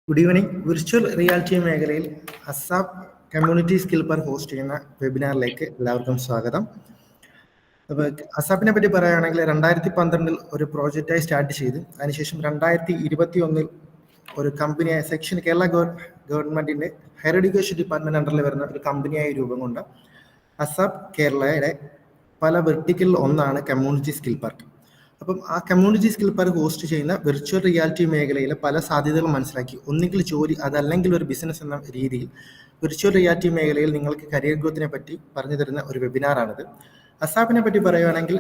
Good evening. Virtual reality മേഖലയിൽ ASAP community skill park host ചെയ്യുന്ന വെബിനാറിലേക്ക് എല്ലാവർക്കും സ്വാഗതം. അപ്പോൾ അസാപ്പിനെ പറ്റി പറയുകയാണെങ്കിൽ 2012 ഒരു പ്രോജക്റ്റായി സ്റ്റാർട്ട് ചെയ്ത് അതിനുശേഷം 2021 ഒരു കമ്പനിയായ സെക്ഷൻ കേരള ഗവൺമെൻറ്റിൻ്റെ ഹയർ എഡ്യൂക്കേഷൻ ഡിപ്പാർട്ട്മെൻറ്റ് അണ്ടറിൽ വരുന്ന ഒരു കമ്പനിയായി രൂപം കൊണ്ട അസാപ്പ് കേരളയുടെ പല വെർട്ടിക്കലിൽ ഒന്നാണ് കമ്മ്യൂണിറ്റി സ്കിൽ പാർക്ക്. അപ്പം ആ കമ്മ്യൂണിറ്റി സ്കിൽ പാർക്ക് ഹോസ്റ്റ് ചെയ്യുന്ന വിർച്വൽ റിയാലിറ്റി മേഖലയിലെ പല സാധ്യതകളും മനസ്സിലാക്കി ഒന്നുകിൽ ജോലി അതല്ലെങ്കിൽ ഒരു ബിസിനസ് എന്ന രീതിയിൽ വിർച്വൽ റിയാലിറ്റി മേഖലയിൽ നിങ്ങൾക്ക് കരിയർ ഗ്രോത്തിനെ പറ്റി പറഞ്ഞു തരുന്ന ഒരു വെബിനാറാണിത്. അസാപ്പിനെ പറ്റി പറയുകയാണെങ്കിൽ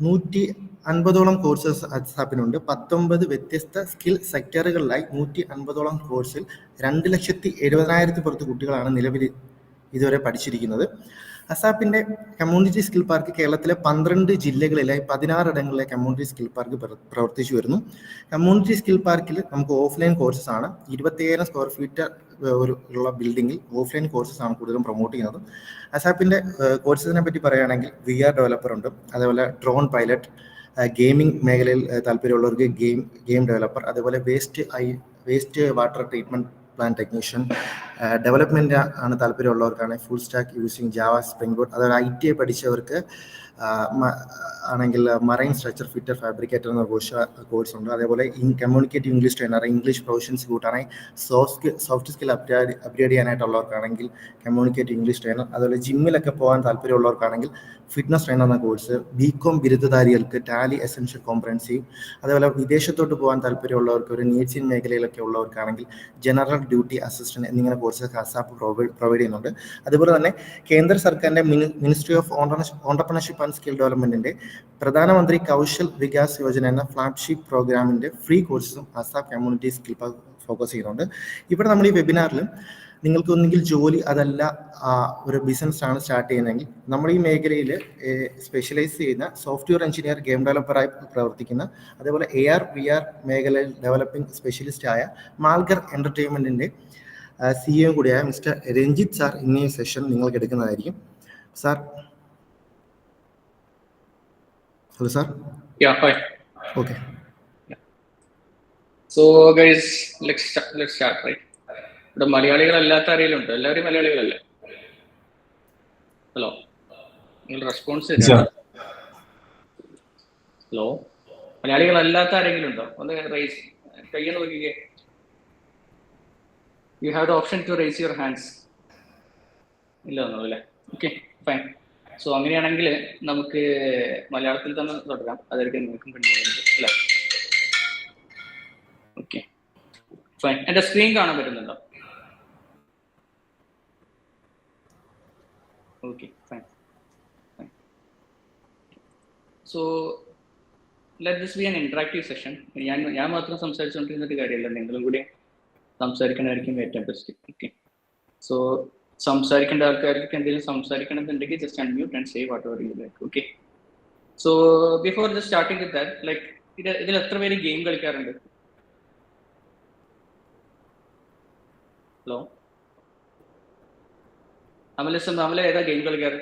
150ഓളം കോഴ്സസ് അസാപ്പിനുണ്ട്. 19 വ്യത്യസ്ത സ്കിൽ സെക്ടറുകളിലായി 150ഓളം കോഴ്സിൽ 2,70,000 പുറത്ത് കുട്ടികളാണ് നിലവിൽ ഇതുവരെ പഠിച്ചിരിക്കുന്നത്. അസാപ്പിൻ്റെ കമ്മ്യൂണിറ്റി സ്കിൽ പാർക്ക് കേരളത്തിലെ 12 ജില്ലകളിലായി 16 ഇടങ്ങളിലെ കമ്മ്യൂണിറ്റി സ്കിൽ പാർക്ക് പ്രവർത്തിച്ചു വരുന്നു. കമ്മ്യൂണിറ്റി സ്കിൽ പാർക്കിൽ നമുക്ക് ഓഫ്ലൈൻ കോഴ്സസ് ആണ്. 25,000 സ്ക്വയർ ഫീറ്റ് ഉള്ള ബിൽഡിങ്ങിൽ ഓഫ്ലൈൻ കോഴ്സസ് ആണ് കൂടുതലും പ്രൊമോട്ട് ചെയ്യുന്നത്. അസാപ്പിൻ്റെ കോഴ്സസിനെ പറ്റി പറയുകയാണെങ്കിൽ VR ഡെവലപ്പർ ഉണ്ട്, അതേപോലെ ഡ്രോൺ പൈലറ്റ്, ഗെയിമിംഗ് മേഖലയിൽ താല്പര്യമുള്ളവർക്ക് ഗെയിം ഡെവലപ്പർ, അതേപോലെ waste water treatment plan technician, development ആണ് താല്പര്യമുള്ളവർക്കാണ് full stack using Java, Spring Boot, അതുപോലെ ITI പഠിച്ചവർക്ക് ആണെങ്കിൽ മറൈൻ സ്ട്രക്ചർ ഫിറ്റർ ഫാബ്രിക്കേറ്റർ എന്ന കോഴ്സ് ഉണ്ട്. അതേപോലെ communicative English trainer, English proficiency കൂട്ടാനായി സോഫ്റ്റ് സ്കിൽ അപ്ഗ്രേഡ് ചെയ്യാനായിട്ടുള്ളവർക്കാണെങ്കിൽ കമ്മ്യൂണിക്കേറ്റീവ് ഇംഗ്ലീഷ് ട്രെയിനർ, അതുപോലെ ജിമ്മിലൊക്കെ പോകാൻ താല്പര്യമുള്ളവർക്കാണെങ്കിൽ ഫിറ്റ്നസ് ട്രെയിനർ എന്ന കോഴ്സ്, BCom ബിരുദധാരികൾക്ക് ടാലി എസെൻഷ്യൽ കോംപ്രഹെൻസീവ്, അതേപോലെ വിദേശത്തോട്ട് പോകാൻ താല്പര്യമുള്ളവർക്ക് ഒരു നേഴ്സിംഗ് മേഖലയിലൊക്കെ ഉള്ളവർക്കാണെങ്കിൽ ജനറൽ ഡ്യൂട്ടി അസിസ്റ്റന്റ് എന്നിങ്ങനെ കോഴ്സസ് അസാപ്പ് പ്രൊവൈഡ് ചെയ്യുന്നുണ്ട്. അതുപോലെ തന്നെ കേന്ദ്ര സർക്കാരിൻ്റെ ministry of entrepreneurship and skill ഡെവലപ്മെൻറ്റിൻ്റെ പ്രധാനമന്ത്രി കൗശൽ വികാസ് യോജന എന്ന ഫ്ലാഗ്ഷിപ്പ് പ്രോഗ്രാമിൻ്റെ ഫ്രീ കോഴ്സസും ASAP community skill park focus ചെയ്യുന്നുണ്ട്. ഇവിടെ നമ്മൾ ഈ വെബിനാറിൽ നിങ്ങൾക്ക് ഒന്നുകിൽ ജോലി അതല്ല ഒരു ബിസിനസ് ആണ് സ്റ്റാർട്ട് ചെയ്യുന്നതെങ്കിൽ നമ്മൾ ഈ മേഖലയിൽ സ്പെഷ്യലൈസ് ചെയ്യുന്ന സോഫ്റ്റ്വെയർ എഞ്ചിനീയർ, ഗെയിം ഡെവലപ്പറായി പ്രവർത്തിക്കുന്ന, അതേപോലെ AR VR മേഖലയിൽ ഡെവലപ്പിംഗ് സ്പെഷ്യലിസ്റ്റായ മാൽഗർ എൻ്റർടൈൻമെൻറ്റിൻ്റെ CEO കൂടിയായ മിസ്റ്റർ രഞ്ജിത്ത് സാർ ഇന്നീ സെഷൻ നിങ്ങൾക്ക് എടുക്കുന്നതായിരിക്കും. Sir, hello sir. Yeah, hi. Okay. Yeah. So guys, let's start, right? ഇവിടെ മലയാളികളല്ലാത്ത ആരെങ്കിലുണ്ടോ? എല്ലാവരും മലയാളികളല്ലേ? ഹലോ, നിങ്ങൾ റെസ്പോൺസ് ഹലോ, മലയാളികളല്ലാത്ത ആരെങ്കിലും ഉണ്ടോ? ഒന്ന് റൈസ് കയ്യിൽ നോക്കിക്കേ. You have the option to raise your hands. ഇല്ല ഒന്നുമില്ലേ? Okay, fine. സോ അങ്ങനെയാണെങ്കിൽ നമുക്ക് മലയാളത്തിൽ തന്നെ തുടരാം. അതായിരിക്കും നിങ്ങൾക്കും കണ്ടിന്യൂ അല്ലേ? Okay, fine. എൻ്റെ സ്ക്രീൻ കാണാൻ പറ്റുന്നുണ്ടോ? Okay, fine. So let this B an interactive session. ഞാൻ മാത്രം സംസാരിച്ചുകൊണ്ടിരുന്നിട്ട് കാര്യമില്ല, നിങ്ങളും കൂടി സംസാരിക്കണമായിരിക്കും ഏറ്റവും ബെസ്റ്റ്. ഓക്കെ, സോ സംസാരിക്കേണ്ട ആൾക്കാർക്ക് എന്തെങ്കിലും സംസാരിക്കണമെന്നുണ്ടെങ്കിൽ just unmute and say whatever you like. Okay, so before just starting with that, like ഇതിൽ എത്ര പേര് ഗെയിം കളിക്കാറുണ്ട്? ഹലോ, അമല ഏതാ ഗെയിം കളിക്കാറ്?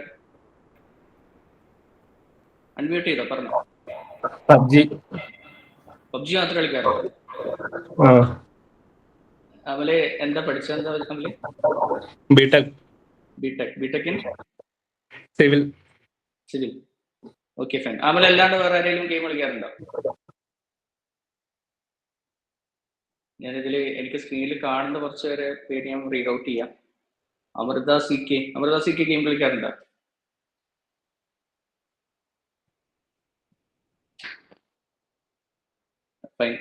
അൺമ്യൂട്ട് ചെയ്തോ, പറഞ്ഞോ. പബ്ജി മാത്രം കളിക്കാറുണ്ട്. അമലെ എന്താ പഠിച്ചെന്താ? അമലെ BTech in civil. Okay, fine. Amala അല്ലാണ്ട് വേറെ ആരെങ്കിലും ഗെയിം കളിക്കാറുണ്ടോ? ഞാനിതിൽ എനിക്ക് സ്ക്രീനിൽ കാണുന്ന കുറച്ച് പേരെ പേര് ഞാൻ റീഡ് ഔട്ട് ചെയ്യാം. അമൃത സി കെ ഗെയിം കളിക്കാറുണ്ടോ? ഫൈൻ.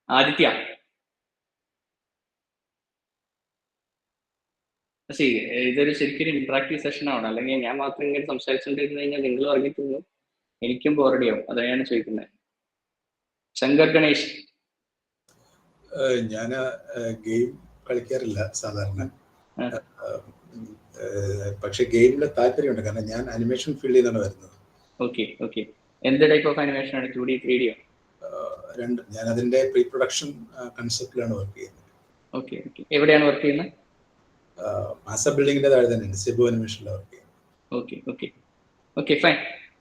ആദിത്യ, ഇതൊരു ശരിക്കും ഇന്ററാക്റ്റീവ് സെഷൻ ആണ്. അല്ലെങ്കിൽ ഞാൻ മാത്രം ഇങ്ങനെ സംസാരിച്ചുകൊണ്ടിരുന്നു കഴിഞ്ഞാൽ നിങ്ങൾ പറഞ്ഞിട്ടുള്ളൂ, എനിക്കും ബോറടിയാവും. അതാണ് ഞാൻ ചോദിക്കുന്നത്. ശങ്കർ ഗണേഷ്. ഞാൻ ഗെയിം കളിക്കാറില്ല സാധാരണ, പക്ഷെ ഗെയിമിൽ താല്പര്യമുണ്ട്. കാരണം ഞാൻ അനിമേഷൻ ഫീൽഡിൽ നിന്നാണ് വരുന്നത്. ഓക്കെ. എന്ത് ടൈപ്പ് ഓഫ് അനിമേഷൻ ആണ്? 2D 3D? രണ്ട്. ഞാൻ അതിന്റെ പ്രീ പ്രൊഡക്ഷൻ കൺസെപ്റ്റിലാണ് വർക്ക് ചെയ്യുന്നത്. ഓക്കെ. എവിടെയാണ് വർക്ക് ചെയ്യുന്നത്? മാസ ബിൽഡിങ്ങിന്റെ താഴെ തന്നെയാണ്, സെബു അനിമേഷനിലാണ് വർക്ക് ചെയ്യുന്നത്. Okay, fine.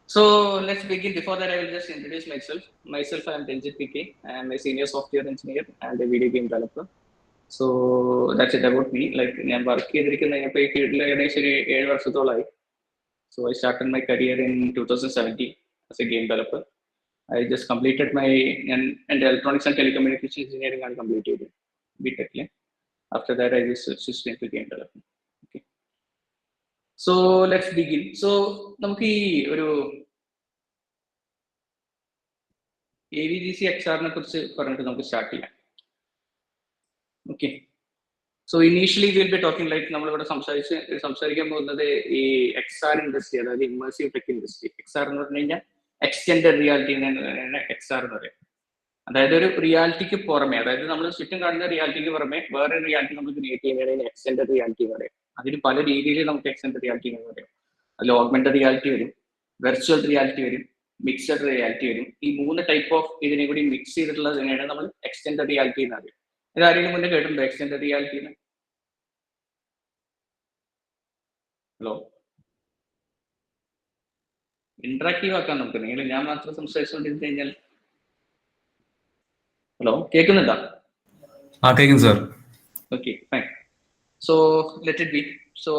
So let's begin. Before that, I will just introduce myself. I am Ranjit PK. I am a senior software engineer and a video game developer. So that's it about me. Like ഞാൻ work ചെയ്തിരിക്കുന്ന ഇപ്പോൾ ഈ ഫീൽഡിൽ ഏകദേശം ഒരു 7 വർഷത്തോളമായി. So I started my career in 2017 as a game developer. I just completed ഞാൻ എൻ്റെ ഇലക്ട്രോണിക്സ് ആൻഡ് ടെലികമ്മ്യൂണിക്കേഷൻ എഞ്ചിനീയറിംഗ് ആണ് കംപ്ലീറ്റ് ചെയ്തത് ബിടെക്കിൽ. After that I just switched into game development. Okay, so let's begin. So നമുക്ക് ഈ ഒരു AVGC XRനെ കുറിച്ച് പറഞ്ഞിട്ട് നമുക്ക് സ്റ്റാർട്ട് ചെയ്യാം. Okay, so initially will be talking like നമ്മളിവിടെ സംസാരിക്കാൻ പോകുന്നത് ഈ XR ഇൻഡസ്ട്രി, അതായത് ഇമേഴ്സീവ് ടെക് ഇൻഡസ്ട്രി. XR എന്ന് പറഞ്ഞു കഴിഞ്ഞാൽ എക്സ്റ്റെൻഡഡ് റിയാലിറ്റി XR എന്ന് പറയും. അതായത് ഒരു റിയാലിറ്റിക്ക് പുറമെ, അതായത് നമ്മൾ ചുറ്റും കാണുന്ന റിയാലിറ്റിക്ക് പുറമെ വേറെ റിയാലിറ്റി നമുക്ക് ക്രിയേറ്റ് ചെയ്യുന്നതിന് എക്സ്റ്റെൻഡഡ് റിയാലിറ്റി എന്ന് പറയും. അതിന് പല രീതിയിൽ നമുക്ക് എക്സ്റ്റെൻഡഡ് റിയാലിറ്റി എന്ന് പറയും. അതിൽ ഓഗ്മെന്റഡ് റിയാലിറ്റി വരും, വെർച്വൽ റിയാലിറ്റി വരും, മിക്സഡ് റിയാലിറ്റി വരും. ഈ 3 ടൈപ്പ് ഓഫ് ഇതിനെ കൂടി മിക്സ് ചെയ്തിട്ടുള്ളതിനെയാണ് നമ്മൾ എക്സ്റ്റെൻഡഡ് റിയാലിറ്റി എന്ന് പറയും. ഇത് ആരെങ്കിലും മുന്നേ കേട്ടിട്ടുണ്ടോ എക്സ്റ്റെൻഡഡ് റിയാലിറ്റിന്ന്? ഹലോ, ഇന്ററാക്റ്റീവ് ആക്കാൻ നമുക്ക്, നിങ്ങൾ ഞാൻ മാത്രം സംസാരിച്ചുകൊണ്ടിരുന്നു കഴിഞ്ഞാൽ. ഹലോ, കേൾക്കുന്നുണ്ടോ? കേൾക്കും sir. Okay, fine. So let it be. So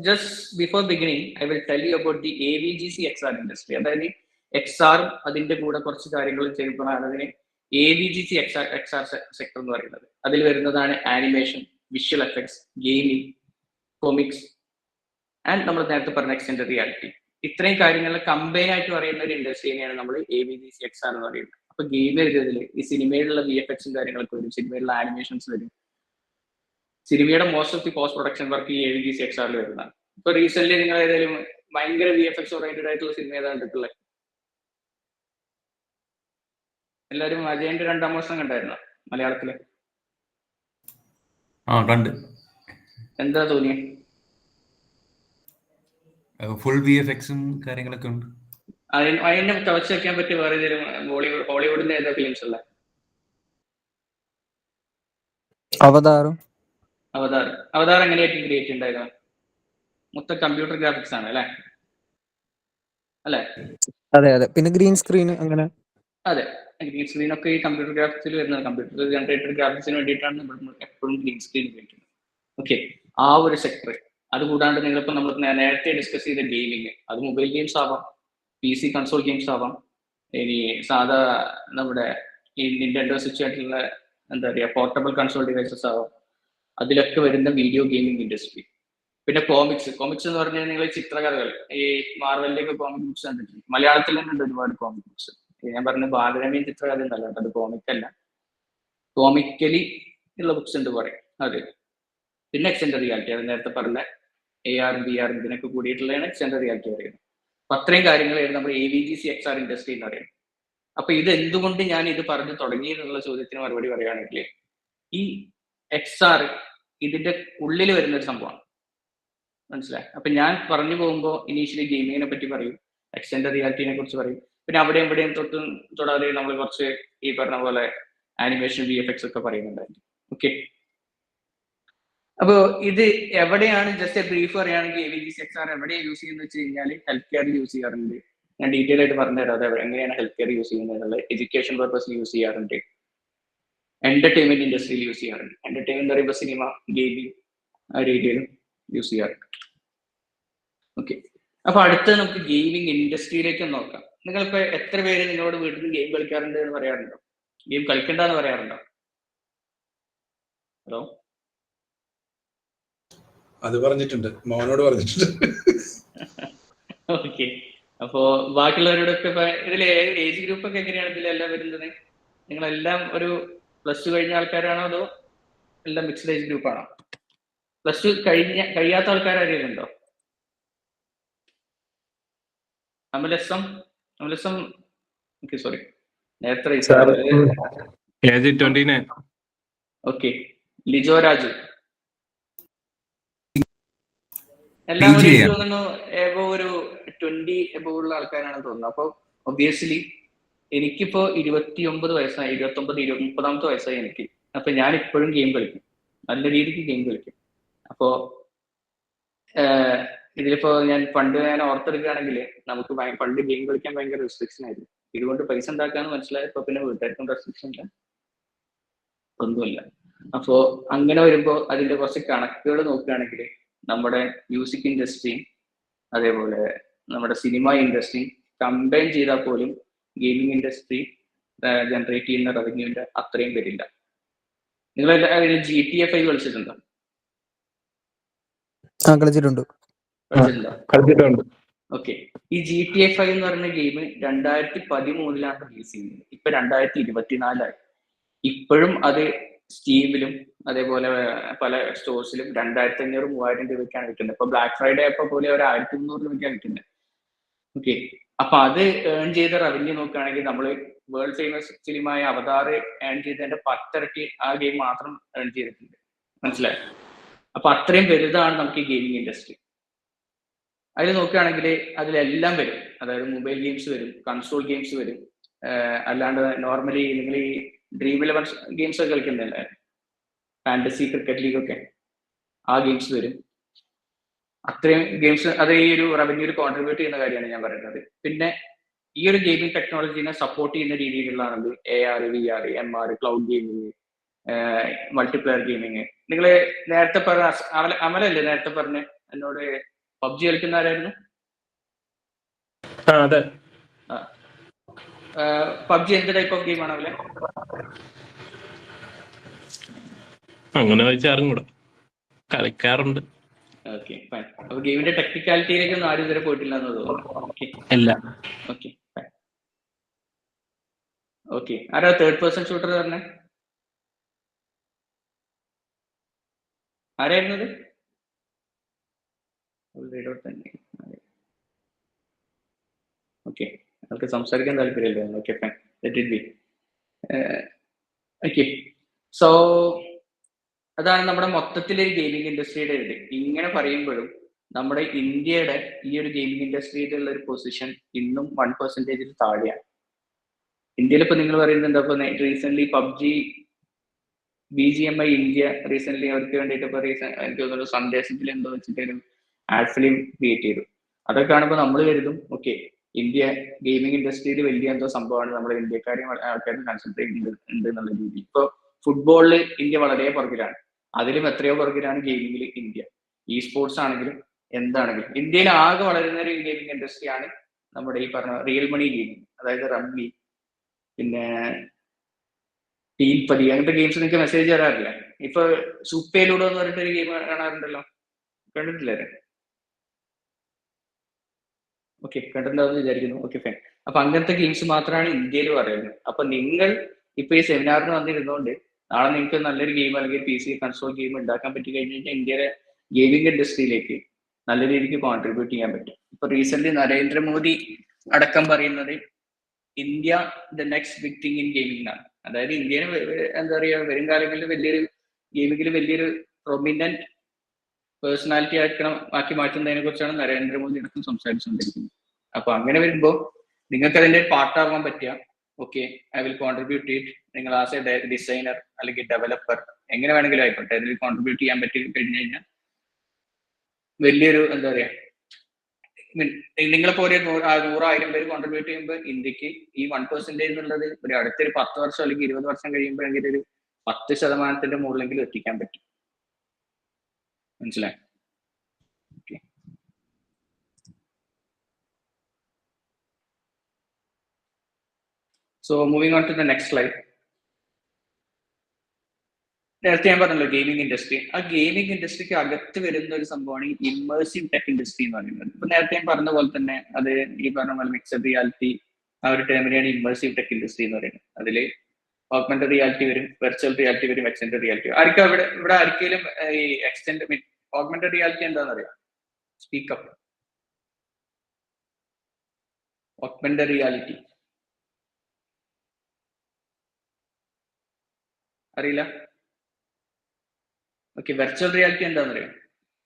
just before beginning, I will tell you about the AVGC XR industry. അതായത് XR അതിന്റെ കൂടെ കുറച്ച് കാര്യങ്ങൾ ചെയ്യുമ്പോഴാണ് അതിന് AVGC XR സെക്ടർ എന്ന് പറയുന്നത്. അതിൽ വരുന്നതാണ് animation, visual effects, gaming, comics and നമ്മൾ നേരത്തെ പറഞ്ഞ എക്സ്റ്റെൻഡഡ് റിയാലിറ്റി. ഇത്രയും കാര്യങ്ങൾ കമ്പൈൻ ആയിട്ട് പറയുന്ന ഒരു ഇൻഡസ്ട്രിയെയാണ് നമ്മൾ AVGC XR എന്ന് പറയുന്നത്. അപ്പൊ ഗെയിം എഴുതിയതിൽ ഈ സിനിമയിലുള്ള VFXും കാര്യങ്ങളൊക്കെ വരും, സിനിമയിലുള്ള ആനിമേഷൻസ് വരും. സിനിമയുടെ most of the post production work ഈ AVGC XRൽ വരുന്നതാണ്. ഇപ്പൊ റീസെന്റ് നിങ്ങൾ ഏതായാലും ഭയങ്കര VFX ഓറിയന്റഡ് ആയിട്ടുള്ള സിനിമ ഏതാണ് കണ്ടിട്ടുള്ളത്? എല്ലാവരും അജയന്റെ 2ാം വർഷം കണ്ടായിരുന്നോ മലയാളത്തില്? കണ്ട്. എന്താ തോന്നിയ? ഫുൾ VFXും കാര്യങ്ങളൊക്കെ ഉണ്ട്. അതിനെ കവച്ച് വെക്കാൻ പറ്റിയ വേറെ ഏതെങ്കിലും ഹോളിവുഡിന്റെ ഏതാ ഫിലിംസ് ഉള്ള? അവതാർ എങ്ങനെയായിരിക്കും ക്രിയേറ്റ് ഉണ്ടായിരുന്നത്? മൊത്തം കമ്പ്യൂട്ടർ ഗ്രാഫിക്സ് ആണ് അല്ലേ? അതെ. പിന്നെ ഗ്രീൻ സ്ക്രീൻ അങ്ങനെ. അതെ, ഗ്രീൻ സ്ക്രീൻ ഒക്കെ ഈ കമ്പ്യൂട്ടർ ഗ്രാഫിക്സിൽ വരുന്നത്. കമ്പ്യൂട്ടർ ജനറേറ്റഡ് ഗ്രാഫിക്സിന് വേണ്ടിയിട്ടാണ് നമ്മൾ എപ്പോഴും ഗ്രീൻ സ്ക്രീൻ ഉപയോഗിക്കുന്നത്. ഓക്കെ, ആ ഒരു സെക്ടർ. അതുകൂടാണ്ട് നിങ്ങളിപ്പോൾ നമ്മൾ നേരത്തെ ഡിസ്കസ് ചെയ്ത ഗെയിമിങ്, അത് മൊബൈൽ ഗെയിംസ് ആവാം, PC കൺസോൾ ഗെയിംസ് ആവാം, ഇനി സാധാ നമ്മുടെ ഈ നിന്റെൻഡോ സ്വിച്ച് ആയിട്ടുള്ള എന്താ പറയുക പോർട്ടബിൾ കൺസോൾ ഡിവൈസസ് ആവാം. അതിലൊക്കെ വരുന്ന വീഡിയോ ഗെയിമിംഗ് ഇൻഡസ്ട്രി. പിന്നെ കോമിക്സ് എന്ന് പറഞ്ഞാൽ നിങ്ങൾ ചിത്രകഥകൾ, ഈ മാർവലിന്റെ ഒക്കെ കോമിക് ബുക്സ് കണ്ടിട്ടുണ്ട്. മലയാളത്തിൽ തന്നെ ഉണ്ട് ഒരുപാട് കോമിക് ബുക്സ്. ഞാൻ പറഞ്ഞ ബാലരമയും ചിത്രകഥ എന്നല്ല, അത് കോമിക്കല്ല, കോമിക്കലി ഉള്ള ബുക്സ് ഉണ്ട് പറയും അത്. പിന്നെ എക്സ്റ്റെൻഡഡ് റിയാലിറ്റി, അത് നേരത്തെ പറഞ്ഞ AR VR ഇതിനൊക്കെ കൂടിയിട്ടുള്ളതാണ് എക്സ്റ്റെൻഡഡ് റിയാലിറ്റി പറയുന്നത്. അപ്പൊ അത്രയും കാര്യങ്ങളായിരുന്നു നമ്മൾ AVGC XR ഇൻഡസ്ട്രി എന്ന് പറയുന്നത്. അപ്പൊ ഇത് എന്തുകൊണ്ട് ഞാൻ ഇത് പറഞ്ഞു തുടങ്ങി എന്നുള്ള ചോദ്യത്തിന് മറുപടി പറയുകയാണെങ്കിൽ, ഈ XR ഇതിന്റെ ഉള്ളിൽ വരുന്ന ഒരു സംഭവമാണ്, മനസ്സിലായി? അപ്പൊ ഞാൻ പറഞ്ഞു പോകുമ്പോൾ ഇനീഷ്യലി ഗെയിമിങ്ങിനെ പറ്റി പറയും, എക്സ്റ്റെൻഡഡ് റിയാലിറ്റിനെ കുറിച്ച് പറയും, പിന്നെ അവിടെയും ഇവിടെയും തൊടാതെ നമ്മൾ കുറച്ച് ഈ പറഞ്ഞ പോലെ ആനിമേഷൻ VFX ഒക്കെ പറയുന്നുണ്ടായിരുന്നു. ഓക്കെ, അപ്പോ ഇത് എവിടെയാണ്, ജസ്റ്റ് ബ്രീഫ് പറയുകയാണെങ്കിൽ AVGC XR എവിടെയാണ് യൂസ് ചെയ്യുന്നത് വെച്ച് കഴിഞ്ഞാൽ ഹെൽത്ത് കെയറിൽ യൂസ് ചെയ്യാറുണ്ട്. ഞാൻ ഡീറ്റെയിൽ ആയിട്ട് പറഞ്ഞുതരാം അത് എങ്ങനെയാണ് ഹെൽത്ത് കെയർ യൂസ് ചെയ്യുന്നത്. എഡ്യൂക്കേഷൻ പർപ്പസിൽ യൂസ് ചെയ്യാറുണ്ട്, എന്റർടൈൻമെന്റ് ഇൻഡസ്ട്രിയിൽ യൂസ് ചെയ്യാറുണ്ട്. എന്റർടൈൻമെന്റ് പറയുമ്പോൾ സിനിമ, ഗെയിമിംഗ് ആ രീതിയിലും യൂസ് ചെയ്യാറുണ്ട്. ഓക്കെ, അപ്പൊ അടുത്ത് നമുക്ക് ഗെയിമിംഗ് ഇൻഡസ്ട്രിയിലേക്ക് നോക്കാം. നിങ്ങളിപ്പോ എത്ര പേര് നിങ്ങളോട് വീട്ടിൽ നിന്ന് ഗെയിം കളിക്കാറുണ്ട് എന്ന് പറയാറുണ്ടോ? ഗെയിം കളിക്കണ്ടെന്ന് പറയാറുണ്ടോ? ഹലോ, അത് പറഞ്ഞിട്ടുണ്ട്, മോനോട് പറഞ്ഞിട്ടുണ്ട്. ഓക്കെ, അപ്പോ ബാക്കിയുള്ളവരോടൊക്കെ ഇതിൽ ഏജ് ഗ്രൂപ്പ് ഒക്കെ എങ്ങനെയാണ് ഇതിലെല്ലാം വരുന്നത്? നിങ്ങളെല്ലാം ഒരു +2 കഴിഞ്ഞ ആൾക്കാരാണോ അതോ എല്ലാം മിക്സ്ഡ് ഏജ് ഗ്രൂപ്പാണോ? +2 കഴിയാത്ത ആൾക്കാർ ആരെങ്കിലും ഉണ്ടോ? അമലസം ഓക്കെ, സോറി, നേരത്തെ ഏജ് 29. ഓക്കെ, ലിജോ രാജു എല്ലാവരും തോന്നുന്നു എബോ ഒരു 20 എബോ ഉള്ള ആൾക്കാരാണ് തോന്നുന്നത്. അപ്പൊ ഒബിയസ്ലി എനിക്കിപ്പോ 29 വയസ്സായി, 30ാമത്തെ വയസ്സായി എനിക്ക്. അപ്പൊ ഞാൻ ഇപ്പോഴും ഗെയിം കളിക്കും, നല്ല രീതിക്ക് ഗെയിം കളിക്കും. അപ്പോ ഇതിലിപ്പോ ഞാൻ ഓർത്തെടുക്കുകയാണെങ്കിൽ നമുക്ക് പണ്ട് ഗെയിം കളിക്കാൻ ഭയങ്കര റെസ്ട്രിക്ഷൻ ആയിരുന്നു. ഇതുകൊണ്ട് പൈസ ഉണ്ടാക്കാന്ന് മനസ്സിലായപ്പോ പിന്നെ വീട്ടുകാർക്കും റെസ്ട്രിക്ഷൻ ഇല്ല. ഒന്നുമില്ല. അപ്പോ അങ്ങനെ വരുമ്പോൾ അതിന്റെ കുറച്ച് കണക്കുകൾ നോക്കുകയാണെങ്കിൽ നമ്മുടെ മ്യൂസിക് ഇൻഡസ്ട്രി അതേപോലെ നമ്മുടെ സിനിമ ഇൻഡസ്ട്രി കമ്പൈൻ ചെയ്താൽ പോലും ഗെയിമിംഗ് ഇൻഡസ്ട്രി ജനറേറ്റ് ചെയ്യുന്ന റവന്യൂവിന്റെ അത്രയും വരില്ല. നിങ്ങൾ GTA 5 കളിച്ചിട്ടുണ്ടോ? കളിച്ചിട്ടുണ്ട്. കളിച്ചിട്ടുണ്ടോ? കളിച്ചിട്ടുണ്ട്. ഓക്കെ. ഈ GTA 5 എന്ന് പറയുന്ന ഗെയിം 2013 റിലീസ് ചെയ്യുന്നത്. ഇപ്പൊ 2024 ഇപ്പോഴും അത് സ്റ്റീമിലും അതേപോലെ പല സ്റ്റോഴ്സിലും 2500-3000 രൂപയ്ക്കാണ് കിട്ടുന്നത്. ഇപ്പൊ ബ്ലാക്ക് ഫ്രൈഡേ അപ്പൊ പോലെ ഒരു 1300 രൂപയ്ക്കാണ് കിട്ടുന്നത്. ഓക്കെ. അപ്പൊ അത് ഏൺ ചെയ്ത റവന്യൂ നോക്കുകയാണെങ്കിൽ നമ്മൾ വേൾഡ് ഫേമസ് ഫിലിമായ അവതാർ ഏൺ ചെയ്തതിന്റെ 10 ഇരട്ടി ആ ഗെയിം മാത്രം ഏൺ ചെയ്തിട്ടുണ്ട്. മനസ്സിലായി? അപ്പൊ അത്രയും വലുതാണ് നമുക്ക് ഈ ഗെയിമിംഗ് ഇൻഡസ്ട്രി. അതിൽ നോക്കുകയാണെങ്കിൽ അതിലെല്ലാം വരും. അതായത് മൊബൈൽ ഗെയിംസ് വരും, കൺസോൾ ഗെയിംസ് വരും, അല്ലാണ്ട് നോർമലി നിങ്ങൾ ഈ ഡ്രീം 11 ഗെയിംസ് ഒക്കെ കളിക്കുന്നില്ലേ, ഫാന്റസി ക്രിക്കറ്റ് ലീഗ് ഒക്കെ, ആ ഗെയിംസ് വരും. അത്രയും ഗെയിംസ് അത് ഈ ഒരു റവന്യൂവിൽ കോൺട്രിബ്യൂട്ട് ചെയ്യുന്ന കാര്യമാണ് ഞാൻ പറയുന്നത്. പിന്നെ ഈ ഒരു ഗെയിമിംഗ് ടെക്നോളജീനെ സപ്പോർട്ട് ചെയ്യുന്ന രീതിയിലുള്ളതാണ് AR, VR, MR, cloud gaming, multiplayer gaming. നിങ്ങൾ നേരത്തെ പറഞ്ഞ അമലല്ലേ നേരത്തെ പറഞ്ഞ എന്നോട് PUBG കളിക്കുന്ന ആരായിരുന്നു? അതെ. PUBG എന്ത് ടൈപ്പ് ഓഫ് ഗെയിം ആണ് അവലെ? അങ്ങനെ വെച്ചാറും കൂടെ കളിക്കാറുണ്ട്. Okay fine. അപ്പൊ ഗെയിമിന്റെ ടെക്നിക്കാലിറ്റിയിലേക്കൊന്നും ആരും ഇതുവരെ പോയിട്ടില്ല എന്ന് തോന്നുന്നു. ഓക്കെ ഇല്ല. Okay fine. ഓക്കെ. ആരാ തേർഡ് പേഴ്സൺ ഷൂട്ടർ പറഞ്ഞേ? ആരായിരുന്നത്? തന്നെ. ഓക്കെ. നമുക്ക് സംസാരിക്കാൻ താല്പര്യമല്ലോ. Okay fine. Let it be. Okay. So അതാണ് നമ്മുടെ മൊത്തത്തിലൊരു ഗെയിമിംഗ് ഇൻഡസ്ട്രിയുടെ ഇത്. ഇങ്ങനെ പറയുമ്പോഴും നമ്മുടെ ഇന്ത്യയുടെ ഈ ഒരു ഗെയിമിംഗ് ഇൻഡസ്ട്രിയിലുള്ള ഒരു പൊസിഷൻ ഇന്നും 1% താഴെയാണ്. ഇന്ത്യയിൽ ഇപ്പൊ നിങ്ങൾ പറയുന്നത് എന്താ? ഇപ്പൊ recent PUBG BGMI India recent അവർക്ക് വേണ്ടിയിട്ട് ഇപ്പൊ എനിക്ക് തോന്നുന്നു സന്ദേശത്തിൽ എന്തോ വെച്ചിട്ട് ഒരു ആഡ് ഫിലിം ക്രിയേറ്റ് ചെയ്തു. അതൊക്കെ കാണുമ്പോൾ നമ്മൾ കരുതും ഓക്കെ ഇന്ത്യ ഗെയിമിംഗ് ഇൻഡസ്ട്രിയിൽ വലിയ എന്തോ സംഭവമാണ്, നമ്മുടെ ഇന്ത്യക്കാരെയും ആൾക്കാരും കൺസിഡർ ചെയ്യുന്നുണ്ട് എന്നുള്ള രീതി. ഇപ്പൊ ഫുട്ബോളിൽ ഇന്ത്യ വളരെ പുറകിലാണ്, അതിലും എത്രയോ പുറകിലാണ് ഗെയിമിംഗിൽ ഇന്ത്യ. ഈ സ്പോർട്സ് ആണെങ്കിലും എന്താണെങ്കിലും ഇന്ത്യയിൽ ആകെ വളരുന്ന ഒരു ഗെയിമിംഗ് ഇൻഡസ്ട്രിയാണ് നമ്മുടെ ഈ പറഞ്ഞ റിയൽ മണി ഗെയിമിംഗ്, അതായത് റമ്മി, പിന്നെ ടീൽപതി, അങ്ങനത്തെ ഗെയിംസ് നിങ്ങൾക്ക് മെസ്സേജ് തരാറില്ല. ഇപ്പൊ സൂപ്പേലൂഡോ എന്ന് പറഞ്ഞിട്ടൊരു ഗെയിം കാണാറുണ്ടല്ലോ, കണ്ടിട്ടില്ലേ? ഓക്കെ, കണ്ടിട്ടുണ്ടാവുമെന്ന് വിചാരിക്കുന്നു. Okay fine. അപ്പൊ അങ്ങനത്തെ ഗെയിംസ് മാത്രമാണ് ഇന്ത്യയിൽ പറയുന്നത്. അപ്പൊ നിങ്ങൾ ഇപ്പൊ ഈ സെമിനാറിന് വന്നിരുന്നോണ്ട് നാളെ നിങ്ങൾക്ക് നല്ലൊരു ഗെയിം അല്ലെങ്കിൽ PC കൺസോൾ ഗെയിം ഉണ്ടാക്കാൻ പറ്റി കഴിഞ്ഞാൽ ഇന്ത്യയിലെ ഗെയിമിംഗ് ഇൻഡസ്ട്രിയിലേക്ക് നല്ല രീതിക്ക് കോൺട്രിബ്യൂട്ട് ചെയ്യാൻ പറ്റും. ഇപ്പൊ റീസെന്റ് നരേന്ദ്രമോദി അടക്കം പറയുന്നത് India the next big thing in gaming ആണ്. അതായത് ഇന്ത്യനെ എന്താ പറയുക, വരും കാലങ്ങളിൽ വലിയൊരു ഗെയിമിംഗിൽ വലിയൊരു പ്രൊമിനന്റ് പേഴ്സണാലിറ്റി ആക്കി മാറ്റുന്നതിനെ കുറിച്ചാണ് നരേന്ദ്രമോദി അടക്കം സംസാരിച്ചുകൊണ്ടിരിക്കുന്നത്. അപ്പൊ അങ്ങനെ വരുമ്പോൾ നിങ്ങൾക്ക് അതിന്റെ പാർട്ടാവാൻ പറ്റുക okay I will contribute it. നിങ്ങൾ ആസ് എ ഡിസൈനർ അല്ലെങ്കിൽ ഡെവലപ്പർ എങ്ങനെ വേണമെങ്കിലും ആയിക്കോട്ടെ, അതിൽ കോൺട്രിബ്യൂട്ട് ചെയ്യാൻ പറ്റി കഴിഞ്ഞു കഴിഞ്ഞാൽ വലിയൊരു എന്താ പറയാ, നിങ്ങളെ പോലെ 100,000 പേര് കോൺട്രിബ്യൂട്ട് ചെയ്യുമ്പോൾ ഇന്ത്യക്ക് ഈ 1% എന്നുള്ളത് ഒരു അടുത്തൊരു 10 വർഷം അല്ലെങ്കിൽ 20 വർഷം കഴിയുമ്പോഴെങ്കിലും ഒരു 10% മുകളിലെങ്കിലും എത്തിക്കാൻ പറ്റും. മനസ്സിലായി? Okay. So moving on to the next slide. നേരത്തെ ഞാൻ പറഞ്ഞല്ലോ ഗെയിമിംഗ് ഇൻഡസ്ട്രി. ആ ഗെയിമിംഗ് ഇൻഡസ്ട്രിക്ക് അകത്ത് വരുന്ന ഒരു സംഭവമാണ് ഈ ഇമ്മേഴ്സീവ് ടെക് ഇൻഡസ്ട്രി എന്ന് പറയുന്നത്. ഇപ്പൊ നേരത്തെ ഞാൻ പറഞ്ഞ പോലെ തന്നെ അത് ഈ പറഞ്ഞ പോലെ മിക്സഡ് റിയാലിറ്റി ആ ഒരു ടേമിനെയാണ് ഇമ്മേഴ്സീവ് ടെക് ഇൻഡസ്ട്രി എന്ന് പറയുന്നത്. അതില് ഓഗ്മെന്റഡ് റിയാലിറ്റി വരും, വെർച്വൽ റിയാലിറ്റി വരും, എക്സ്റ്റൻഡഡ് റിയാലിറ്റി. ആർക്കും ഇവിടെ ആർക്കെങ്കിലും ഈ ഓഗ്മെന്റഡ് റിയാലിറ്റി എന്താണെന്ന് അറിയാം? സ്പീക്കപ്പ്. ഓഗ്മെന്റഡ് റിയാലിറ്റി അറിയില്ല? ഓക്കെ. വെർച്വൽ റിയാലിറ്റി എന്താണെന്ന് അറിയാം?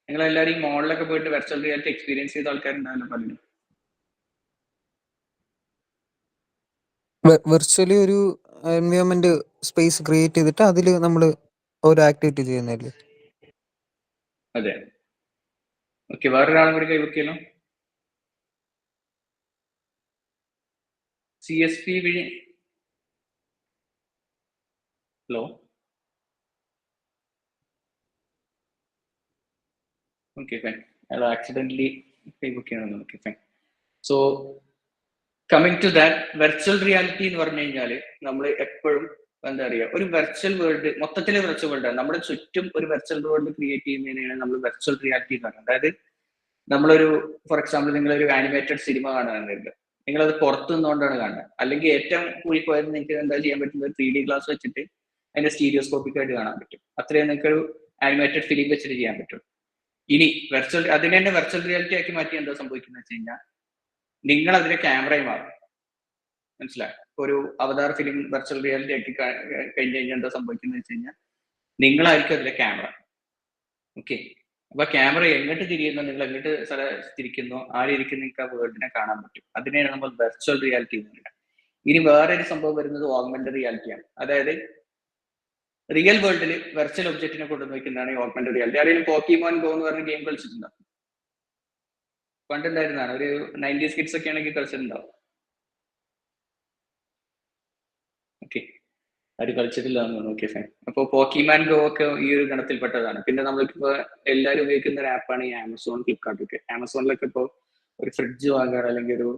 നിങ്ങൾ എല്ലാവരും ഈ മോളിലൊക്കെ പോയിട്ട് വെർച്വൽ റിയാലിറ്റി എക്സ്പീരിയൻസ് ചെയ്ത ആൾക്കാരുണ്ടാവില്ല പലരും. വെർച്വലി ഒരു എൻവയോൺമെന്റ് സ്പേസ് ക്രിയേറ്റ് ചെയ്തിട്ട് അതിൽ നമ്മൾ ഒരു ആക്ടിവിറ്റി ചെയ്യുന്നല്ലേ? അതെ. ഓക്കെ, വേറൊരാളും കൂടി കൈവക്കിയല്ലോ. CSP വഴി. Hello okay fine. അയാൾ ആക്സിഡന്റലി ഫേസ്ബുക്ക് ചെയ്യണമെന്ന്. Okay fine. So coming to that, virtual reality എന്ന് പറഞ്ഞു കഴിഞ്ഞാൽ നമ്മൾ എപ്പോഴും എന്താ പറയുക, ഒരു വെർച്വൽ വേൾഡ്, മൊത്തത്തിലെ വെർച്വൽ വേൾഡ് ആണ്. നമ്മുടെ ചുറ്റും ഒരു വെർച്വൽ വേൾഡ് ക്രിയേറ്റ് ചെയ്യുന്നതിനാണ് നമ്മൾ വെർച്വൽ റിയാലിറ്റി എന്ന് പറയുന്നത്. അതായത് നമ്മളൊരു, ഫോർ എക്സാമ്പിൾ, നിങ്ങളൊരു ആനിമേറ്റഡ് സിനിമ കാണുന്നുണ്ട്, നിങ്ങളത് പുറത്തു നിന്നുകൊണ്ടാണ് കാണുന്നത്. അല്ലെങ്കിൽ ഏറ്റവും കൂടിപ്പോയത് നിങ്ങൾക്ക് എന്താ ചെയ്യാൻ പറ്റുന്നത്, 3D ഗ്ലാസ് വെച്ചിട്ട് അതിന്റെ സ്റ്റീരിയോസ്കോപ്പിക് ആയിട്ട് കാണാൻ പറ്റും. അത്രയും നിങ്ങൾക്ക് ഒരു ആനിമേറ്റഡ് ഫിലിം വെച്ചിട്ട് ചെയ്യാൻ പറ്റും. ഇനി വെർച്വൽ, അതിനെ തന്നെ വെർച്വൽ റിയാലിറ്റി ആക്കി മാറ്റി എന്താ സംഭവിക്കുന്നത് വെച്ച് കഴിഞ്ഞാൽ, നിങ്ങൾ അതിന്റെ ക്യാമറയും മാറും. മനസ്സിലായി? ഒരു അവതാർ ഫിലിം വെർച്വൽ റിയാലിറ്റി ആക്കി കഴിഞ്ഞ് കഴിഞ്ഞാൽ എന്താ സംഭവിക്കുന്നത് വെച്ച് കഴിഞ്ഞാൽ, നിങ്ങളായിരിക്കും അതിലെ ക്യാമറ. ഓക്കെ, അപ്പൊ ക്യാമറ എങ്ങോട്ട് തിരിയുന്നോ, നിങ്ങൾ എങ്ങോട്ട് തിരിക്കുന്നോ ആ രീതിക്ക് നിങ്ങൾക്ക് ആ വേൾഡിനെ കാണാൻ പറ്റും. അതിനെയാണ് നമ്മൾ വെർച്വൽ റിയാലിറ്റി എന്ന് പറയുന്നത്. ഇനി വേറൊരു സംഭവം വരുന്നത് ഓഗ്മെന്റഡ് റിയാലിറ്റിയാണ്. അതായത് റിയൽ വേൾഡിൽ വെർച്വൽ ഒബ്ജക്റ്റിനെ കൊണ്ടുവന്ന് വയ്ക്കുന്നതാണ് ഈ ഓഗ്മെന്റഡ് റിയാലിറ്റി. ആരെങ്കിലും പോക്കിമോൻ ഗോ എന്ന് പറഞ്ഞ ഗെയിം കളിച്ചിട്ടുണ്ടോ? പണ്ടുണ്ടായിരുന്നതാണ്, ഒരു 90s കിഡ്സ് ഒക്കെ ആണെങ്കിൽ കളിച്ചിട്ടുണ്ടാവും. ഓക്കെ, അത് കളിച്ചിട്ടില്ല എന്ന് തോന്നുന്നു. Okay fine. അപ്പോൾ പോക്കിമാൻ ഗോ ഒക്കെ ഈ ഒരു ഗണത്തിൽപ്പെട്ടതാണ്. പിന്നെ നമ്മൾക്കിപ്പോ എല്ലാവരും ഉപയോഗിക്കുന്ന ഒരു ആപ്പാണ് ഈ ആമസോൺ, ഫ്ലിപ്കാർട്ട് ഒക്കെ. ആമസോണിലൊക്കെ ഇപ്പോൾ ഒരു ഫ്രിഡ്ജ് വാങ്ങുകയാണ്, അല്ലെങ്കിൽ ഒരു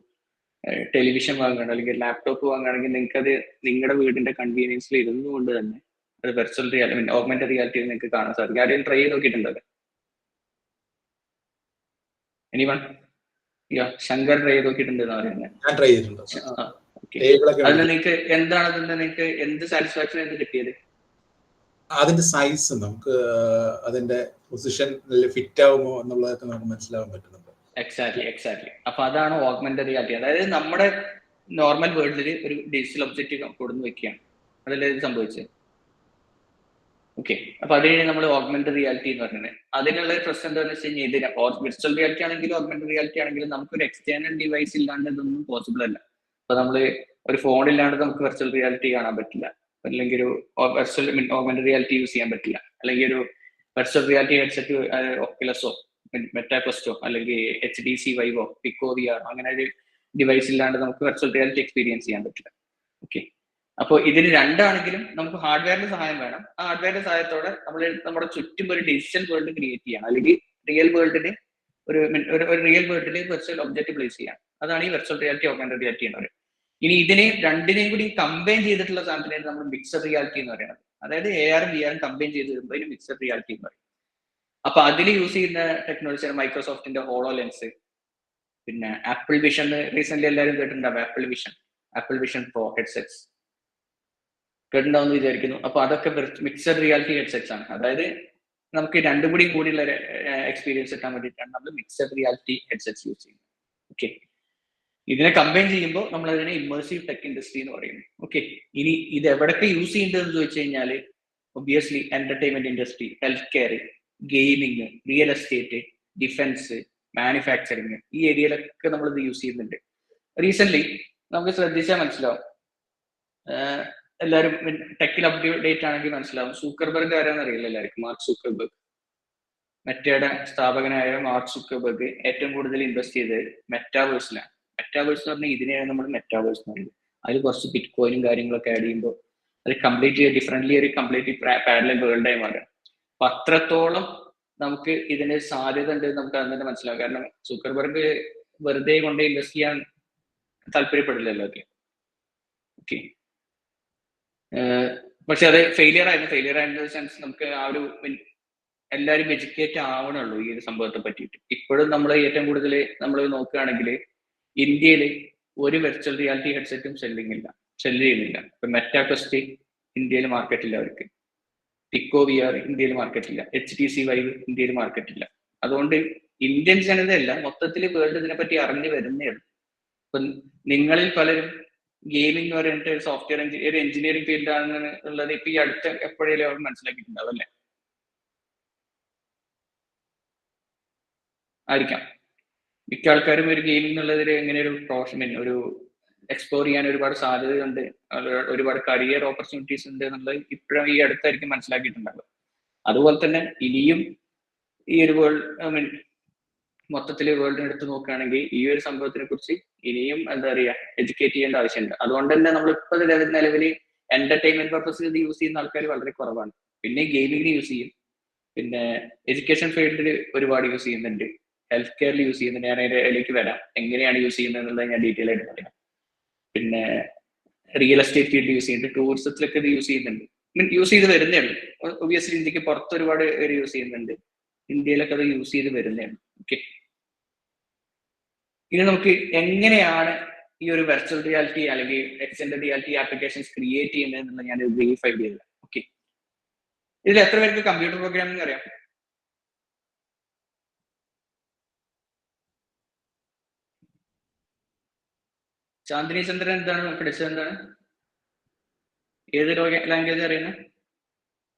ടെലിവിഷൻ വാങ്ങുകയാണ്, അല്ലെങ്കിൽ ലാപ്ടോപ്പ് വാങ്ങുകയാണെങ്കിൽ നിങ്ങൾക്ക് അത് നിങ്ങളുടെ വീടിന്റെ കൺവീനിയൻസിൽ ഇരുന്നുകൊണ്ട് തന്നെ അത് വെർച്വൽ റിയാലിറ്റി, ഓഗ്മെന്റഡ് റിയാലിറ്റി നിങ്ങൾക്ക് കാണാൻ സാധിക്കും. ആരെയും ട്രൈ ചെയ്ത് നോക്കിയിട്ടുണ്ടോ? എനിവൺ? ശങ്കർ ട്രൈ ചെയ്ത് നോക്കിയിട്ടുണ്ടെന്ന് പറയുന്നത്. ഞാൻ ട്രൈ ചെയ്തിട്ടുണ്ട്. അതിന് നിങ്ങൾക്ക് എന്താണ്, നിങ്ങൾക്ക് എന്ത് സാറ്റിസ്ഫാക്ഷൻ എന്ത് കിട്ടിയത്? അതിന്റെ സൈസ്, നമുക്ക് അതിന്റെ പൊസിഷൻ ഫിറ്റ് ആവുമോ എന്നുള്ളതൊക്കെ നമുക്ക് മനസ്സിലാവാൻ പറ്റുന്നുണ്ട്. എക്സാക്ട്ലി. അപ്പൊ അതാണ് ഓഗ്മെന്റഡ് റിയാലിറ്റി. അതായത് നമ്മുടെ നോർമൽ വേൾഡിൽ ഒരു ഡിജിറ്റൽ ഒബ്ജക്റ്റ് കൊടുന്ന് വെക്കുകയാണ്, അതല്ലേ ഇത് സംഭവിച്ചത്. ഓക്കെ, അപ്പൊ അതിനാണ് നമ്മൾ ഓഗ്മെന്റഡ് റിയാലിറ്റി എന്ന് പറയുന്നത്. അതിനുള്ള പ്രശ്നം എന്താണെന്ന് വെച്ച് കഴിഞ്ഞാൽ, ഇതിന് വിർച്വൽ റിയാലിറ്റി ആണെങ്കിലും ഓഗ്മെന്റഡ് റിയാലിറ്റി ആണെങ്കിലും നമുക്കൊരു എക്സ്റ്റേണൽ ഡിവൈസ് ഇല്ലാണ്ട് ഇതൊന്നും പോസിബിൾ അല്ല. അപ്പൊ നമ്മള് ഒരു ഫോണില്ലാണ്ട് നമുക്ക് വെർച്വൽ റിയാലിറ്റി കാണാൻ പറ്റില്ല, അല്ലെങ്കിൽ ഒരു വെർച്വൽ ഓഗ്മെന്റഡ് റിയാലിറ്റി യൂസ് ചെയ്യാൻ പറ്റില്ല, അല്ലെങ്കിൽ ഒരു വെർച്വൽ റിയാലിറ്റി ഹെഡ്സെറ്റ് ഒക്കുലസോ മെറ്റാക്വസ്റ്റോ അല്ലെങ്കിൽ HTC Vive പിക്കോ VR അങ്ങനെ ഒരു ഡിവൈസ് ഇല്ലാണ്ട് നമുക്ക് വെർച്വൽ റിയാലിറ്റി എക്സ്പീരിയൻസ് ചെയ്യാൻ പറ്റില്ല. ഓക്കെ, അപ്പോൾ ഇതിന് രണ്ടാണെങ്കിലും നമുക്ക് ഹാർഡ്വെയറിന്റെ സഹായം വേണം. ആ ഹാർഡ്വെയറിന്റെ സഹായത്തോടെ നമ്മൾ നമ്മുടെ ചുറ്റും ഒരു ഡിജിറ്റൽ വേൾഡ് ക്രിയേറ്റ് ചെയ്യണം, അല്ലെങ്കിൽ റിയൽ വേൾഡിന് ഒരു റിയൽ വേൾഡിൽ വെർച്വൽ ഒബ്ജക്റ്റ് പ്ലേസ് ചെയ്യാം. അതാണ് ഈ വെർച്വൽ റിയാലിറ്റി, ഓഗ്മെന്റഡ് റിയാലിറ്റി എന്ന് പറയുന്നത്. ഇനി ഇതിനെ രണ്ടിനെയും കൂടി കമ്പൈൻ ചെയ്തിട്ടുള്ള സാധനത്തിനാണ് നമ്മൾ മിക്സഡ് റിയാലിറ്റി എന്ന് പറയുന്നത്. അതായത് AR-ഉം VR-ഉം കമ്പൈൻ ചെയ്ത് വരുമ്പോൾ അതിന് മിക്സഡ് റിയാലിറ്റി എന്ന് പറയും. അപ്പൊ അതിൽ യൂസ് ചെയ്യുന്ന ടെക്നോളജിയാണ് മൈക്രോസോഫ്റ്റിന്റെ HoloLens, പിന്നെ ആപ്പിൾ വിഷൻ. റീസെന്റ് എല്ലാവരും കേട്ടിട്ടുണ്ടാവും ആപ്പിൾ വിഷൻ പ്രോ ഹെഡ്സെറ്റ്സ് കേട്ടിട്ടുണ്ടാവും എന്ന് വിചാരിക്കുന്നു. അപ്പൊ അതൊക്കെ മിക്സഡ് റിയാലിറ്റി ഹെഡ്സെറ്റ്സ് ആണ്. അതായത് നമുക്ക് രണ്ടും കൂടിയുള്ള എക്സ്പീരിയൻസ് കിട്ടാൻ വേണ്ടിയിട്ടാണ് നമ്മൾ മിക്സഡ് റിയാലിറ്റി ഹെഡ്സെറ്റ്സ് യൂസ് ചെയ്യുന്നത്. ഓക്കെ, ഇതിനെ കമ്പൈൻ ചെയ്യുമ്പോൾ നമ്മൾ അതിനെ ഇമ്മേഴ്സീവ് ടെക് ഇൻഡസ്ട്രി എന്ന് പറയുന്നു. ഓക്കെ, ഇനി ഇത് എവിടെയൊക്കെ യൂസ് ചെയ്യുന്നതെന്ന് ചോദിച്ചു കഴിഞ്ഞാൽ obviously entertainment industry, health care, gaming, real estate, defence, manufacturing, ഈ ഏരിയയിലൊക്കെ നമ്മൾ ഇത് യൂസ് ചെയ്യുന്നുണ്ട്. റീസെന്റ് നമുക്ക് ശ്രദ്ധിച്ചാൽ മനസ്സിലാവും, എല്ലാവരും ടെക്കിൽ അപ്ഡേറ്റ് ആണെങ്കിൽ മനസ്സിലാവും. സൂക്കർബർഗ് ആരാന്ന് അറിയില്ല എല്ലാവർക്കും. മാർക്ക് സൂക്കർബർഗ്, മെറ്റയുടെ സ്ഥാപകനായ മാർക്ക് സൂക്കർബർഗ് ഏറ്റവും കൂടുതൽ ഇൻവെസ്റ്റ് ചെയ്തത് മെറ്റാവേഴ്സിലാണ്. മെറ്റാവേഴ്സ് എന്ന് പറഞ്ഞാൽ ഇതിനെയാണ് നമ്മൾ മെറ്റാവേഴ്സ് എന്ന് പറയുന്നത്. അതിൽ കുറച്ച് ബിറ്റ് കോയിനും കാര്യങ്ങളൊക്കെ ആഡ് ചെയ്യുമ്പോൾ അത് കംപ്ലീറ്റ്ലി പാരലൽ വേൾഡായി മാറുകയാണ്. അപ്പൊ അത്രത്തോളം നമുക്ക് ഇതിന് സാധ്യത ഉണ്ട് നമുക്ക് അത് തന്നെ മനസ്സിലാവും. കാരണം സൂക്കർബർഗ് വെറുതെ കൊണ്ട് ഇൻവെസ്റ്റ് ചെയ്യാൻ താല്പര്യപ്പെടില്ലല്ലോ. ഓക്കെ, പക്ഷെ അത് ഫെയിലിയർ ആയിരുന്ന സെൻസ് നമുക്ക് ആ ഒരു എല്ലാവരും എഡ്യൂക്കേറ്റ് ആവണുള്ളൂ ഈ ഒരു സംഭവത്തെ പറ്റിയിട്ട്. ഇപ്പോഴും നമ്മൾ ഏറ്റവും കൂടുതൽ നമ്മൾ നോക്കുകയാണെങ്കിൽ ഇന്ത്യയിൽ ഒരു വെർച്വൽ റിയാലിറ്റി ഹെഡ്സെറ്റും സെല്ല് ചെയ്യുന്നില്ല. ഇപ്പൊ മെറ്റാക്വസ്റ്റ് ഇന്ത്യയിൽ മാർക്കറ്റില്ല, അവർക്ക് പിക്കോ VR ഇന്ത്യയിൽ മാർക്കറ്റില്ല, HTC Vive ഇന്ത്യയിൽ മാർക്കറ്റില്ല. അതുകൊണ്ട് ഇന്ത്യൻ ജനതയല്ല, മൊത്തത്തിൽ വേൾഡ് ഇതിനെപ്പറ്റി അറിഞ്ഞു വരുന്നേ ഉള്ളൂ. ഇപ്പൊ നിങ്ങളിൽ പലരും ഗെയിമിംഗ് എന്ന് പറഞ്ഞിട്ട് സോഫ്റ്റ്വെയർ എഞ്ചിനീയറിംഗ് ഫീൽഡാണ് ഉള്ളത് ഇപ്പൊ ഈ അടുത്ത എപ്പോഴേലും അവർ മനസ്സിലാക്കിയിട്ടുണ്ടാവും അല്ലേ? ആയിരിക്കാം. മിക്ക ആൾക്കാരും ഒരു ഗെയിമിംഗ് എന്നുള്ളതിൽ എങ്ങനെ ഒരു പ്രൊഫഷൻ, ഒരു എക്സ്പ്ലോർ ചെയ്യാൻ ഒരുപാട് സാധ്യതയുണ്ട്, ഒരുപാട് കരിയർ ഓപ്പർച്യൂണിറ്റീസ് ഉണ്ട് എന്നുള്ളത് ഇപ്പോഴും ഈ അടുത്തായിരിക്കും മനസ്സിലാക്കിയിട്ടുണ്ടാവുക. അതുപോലെ തന്നെ ഇനിയും ഈ ഒരു വേൾഡ് മൊത്തത്തിൽ വേൾഡിനെ എടുത്ത് നോക്കുകയാണെങ്കിൽ ഈ ഒരു സംഭവത്തിനെ കുറിച്ച് ഇനിയും എന്താ പറയുക എഡ്യൂക്കേറ്റ് ചെയ്യേണ്ട ആവശ്യമുണ്ട്. അതുകൊണ്ട് തന്നെ നമ്മളിപ്പോൾ നിലവിൽ എന്റർടൈൻമെന്റ് പർപ്പസ് ഇത് യൂസ് ചെയ്യുന്ന ആൾക്കാർ വളരെ കുറവാണ്. പിന്നെ ഗെയിമിങ്ങിന് യൂസ് ചെയ്യും, പിന്നെ എഡ്യൂക്കേഷൻ ഫീൽഡിൽ ഒരുപാട് യൂസ് ചെയ്യുന്നുണ്ട്, ഹെൽത്ത് കെയറിൽ യൂസ് ചെയ്യുന്നുണ്ട്. ഞാൻ അതിലേക്ക് വരാം, എങ്ങനെയാണ് യൂസ് ചെയ്യുന്നത് എന്നുള്ളത് ഞാൻ ഡീറ്റെയിൽ ആയിട്ട് പറയാം. പിന്നെ റിയൽ എസ്റ്റേറ്റ് ഫീൽഡ് യൂസ് ചെയ്യുന്നുണ്ട്, ടൂറിസത്തിലൊക്കെ ഇത് യൂസ് ചെയ്യുന്നുണ്ട്. യൂസ് ചെയ്ത് വരുന്നേ ഉള്ളൂ. ഒബിയസ്ലി ഇന്ത്യക്ക് പുറത്ത് ഒരുപാട് പേര് യൂസ് ചെയ്യുന്നുണ്ട്, ഇന്ത്യയിലൊക്കെ അത് യൂസ് ചെയ്ത് വരുന്നേ ഉള്ളൂ. ഓക്കെ, ഇനി നമുക്ക് എങ്ങനെയാണ് ഈ ഒരു വെർച്വൽ റിയാലിറ്റി അല്ലെങ്കിൽ എക്സ്റ്റൻഡഡ് റിയാലിറ്റി ആപ്ലിക്കേഷൻസ് ക്രിയേറ്റ് ചെയ്യുന്നത് എന്നുള്ള ഞാൻ ഒരു ബ്രീഫ് ഐഡിയ തരാം. ഓക്കെ, ഇതിൽ എത്ര പേർക്ക് കമ്പ്യൂട്ടർ പ്രോഗ്രാമിംഗ് അറിയാം? ചാന്ദിനി ചന്ദ്രൻ എന്താണ് പഠിച്ചത്? എന്താണ്, ഏത് ലാംഗ്വേജ് അറിയുന്നത്?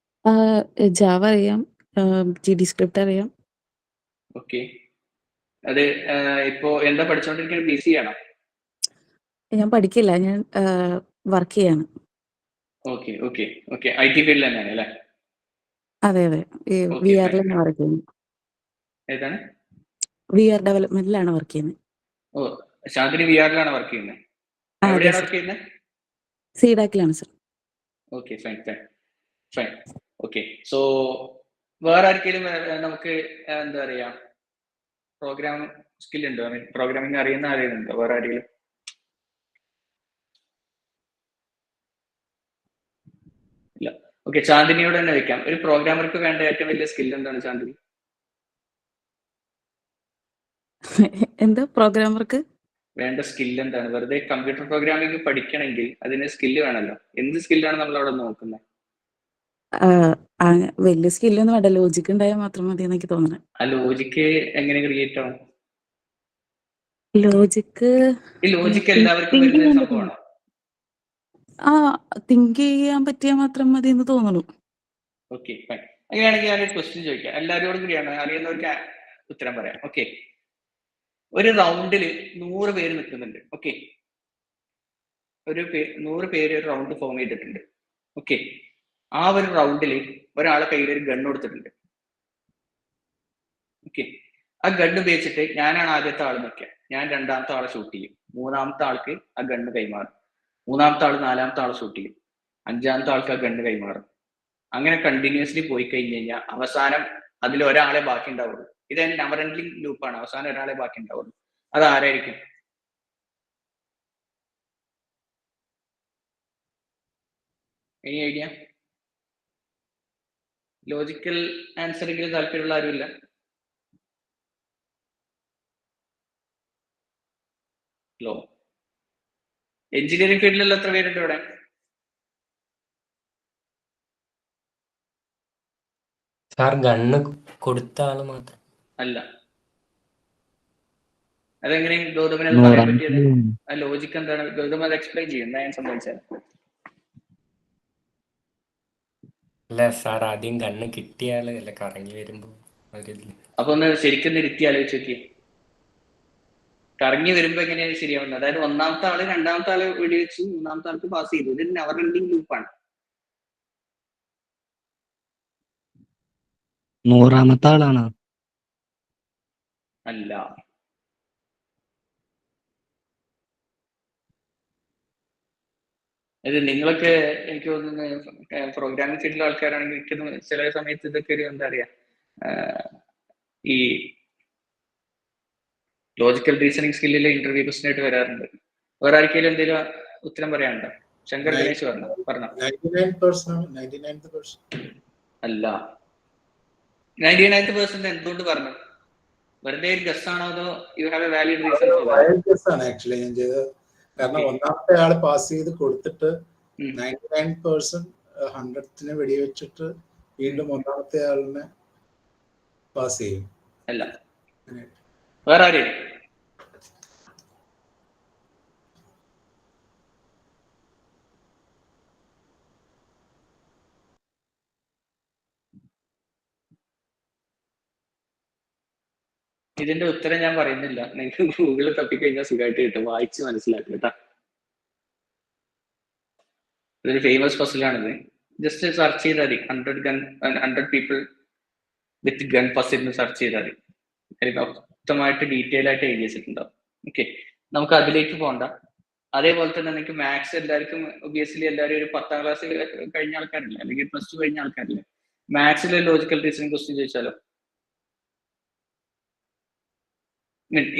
ജാവ അറിയാം, GD സ്ക്രിപ്റ്റ് അറിയാം. ഓക്കെ, അത് ഇപ്പോ എന്താ പഠിച്ചുകൊണ്ടിരിക്കുന്നത്? BC ആണോ? ഞാൻ പഠിക്കില്ല, ഞാൻ വർക്ക് ചെയ്യാണ്. ഓക്കെ ഓക്കെ ഓക്കെ, IT ഫീൽഡിൽ തന്നെയാണ് അല്ലേ? അതെ അതെ, Okay, VR fine. വർക്ക് ചെയ്യുന്നത്. ഏതാണ്? VR ഡെവലപ്മെന്റിലാണ് വർക്ക് ചെയ്യുന്നത്. ഓ, ശാന്തിനി VR-ലാണ് വർക്ക് ചെയ്യുന്നത്. അതെ എവിടെയാണ് സർ, വർക്ക് ചെയ്യുന്നത്? CDAC-ലാണ് sir. Okay, fine fine fine. Okay, so വേറെ ആർക്കെങ്കിലും നമുക്ക് എന്താ പറയാ പ്രോഗ്രാം സ്കിൽ ഉണ്ടോ? ഐ മീൻ പ്രോഗ്രാമിംഗ് അറിയുന്ന ആരെങ്കിലും ഉണ്ടോ വേറെ ആരെങ്കിലും? ഇല്ല. ഓക്കെ, ചാന്ദിനിയോട് തന്നെ വെക്കാം. ഒരു പ്രോഗ്രാമർക്ക് വേണ്ട ഏറ്റവും വലിയ സ്കിൽ എന്താണ് ചാന്ദിനി? എന്താ പ്രോഗ്രാമർക്ക് വേണ്ട സ്കിൽ എന്താണ്? വെറുതെ കമ്പ്യൂട്ടർ പ്രോഗ്രാമിംഗ് പഠിക്കണമെങ്കിൽ അതിന് സ്കില്ല് വേണമല്ലോ. എന്ത് സ്കില്ലാണ് നമ്മൾ അവിടെ നോക്കുന്നത്? വലിയ സ്കില്ലൊന്നും വേണ്ട, ലോജിക് ഉണ്ടായാൽ മാത്രം മതി എനിക്ക് തോന്നുന്നത്. ആ ലോജിക്ക് എങ്ങനെ ക്രിയേറ്റ് ആവും? ലോജിക്ക് ഈ ലോജിക്ക് എല്ലാവർക്കും വരുന്ന ഒരു സംഭവമാണോ? തിങ്ക് ചെയ്യാൻ പറ്റിയാൽ മാത്രം മതി എന്ന് തോന്നുന്നു. Okay, fine. അങ്ങനെയാണെങ്കിൽ ഞാനൊരു ക്വസ്റ്റ്യൻ ചോദിക്കാം, എല്ലാവരോടും കൂടിയാണ്, അറിയുന്നവർക്ക് ഉത്തരം പറയാം. ഓക്കെ, ഒരു റൗണ്ടിൽ 100 പേര് നിൽക്കുന്നുണ്ട്. ഓക്കെ, 100 പേര് ഒരു റൗണ്ട് ഫോം ചെയ്തിട്ടുണ്ട്. ഓക്കെ, ആ ഒരു റൗണ്ടിൽ ഒരാളെ കയ്യിൽ ഒരു ഗണ്ണ് കൊടുത്തിട്ടുണ്ട്. ഓക്കെ, ആ ഗണ്ണ് ഉപയോഗിച്ചിട്ട് ഞാനാണ് ആദ്യത്തെ ആൾ നിൽക്കുക, ഞാൻ രണ്ടാമത്തെ ആളെ ഷൂട്ട് ചെയ്യും, മൂന്നാമത്തെ ആൾക്ക് ആ ഗണ്ണ് കൈമാറും, മൂന്നാമത്തെ ആൾ നാലാമത്തെ ആളെ ഷൂട്ട് ചെയ്യും, അഞ്ചാമത്തെ ആൾക്ക് ആ ഗണ്ണ് കൈമാറും. അങ്ങനെ കണ്ടിന്യൂസ്ലി പോയി കഴിഞ്ഞ് കഴിഞ്ഞാൽ അവസാനം അതിൽ ഒരാളെ ബാക്കി ഉണ്ടാവുള്ളൂ. ഇത് നെവർ എൻഡിങ് ലൂപ്പാണ്. അവസാനം ഒരാളെ ബാക്കി ഉണ്ടാവുള്ളൂ. അത് ആരായിരിക്കും? Any idea? ലോജിക്കൽ ആൻസറെങ്കിലും താല്പര്യമുള്ള ആരുമില്ല? ലോ എഞ്ചിനീയറിംഗ് ഫീൽഡിലുള്ള എത്ര പേരുണ്ട് ഇവിടെ? സാർ ഗണ്ണ് കൊടുത്ത ആള് മാത്രം അല്ല. അതെങ്ങനെ ഗൗതമന് അത് പറയാൻ പറ്റിയത്? ആ ലോജിക്ക് എന്താണ്? ഗൗതം അത് എക്സ്പ്ലെയിൻ ചെയ്യും, എന്താ ഞാൻ സംഭവിച്ചത്? അല്ല സാർ, ആദ്യം ഗണ്ണ് കിട്ടിയ ആള് അല്ല കറങ്ങി വരുമ്പോ അപ്പൊ ഒന്ന് ശരിക്കും ഇരുത്തി ആലോചിച്ച് നോക്കി, കറങ്ങി വരുമ്പോ എങ്ങനെയാണ് ശരിയാവുന്നത്? അതായത് ഒന്നാമത്തെ ആള് രണ്ടാമത്തെ ആള് വെടിവെച്ച് മൂന്നാമത്തെ ആൾക്ക് പാസ് ചെയ്തു. ഇത് നെവർ എൻഡിങ് ലൂപ്പാണ്. 100ാമത്തെ ആളാണ്? അല്ല. അത് നിങ്ങളൊക്കെ എനിക്ക് തോന്നുന്നു പ്രോഗ്രാമിംഗ് ഫീൽഡിലെ ആൾക്കാരാണെങ്കിൽ എനിക്ക് ചില സമയത്ത് ഇതൊക്കെ ഒരു എന്താ പറയാ ഈ ലോജിക്കൽ റീസണിങ് സ്കില്ലിലെ ഇന്റർവ്യൂ ക്വസ്റ്റ്യൻ ആയിട്ട് വരാറുണ്ട്. വേറെ ആർക്കെങ്കിലും എന്തെങ്കിലും ഉത്തരം പറയാനുണ്ടോ? ശങ്കർ ഗണേഷ് പറഞ്ഞോ. 99% അല്ല. 99% എന്തുകൊണ്ട് പറഞ്ഞു? വെറുതെ ഒരു ഗസ് ആണോ അതോ U have A valid reason? ആണ് ആക്ച്വലി ഞാൻ ചെയ്തത്. കാരണം ഒന്നാമത്തെ ആള് പാസ് ചെയ്ത് കൊടുത്തിട്ട് 99% 100ന് വെടിവെച്ചിട്ട് വീണ്ടും ഒന്നാമത്തെ ആളിനെ പാസ് ചെയ്യും. അല്ല. വേറെ ആരെയും? ഇതിന്റെ ഉത്തരം ഞാൻ പറയുന്നില്ല, നിങ്ങൾക്ക് ഗൂഗിളിൽ തപ്പിക്കഴിഞ്ഞാൽ സുഖമായിട്ട് കിട്ടും, വായിച്ച് മനസ്സിലാക്കുക കേട്ടാ. ഇതൊരു ഫേമസ് പസിലാണിത്. ജസ്റ്റ് സെർച്ച് ചെയ്താൽ മതി 100 പീപ്പിൾ വിത്ത് ഗൺ പസിൽ എന്ന് സെർച്ച് ചെയ്താൽ മതി. അതിൽ വ്യക്തമായിട്ട് ഡീറ്റെയിൽ ആയിട്ട് എഴുതി വെച്ചിട്ടുണ്ടാവും. ഓക്കെ, നമുക്ക് അതിലേക്ക് പോകണ്ട. അതേപോലെ തന്നെ നിങ്ങൾക്ക് മാത്സ് എല്ലാവർക്കും ഒബിയസ്ലി എല്ലാവരും ഒരു 10ാം ക്ലാസ് കഴിഞ്ഞ ആൾക്കാരില്ലേ, അല്ലെങ്കിൽ +2 കഴിഞ്ഞ ആൾക്കാരില്ലേ? മാത്സിലെ ലോജിക്കൽ റീസണിങ് ക്വസ്റ്റ്യൻ ചോദിച്ചാലോ?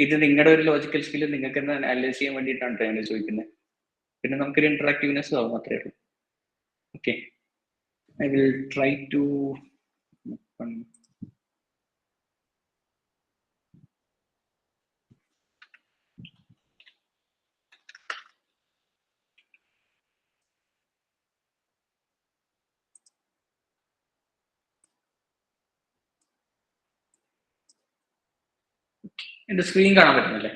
ഇത് നിങ്ങളുടെ ഒരു ലോജിക്കൽ സ്കില്ല് നിങ്ങൾക്ക് തന്നെ അനലൈസ് ചെയ്യാൻ വേണ്ടിയിട്ടാണ് ഞാൻ ചോദിക്കുന്നത്. പിന്നെ നമുക്കൊരു ഇന്ററാക്റ്റീവ്നെസ് ആവും, അത്രേ ഉള്ളൂ. Okay, I will try to എന്റെ സ്ക്രീൻ കാണാൻ പറ്റുന്നില്ലേ?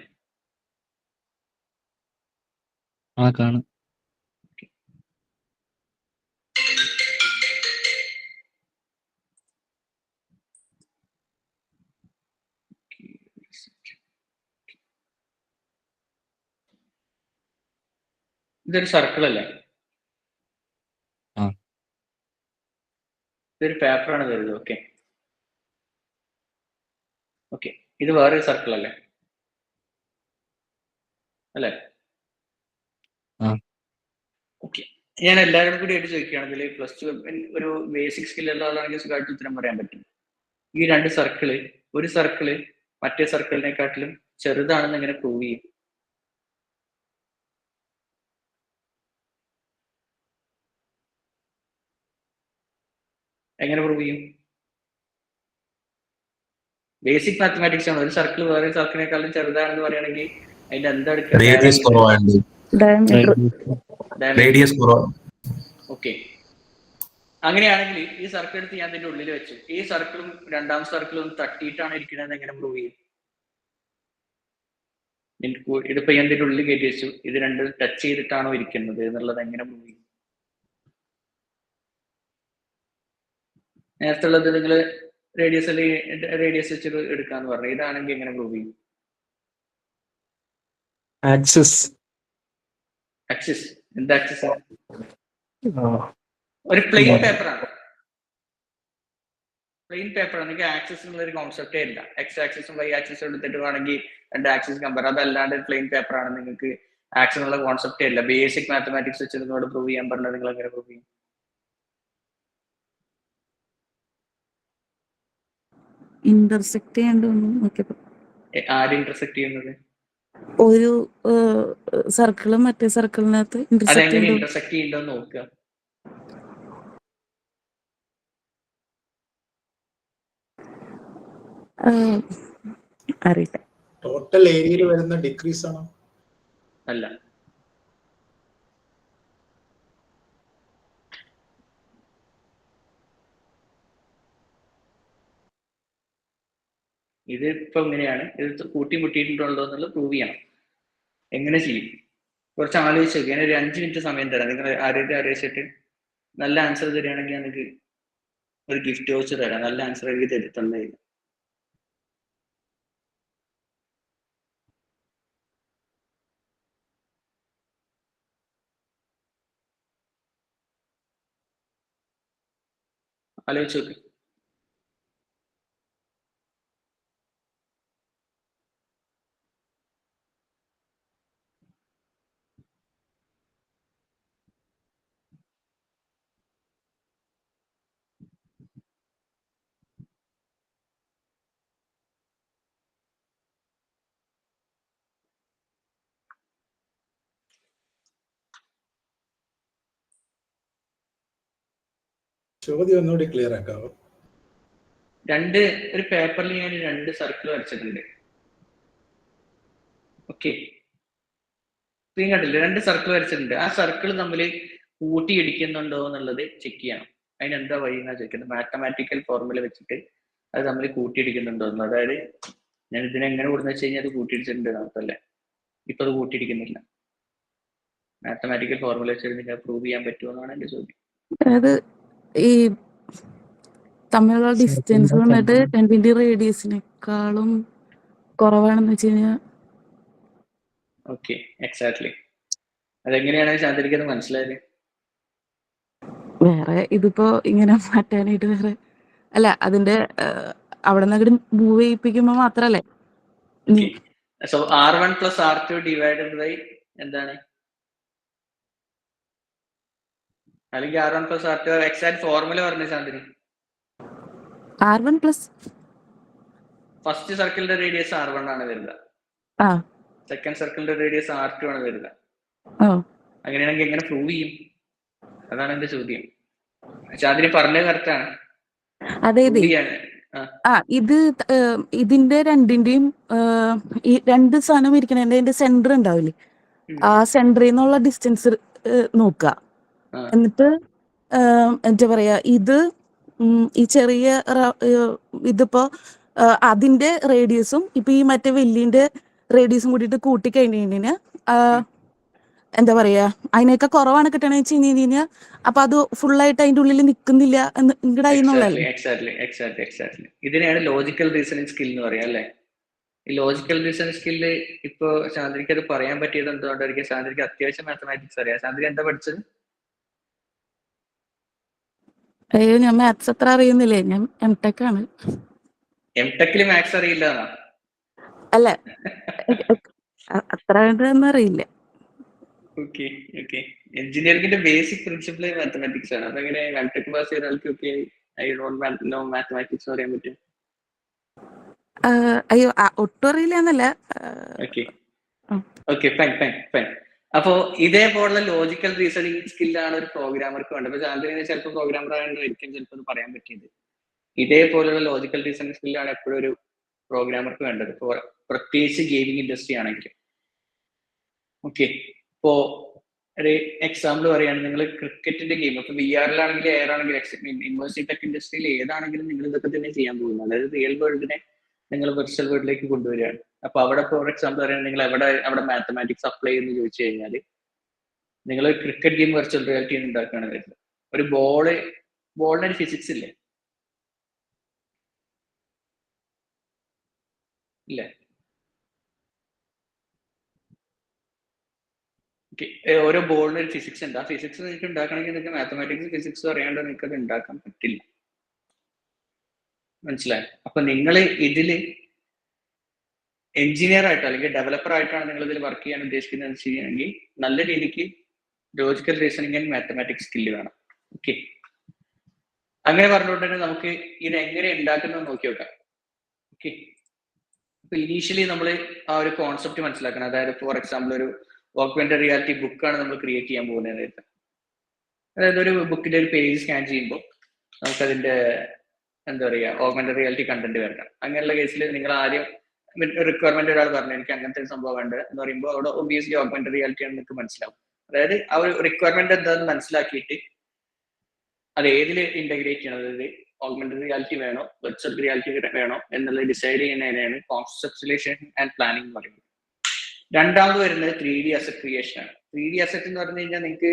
കാണും. ഇതൊരു സർക്കിൾ അല്ലേ? ആ. ഇതൊരു പേപ്പറാണ് വരുന്നത്. ഓക്കെ ഓക്കെ, ഇത് വേറൊരു സർക്കിൾ അല്ലേ? അല്ലേ? ഓക്കെ, ഞാൻ എല്ലാവരോടും കൂടി ആയിട്ട് ചോദിക്കുകയാണെങ്കിൽ +2 ഒരു ബേസിക് സ്കിൽ ഉള്ള ആളാണെങ്കിൽ സുഖമായിട്ട് ഉത്തരം പറയാൻ പറ്റും. ഈ രണ്ട് സർക്കിള്, ഒരു സർക്കിള് മറ്റേ സർക്കിളിനെക്കാട്ടിലും ചെറുതാണെന്ന് എങ്ങനെ പ്രൂവ് ചെയ്യും? എങ്ങനെ പ്രൂവ് ചെയ്യും? ബേസിക് മാത്തമാറ്റിക്സ് ആണ്. ഒരു സർക്കിൾ വേറെ സർക്കിളിനെക്കാളും ചെറുതാണെന്ന് പറയുകയാണെങ്കിൽ അതിന്റെ എന്താ റേഡിയസ് എടുക്കുക? കുറവാണ്. റേഡിയസ് കുറവാണ്. ഓക്കെ, അങ്ങനെയാണെങ്കിൽ ഈ സർക്കിൾ എടുത്ത് ഞാൻ ഇതിന്റെ ഉള്ളിൽ വെച്ചു. ഈ സർക്കിളും രണ്ടാം സർക്കിളും തട്ടിയിട്ടാണ് ഇരിക്കുന്നത്, എങ്ങനെ പ്രൂവ് ചെയ്യും? ഇതിപ്പോ ഞാൻ ഇതിന്റെ ഉള്ളിൽ കയറ്റി വെച്ചു, ഇത് രണ്ടും ടച്ച് ചെയ്തിട്ടാണോ ഇരിക്കുന്നത് എന്നുള്ളത് എങ്ങനെ പ്രൂവ് ചെയ്യും? നേരത്തെ ഉള്ളത് നിങ്ങൾ റേഡിയസ് വെച്ച് എടുക്കാന്ന് പറഞ്ഞു, ഇതാണെങ്കിൽ എങ്ങനെ പ്രൂവ് ചെയ്യും? ആക്സിസ്. ആക്സിസ്? എന്താ ആക്സിസ്? ഒരു പ്ലെയിൻ പേപ്പറാണ്. പ്ലെയിൻ പേപ്പർ ആണെങ്കിൽ ആക്സിസ് എന്നുള്ള ഒരു കോൺസെപ്റ്റേ ഇല്ല. എക്സ് ആക്സിസും വൈ ആക്സിസും എടുത്തിട്ട് വേണമെങ്കിൽ രണ്ട് ആക്സിസ് കമ്പയർ. അതല്ലാണ്ട് പ്ലെയിൻ പേപ്പർ ആണ്, നിങ്ങൾക്ക് ആക്സിസ് എന്നുള്ള കോൺസെപ്റ്റേ ഇല്ല. ബേസിക് മാത്തമാറ്റിക്സ് വെച്ച് നിങ്ങളോട് പ്രൂവ് ചെയ്യാൻ പറഞ്ഞത് നിങ്ങൾ എങ്ങനെ പ്രൂവ് ചെയ്യും? ഇന്റർസെക്ട് ചെയ്യേണ്ടതൊന്നും നോക്കിയപ്പോ ആര് ഇന്റർസെക്ട് ചെയ്യുന്നത്? ഒരു സർക്കിളും മറ്റേ സർക്കിളിനകത്ത് ഇന്റർസെക്ട് അതെങ്ങനെ ചെയ്യേണ്ട ഇന്റർസെക്ട് ചെയ്യണ്ടെന്ന് നോക്കുക. അറിയില്ല. ടോട്ടൽ ഏരിയയിൽ വരുന്ന ഡിക്രീസ് ആണോ? അല്ല, ഇത് ഇപ്പൊ എങ്ങനെയാണ് ഇത് കൂട്ടിമുട്ടിയിട്ടുണ്ടോ എന്നുള്ളത് പ്രൂവ് ചെയ്യണം. എങ്ങനെ ചെയ്യും? കുറച്ച് ആലോചിച്ച് നോക്കി. ഞാൻ ഒരു 5 മിനിറ്റ് സമയം തരാം. നിങ്ങൾ ആരോഗ്യം ആലോചിച്ചിട്ട് നല്ല ആൻസർ തരികയാണെങ്കിൽ എനിക്ക് ഒരു ഗിഫ്റ്റ് വൗച്ചർ തരാം. നല്ല ആൻസർ എനിക്ക് തരുത്തുണ്ടായിരുന്നു. ആലോചിച്ച് നോക്ക്. ചോദ്യം ഒന്നുകൂടി ക്ലിയർ ആക്കാവോ? ഒരു പേപ്പറിൽ ഞാൻ 2 സർക്കിൾ വരച്ചിട്ടുണ്ട്. ഓക്കെ, സ്ക്രീൻ കണ്ടില്ലേ? 2 സർക്കിൾ വരച്ചിട്ടുണ്ട്. ആ സർക്കിൾ തമ്മിൽ കൂട്ടിയിടിക്കുന്നുണ്ടോ എന്നുള്ളത് ചെക്ക് ചെയ്യണം. അതിനെന്താ വഴി എന്നാ ചോദിക്കുന്നത്. മാത്തമാറ്റിക്കൽ ഫോർമുല വെച്ചിട്ട് അത് തമ്മിൽ കൂട്ടിയിടിക്കുന്നുണ്ടോ എന്ന്. അതായത് ഞാൻ ഇതിനെങ്ങനെ കൊടുന്ന് വെച്ച് കഴിഞ്ഞാൽ അത് കൂട്ടിയിടിച്ചിട്ടുണ്ട് എന്നല്ലേ. ഇപ്പൊ അത് കൂട്ടിയിടിക്കുന്നില്ല. മാത്തമാറ്റിക്കൽ ഫോർമുല വെച്ചിട്ട് നിങ്ങൾക്ക് പ്രൂവ് ചെയ്യാൻ പറ്റുമോ എന്നാണ് എന്റെ ചോദ്യം. അതായത് ഈ തമ്മിലുള്ള ഡിസ്റ്റൻസ് വന്നിട്ട് രണ്ടിന്റെ റേഡിയസിനേക്കാളും കുറവാണെന്ന് വെച്ച് കഴിഞ്ഞാൽ. Okay, exactly. അതെങ്ങനെയാണ് ശാന്തിരിക്കുന്നത് മനസ്സിലായത്? വേറെ ഇതിപ്പോ ഇങ്ങനെ മാറ്റാനായിട്ട് വേറെ അല്ല, അതിന്റെ അവിടെ നിന്ന് അങ്ങോട്ട് മൂവ് ചെയ്യിപ്പിക്കുമ്പോ മാത്രല്ലേ. So R1 + R2 divided by എന്താണ്? അല്ലെങ്കിൽ R1 + R2 എക്സാക്ട് ഫോർമുല പറഞ്ഞു ശാന്തിനി. R1 പ്ലസ് ഫസ്റ്റ് സർക്കിളിന്റെ റേഡിയസ് R1 ആണ് വരുന്നത്. ആ സെക്കൻഡ് സർക്കിളിന്റെ റേഡിയസ് R2 ആണ് വരുന്നത്. ഓ അങ്ങനെയാണെങ്കിൽ എങ്ങനെ പ്രൂവ് ചെയ്യും? അതാണ് എന്റെ ചോദ്യം. അതിന് പറഞ്ഞത് കറക്റ്റാണ്. അതെ പ്രൂവ് ചെയ്യാൻ ഇത് ഇതിന്റെ രണ്ടിന്റെയും ഈ രണ്ട് സാധനം ഇരിക്കണതിന്റെ സെന്റർ ഉണ്ടാവില്ലേ, ആ സെന്ററിൽ നിന്നുള്ള ഡിസ്റ്റൻസ് നോക്കുക. എന്നിട്ട് എന്താ പറയാ, ഇത് ഈ ചെറിയ ഇതിപ്പോ അതിന്റെ റേഡിയസും ഇപ്പൊ ഈ മറ്റേ വലിയന്റെ റേഡിയസും കൂടിയിട്ട് കൂട്ടി കഴിഞ്ഞ് എന്താ പറയാ, അതിനൊക്കെ കുറവാണ് കിട്ടണമെന്ന് വെച്ച് കഴിഞ്ഞാൽ അപ്പൊ അത് ഫുള്ളായിട്ട് അതിന്റെ ഉള്ളിൽ നിൽക്കുന്നില്ല ഇങ്ങടായിന്നുള്ളല്ലേ. എക്സാക്ട്ലി. ഇതിനെയാണ് ലോജിക്കൽ റീസണിങ് സ്കിൽ എന്ന് പറയാം അല്ലേ? ഈ ലോജിക്കൽ റീസണിങ് സ്കില്ല് ഇപ്പൊ ചാന്ദ്രിക്ക് അത് പറയാൻ പറ്റിയത് എന്തുകൊണ്ടായിരിക്കും? ചാന്ദ്രിക്ക് അത്യാവശ്യം മാത്തമാറ്റിക്സ് അറിയാം. ചാന്ദ്രിക എന്താ പഠിച്ചത്? അയ്യോ, ഞാൻ മാത്സ് അത്ര അറിയുന്നില്ലേ, ഞാൻ M.Tech ആണ്. M.Tech മാത്സ് അറിയില്ല? അല്ല, അത്ര ഒന്നും അറിയില്ല. ഓക്കെ. എഞ്ചിനീയറിംഗിന്റെ ബേസിക് പ്രിൻസിപ്പിൾ മാത്തമാറ്റിക്സ് ആണ്. അതെങ്ങനെ M.Tech പാസ് ചെയ്ത ആൾക്കൊക്കെ ഐ ഡോണ്ട് നോ മാത്തമാറ്റിക്സ് പറയാൻ പറ്റും? അയ്യോ, ഒട്ടും അറിയില്ല എന്നല്ല. Okay fine. അപ്പോ ഇതേപോലുള്ള ലോജിക്കൽ റീസണിങ് സ്കില്ലാണ് ഒരു പ്രോഗ്രാമർക്ക് വേണ്ടത്. ഇപ്പൊ ചാന്ദ്രന് ചിലപ്പോൾ പ്രോഗ്രാമർ ആയതുകൊണ്ടായിരിക്കും ചിലപ്പോൾ അത് പറയാൻ പറ്റിയത്. ഇതേപോലുള്ള ലോജിക്കൽ റീസണിങ് സ്കില്ലാണ് എപ്പോഴും ഒരു പ്രോഗ്രാമർക്ക് വേണ്ടത്, പ്രത്യേകിച്ച് ഗെയിമിംഗ് ഇൻഡസ്ട്രി ആണെങ്കിൽ. ഓക്കെ, ഇപ്പോ ഒരു എക്സാമ്പിൾ പറയുകയാണെങ്കിൽ നിങ്ങൾ ക്രിക്കറ്റിന്റെ ഗെയിം ഇപ്പൊ VR-ലാണെങ്കിൽ എയർ ആണെങ്കിലും ഇമേഴ്സീവ് ടെക് ഇൻഡസ്ട്രിയിൽ ഏതാണെങ്കിലും നിങ്ങൾ ഇതൊക്കെ തന്നെ ചെയ്യാൻ പോകുന്നത്. അതായത് റിയൽ വേൾഡിനെ നിങ്ങൾ വെർച്വൽ വേൾഡിലേക്ക് കൊണ്ടുവരികയാണ്. അപ്പൊ അവിടെ ഫോർ എക്സാമ്പിൾ പറയുന്നത് നിങ്ങൾ അവിടെ മാത്തമാറ്റിക്സ് അപ്ലൈ എന്ന് ചോദിച്ചു കഴിഞ്ഞാൽ നിങ്ങൾ ക്രിക്കറ്റ് ഗെയിം വെർച്വൽ റിയാലിറ്റി ഉണ്ടാക്കുകയാണ് വരുന്നത്. ഒരു ബോളിനൊരു ഫിസിക്സ് ഇല്ലേ? ഓരോ ബോളിന് ഒരു ഫിസിക്സ് ഉണ്ട്. ആ ഫിസിക്സ് നിങ്ങൾക്ക് ഉണ്ടാക്കണമെങ്കിൽ നിങ്ങൾക്ക് മാത്തമാറ്റിക്സ് ഫിസിക്സ് അറിയാണ്ട് നിങ്ങൾക്ക് അത് ഉണ്ടാക്കാൻ പറ്റില്ല. മനസ്സിലായി? അപ്പൊ നിങ്ങൾ ഇതില് എഞ്ചിനീയർ ആയിട്ടോ അല്ലെങ്കിൽ ഡെവലപ്പർ ആയിട്ടാണ് നിങ്ങൾ ഇതിൽ വർക്ക് ചെയ്യാൻ ഉദ്ദേശിക്കുന്നത് ചെയ്യണമെങ്കിൽ നല്ല രീതിക്ക് logical reasoning and mathematics skill വേണം. ഓക്കെ, അങ്ങനെ പറഞ്ഞുകൊണ്ട് തന്നെ നമുക്ക് ഇത് എങ്ങനെ ഉണ്ടാക്കുന്നത് നോക്കി നോക്കാം. ഓക്കെ, അപ്പൊ ഇനീഷ്യലി നമ്മൾ ആ ഒരു കോൺസെപ്റ്റ് മനസ്സിലാക്കണം. അതായത് ഫോർ എക്സാമ്പിൾ ഒരു ഓഗ്മെന്റഡ് റിയാലിറ്റി ബുക്കാണ് നമ്മൾ ക്രിയേറ്റ് ചെയ്യാൻ പോകുന്നത്. അതായത് ഒരു ബുക്കിന്റെ ഒരു പേജ് സ്കാൻ ചെയ്യുമ്പോൾ നമുക്കതിന്റെ എന്താ പറയുക ഓഗ്മെന്റഡ് റിയാലിറ്റി കണ്ടന്റ് വരണം. അങ്ങനെയുള്ള കേസിൽ നിങ്ങൾ ആദ്യം റിക്വയർമെന്റ് ഒരാൾ പറഞ്ഞു എനിക്ക് അങ്ങനത്തെ ഒരു സംഭവം വേണ്ടത് എന്ന് പറയുമ്പോൾ അവിടെ ഒബിയസ്ലി ഓഗ്മെന്റഡ് റിയാലിറ്റി ആണ് നിങ്ങൾക്ക് മനസ്സിലാവും. അതായത് ആ ഒരു റിക്വയർമെന്റ് എന്താണെന്ന് മനസ്സിലാക്കിയിട്ട് അത് ഏതിൽ ഇന്റഗ്രേറ്റ് ചെയ്യണം, അതായത് ഓഗ്മെന്റഡ് റിയാലിറ്റി വേണോ വെർച്വൽ റിയാലിറ്റി വേണോ എന്നുള്ളത് ഡിസൈഡ് ചെയ്യുന്നതിനാണ് കോൺസെപ്ച്വലൈസേഷൻ ആൻഡ് പ്ലാനിങ് എന്ന് പറയുന്നത്. രണ്ടാമത് വരുന്നത് 3D അസറ്റ് ക്രിയേഷൻ ആണ്. 3D അസറ്റ് എന്ന് പറഞ്ഞു കഴിഞ്ഞാൽ നിങ്ങൾക്ക്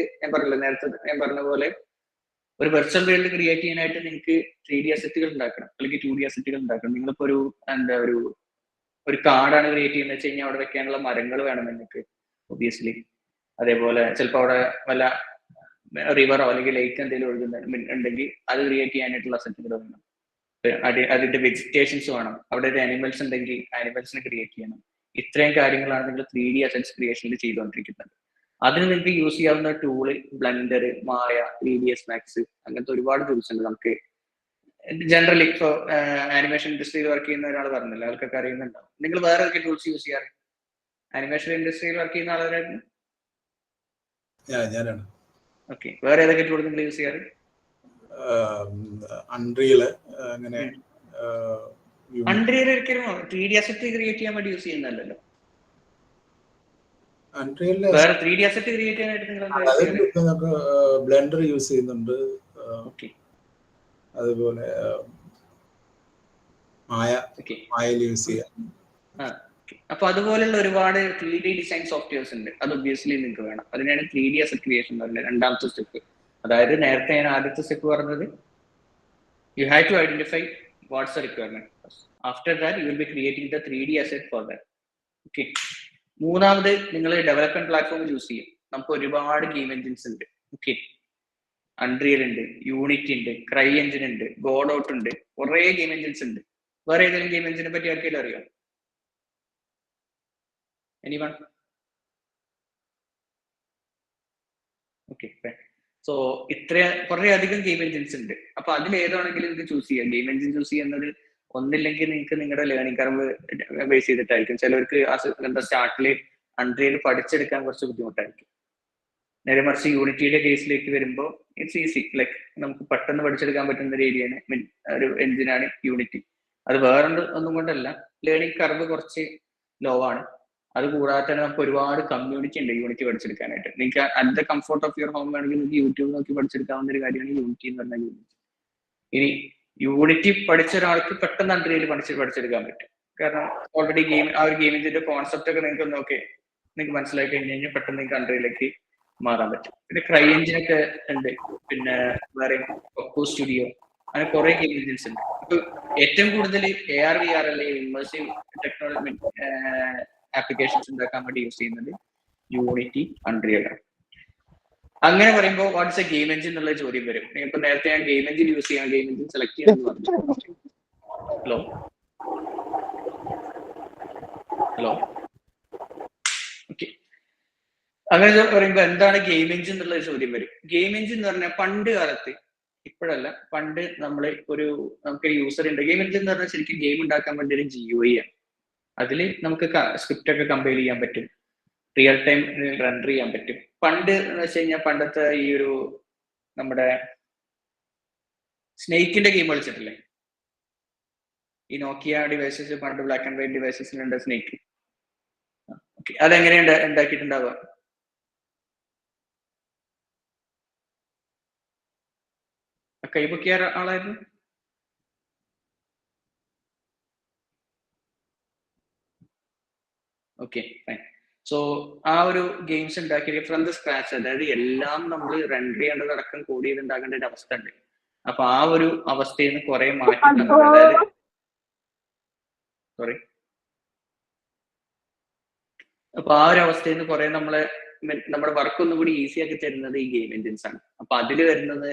നേരത്തെ ഞാൻ പറഞ്ഞ പോലെ ഒരു വെർച്വൽ വേൾഡ് ക്രിയേറ്റ് ചെയ്യാനായിട്ട് നിങ്ങൾക്ക് 3D അസറ്റുകൾ ഉണ്ടാക്കണം, അല്ലെങ്കിൽ 2D അസറ്റുകൾ ഉണ്ടാക്കണം. നിങ്ങളിപ്പോ ഒരു കാടാണ് ക്രിയേറ്റ് ചെയ്യുന്നത് വെച്ച് കഴിഞ്ഞാൽ അവിടെ വെക്കാനുള്ള മരങ്ങൾ വേണം നിങ്ങൾക്ക് ഒബിയസ്ലി. അതേപോലെ ചിലപ്പോൾ അവിടെ വല്ല റിവറോ അല്ലെങ്കിൽ ലേക്ക് എന്തെങ്കിലും ഉണ്ടെങ്കിൽ അത് ക്രിയേറ്റ് ചെയ്യാനായിട്ടുള്ള അസറ്റുകൾ വേണം. അതിന്റെ വെജിറ്റേഷൻസ് വേണം. അവിടെ ഒരു ആനിമൽസ് ഉണ്ടെങ്കിൽ ആനിമൽസിനെ ക്രിയേറ്റ് ചെയ്യണം. ഇത്രയും കാര്യങ്ങളാണ് നിങ്ങൾ 3D അസറ്റ്സ് ക്രിയേഷനിൽ ചെയ്തുകൊണ്ടിരിക്കുന്നത്. അതിന് നിങ്ങൾക്ക് യൂസ് ചെയ്യാവുന്ന ടൂള് ബ്ലെൻഡർ, മായ, 3ds Max അങ്ങനത്തെ ഒരുപാട് ടൂൾസ് ഉണ്ട്. നമുക്ക് ജനറലി ഇപ്പോ ആനിമേഷൻ ഇൻഡസ്ട്രിയിൽ വർക്ക് ചെയ്യുന്ന ഒരാൾ പറഞ്ഞില്ല, അവർക്കൊക്കെ അറിയുന്നുണ്ടാവും. നിങ്ങൾ വേറെ ഏതൊക്കെ ടൂൾസ് യൂസ് ചെയ്യാറ്? ആനിമേഷൻ ഇൻഡസ്ട്രിയിൽ വർക്ക് ചെയ്യുന്ന ആളുകളായിരുന്നു? ഞാനാണ്. ഓക്കെ, വേറെ ഏതൊക്കെ ടൂൾ നിങ്ങൾ യൂസ് ചെയ്യാറ്? അൺറിയൽ അങ്ങനെ. അൺറിയൽ ഒരിക്കലും 3D അസറ്റ് ക്രിയേറ്റ് ചെയ്യാൻ വേണ്ടി യൂസ് ചെയ്യുന്നല്ലോ. വേറെ 3D അസറ്റ് ക്രിയേറ്റ് ചെയ്യാനായിട്ട് നിങ്ങൾ ബ്ലെൻഡർ യൂസ് ചെയ്യുന്നുണ്ട്. അതുപോലെ മായ യൂസ് ചെയ്യാം. അപ്പൊ അതുപോലുള്ള ഒരുപാട് 3D ഡിസൈൻ സോഫ്റ്റ്വെയർസ് ഉണ്ട്. അത് ഒബ്വിയസ്ലി നിങ്ങൾക്ക് വേണം. അതിനാണ് 3D അസറ്റ് ക്രിയേഷൻ എന്ന് പറയുന്നത് രണ്ടാമത്തെ സ്റ്റെപ്പ്. അതായത് നേരത്തെ ഞാൻ ആദ്യത്തെ സ്റ്റെപ്പ് പറഞ്ഞത് you have to identify what's the requirement. After that you will be creating the 3D asset for that. Okay, മൂന്നാമത് നിങ്ങൾ ഡെവലപ്മെന്റ് പ്ലാറ്റ്ഫോം ചൂസ് ചെയ്യും. നമുക്ക് ഒരുപാട് ഗെയിം എൻജിൻസ് ഉണ്ട്. ഓക്കെ, അൺറിയൽ ഉണ്ട്, യൂണിറ്റി ഉണ്ട്, ക്രൈ എഞ്ചിൻ ഉണ്ട്, ഗോഡൌട്ട് ഉണ്ട്, കുറെ ഗെയിം എൻജിൻസ് ഉണ്ട്. വേറെ ഏതെങ്കിലും ഗെയിം എൻജിനെ പറ്റി ആർക്കെങ്കിലും അറിയാം? എനിവൺ? ഓക്കെ, സോ കുറെ അധികം ഗെയിം എൻജിൻസ് ഉണ്ട്. അപ്പൊ അതിൽ ഏതാണെങ്കിലും നിങ്ങൾക്ക് ചൂസ് ചെയ്യാം. ഗെയിം എൻജിൻ ചൂസ് ചെയ്യുന്നത് ഒന്നില്ലെങ്കിൽ നിങ്ങൾക്ക് നിങ്ങളുടെ ലേണിംഗ് കർവ് ബേസ് ചെയ്തിട്ടായിരിക്കും. ചിലവർക്ക് എന്താ സ്റ്റാർട്ടില് അൺറിയൽ പഠിച്ചെടുക്കാൻ കുറച്ച് ബുദ്ധിമുട്ടായിരിക്കും. നേരെ മറിച്ച് യൂണിറ്റിയുടെ കേസിലേക്ക് വരുമ്പോൾ ഇറ്റ്സ് ഈസി. ലൈക്ക് നമുക്ക് പെട്ടെന്ന് പഠിച്ചെടുക്കാൻ പറ്റുന്ന ഒരു ഏരിയയാണ്, ഒരു എൻജിനാണ് യൂണിറ്റി. അത് വേറെ ഒന്നും കൊണ്ടല്ല, ലേണിംഗ് കർവ് കുറച്ച് ലോ ആണ്. അത് കൂടാതെ തന്നെ നമുക്ക് ഒരുപാട് കമ്മ്യൂണിറ്റി ഉണ്ട് യൂണിറ്റി പഠിച്ചെടുക്കാനായിട്ട്. നിങ്ങൾക്ക് at the comfort of your home വേണമെങ്കിൽ നിങ്ങൾക്ക് യൂട്യൂബ് നോക്കി പഠിച്ചെടുക്കാവുന്ന ഒരു കാര്യമാണ് യൂണിറ്റി എന്ന് പറഞ്ഞ യൂണിറ്റി. ഇനി യൂണിറ്റി പഠിച്ച ഒരാൾക്ക് പെട്ടെന്ന് അൺറിയൽ പഠിച്ചെടുക്കാൻ പറ്റും. കാരണം ഓൾറെഡി ആ ഒരു ഗെയിമിന്റെ കോൺസെപ്റ്റ് ഒക്കെ നിങ്ങൾക്ക് മനസ്സിലാക്കി കഴിഞ്ഞ് കഴിഞ്ഞാൽ പെട്ടെന്ന് നിങ്ങൾക്ക് അൺറിയലിലേക്ക് മാറാൻ പറ്റും. പിന്നെ ക്രൈ എഞ്ചിനൊക്കെ ഉണ്ട്, പിന്നെ വേറെ കൊക്കോ സ്റ്റുഡിയോ, അങ്ങനെ കുറെ ഗെയിം എഞ്ചിൻസ് ഉണ്ട്. അപ്പൊ ഏറ്റവും കൂടുതൽ AR VR അല്ലെങ്കിൽ ഇമേഴ്സീവ് ടെക്നോളജി ആപ്ലിക്കേഷൻസ് ഉണ്ടാക്കാൻ വേണ്ടി യൂസ് ചെയ്യുന്നത് യൂണിറ്റി, അൺറിയൽ ആണ്. അങ്ങനെ പറയുമ്പോൾ വാട്ട്സ് എ ഗെയിം എഞ്ചിൻ എന്നുള്ള ചോദ്യം വരും. ഇപ്പൊ നേരത്തെ ഞാൻ ഗെയിം എഞ്ചിൻ യൂസ് ചെയ്യാൻ, ഗെയിം എഞ്ചിൻ സെലക്ട് ചെയ്യാന്ന് പറഞ്ഞു. Hello okay. അങ്ങനെ പറയുമ്പോൾ എന്താണ് ഗെയിം എഞ്ചിൻ എന്നുള്ള ചോദ്യം വരും. ഗെയിം എഞ്ചിൻ എന്ന് പറഞ്ഞാൽ പണ്ട് കാലത്ത്, ഇപ്പോഴല്ല, പണ്ട് നമുക്ക് യൂസർ ഉണ്ട്. ഗെയിം എഞ്ചിൻ എന്ന് പറഞ്ഞാൽ ശരിക്കും ഗെയിം ഉണ്ടാക്കാൻ വേണ്ടി ഒരു GUI ആണ്. അതിൽ നമുക്ക് സ്ക്രിപ്റ്റ് ഒക്കെ കമ്പൈൽ ചെയ്യാൻ പറ്റും, റിയൽ ടൈം റണ്ടർ ചെയ്യാൻ പറ്റും. പണ്ട് എന്ന് വെച്ച് കഴിഞ്ഞാൽ പണ്ടത്തെ ഈ ഒരു നമ്മുടെ സ്നേക്കിന്റെ ഗെയിം കളിച്ചിട്ടില്ലേ? ഈ നോക്കിയ ഡിവൈസസ്, പണ്ട് ബ്ലാക്ക് ആൻഡ് വൈറ്റ് ഡിവൈസസിലുണ്ട് സ്നേക്ക്. ഓക്കെ, അതെങ്ങനെയുണ്ട് ഉണ്ടാക്കിയിട്ടുണ്ടാവുക? കൈപൊക്കിയ ആളായിരുന്നു. Okay fine. സോ ആ ഒരു ഗെയിംസ് ഉണ്ടാക്കിയ ഫ്രം ദ സ്ക്രാച്ച്, അതായത് എല്ലാം നമ്മൾ റണ്ടർ ചെയ്യേണ്ടതടക്കം കോഡ് ചെയ്ത് ഉണ്ടാക്കേണ്ട ഒരു അവസ്ഥ ഉണ്ട്. അപ്പൊ ആ ഒരു അവസ്ഥയിൽ നിന്ന് കുറെ മാറ്റി തന്നത്, അതായത് അപ്പൊ ആ ഒരു അവസ്ഥയിൽ നിന്ന് കുറെ നമ്മുടെ വർക്ക് ഒന്നും കൂടി ഈസി ആക്കി തരുന്നത് ഈ ഗെയിം എൻജിൻസ് ആണ്. അപ്പൊ അതിൽ വരുന്നത്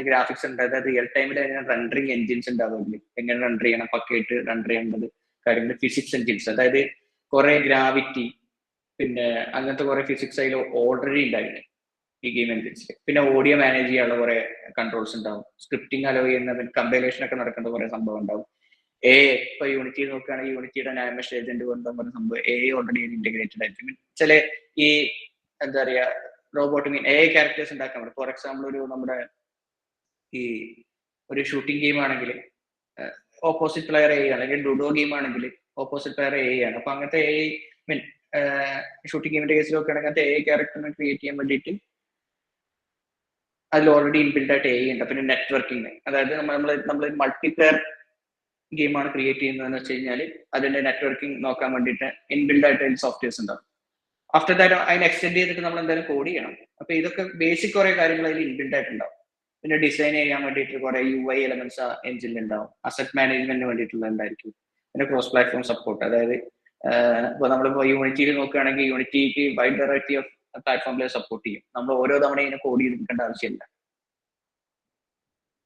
ഗ്രാഫിക്സ് ഉണ്ട്, അതായത് റിയൽ ടൈമിൽ റണ്ടറിങ് എൻജിൻസ് ഉണ്ടാവില്ല, എങ്ങനെ റണ്ടർ ചെയ്യണം, പക്കയായിട്ട് റണ്ടർ ചെയ്യേണ്ടത് കാര്യങ്ങൾ. ഫിസിക്സ് എൻജിൻസ്, അതായത് കുറെ ഗ്രാവിറ്റി, പിന്നെ അങ്ങനത്തെ കുറെ ഫിസിക്സ് അതിൽ ഓൾറെഡി ഉണ്ടായിരുന്നു ഈ ഗെയിം എൻജിൻസിൽ. പിന്നെ ഓഡിയോ മാനേജ് ചെയ്യാനുള്ള കുറെ കൺട്രോൾസ് ഉണ്ടാവും, സ്ക്രിപ്റ്റിംഗ് അലോ ചെയ്യുന്ന കമ്പൈലേഷൻ ഒക്കെ നടക്കേണ്ട കുറെ സംഭവം ഉണ്ടാവും. ഇപ്പൊ യൂണിറ്റി നോക്കുകയാണെങ്കിൽ യൂണിറ്റിയുടെ നാമേഷ് ഏജന്റ് കൊണ്ടും പറഞ്ഞ സംഭവം ഓൾറെഡി ഇന്റഗ്രേറ്റഡ് ആയിരിക്കും. ചില ഈ എന്താ പറയാ റോബോട്ടിക് ക്യാരക്ടേഴ്സ് ഉണ്ടാക്കാൻ പറ്റും. ഫോർ എക്സാമ്പിൾ നമ്മുടെ ഈ ഒരു ഷൂട്ടിംഗ് ഗെയിം ആണെങ്കിൽ ഓപ്പോസിറ്റ് പ്ലെയർ അല്ലെങ്കിൽ ഡുഡോ ഗെയിം ആണെങ്കിൽ ഓപ്പോസിറ്റ് പ്ലെയർ ആണ്. അപ്പൊ അങ്ങനത്തെ ഷൂട്ടിംഗ് ഗെയിമിന്റെ കേസിൽ നോക്കുകയാണെങ്കിൽ അങ്ങനത്തെ ക്യാരക്ടറിനെ ക്രിയേറ്റ് ചെയ്യാൻ വേണ്ടിയിട്ട് അതിൽ ഓൾറെഡി ഇൻബിൽഡ് ആയിട്ട് ഉണ്ട്. പിന്നെ നെറ്റ്വർക്കിംഗ്, അതായത് നമ്മൾ മൾട്ടിപ്ലെയർ ഗെയിമാണ് ക്രിയേറ്റ് ചെയ്യുന്നതെന്ന് വെച്ച് കഴിഞ്ഞാൽ അതിന്റെ നെറ്റ്വർക്കിംഗ് നോക്കാൻ വേണ്ടിയിട്ട് ഇൻബിൽഡ് ആയിട്ട് അതിൽ സോഫ്റ്റ്വെയർസ് ഉണ്ടാവും. ആഫ്റ്റർ ദാറ്റ് അതിനെ എക്സ്റ്റെൻഡ് ചെയ്തിട്ട് നമ്മൾ എന്തായാലും കോഡ് ചെയ്യണം. അപ്പൊ ഇതൊക്കെ ബേസിക് കുറെ കാര്യങ്ങൾ അതിൽ ഇൻബിൽഡ് ആയിട്ടുണ്ടാവും. പിന്നെ ഡിസൈൻ ചെയ്യാൻ വേണ്ടിയിട്ട് കുറെ UI എലമെന്റ്സ് എൻജിനിൽ ഉണ്ടാവും. അസറ്റ് മാനേജ്മെന്റിന് വേണ്ടിയിട്ടുള്ള ഉണ്ടായിരിക്കും. പിന്നെ ക്രോസ് പ്ലാറ്റ്ഫോം സപ്പോർട്ട്, അതായത് ഇപ്പൊ നമ്മളിപ്പോ യൂണിറ്റിയിൽ നോക്കുകയാണെങ്കിൽ യൂണിറ്റിക്ക് വൈഡ് വെറൈറ്റി ഓഫ് പ്ലാറ്റ്ഫോമിൽ സപ്പോർട്ട് ചെയ്യും. നമ്മൾ ഓരോ തവണ ഇതിനെ കോഡ് ചെയ്തെടുക്കേണ്ട ആവശ്യമില്ല.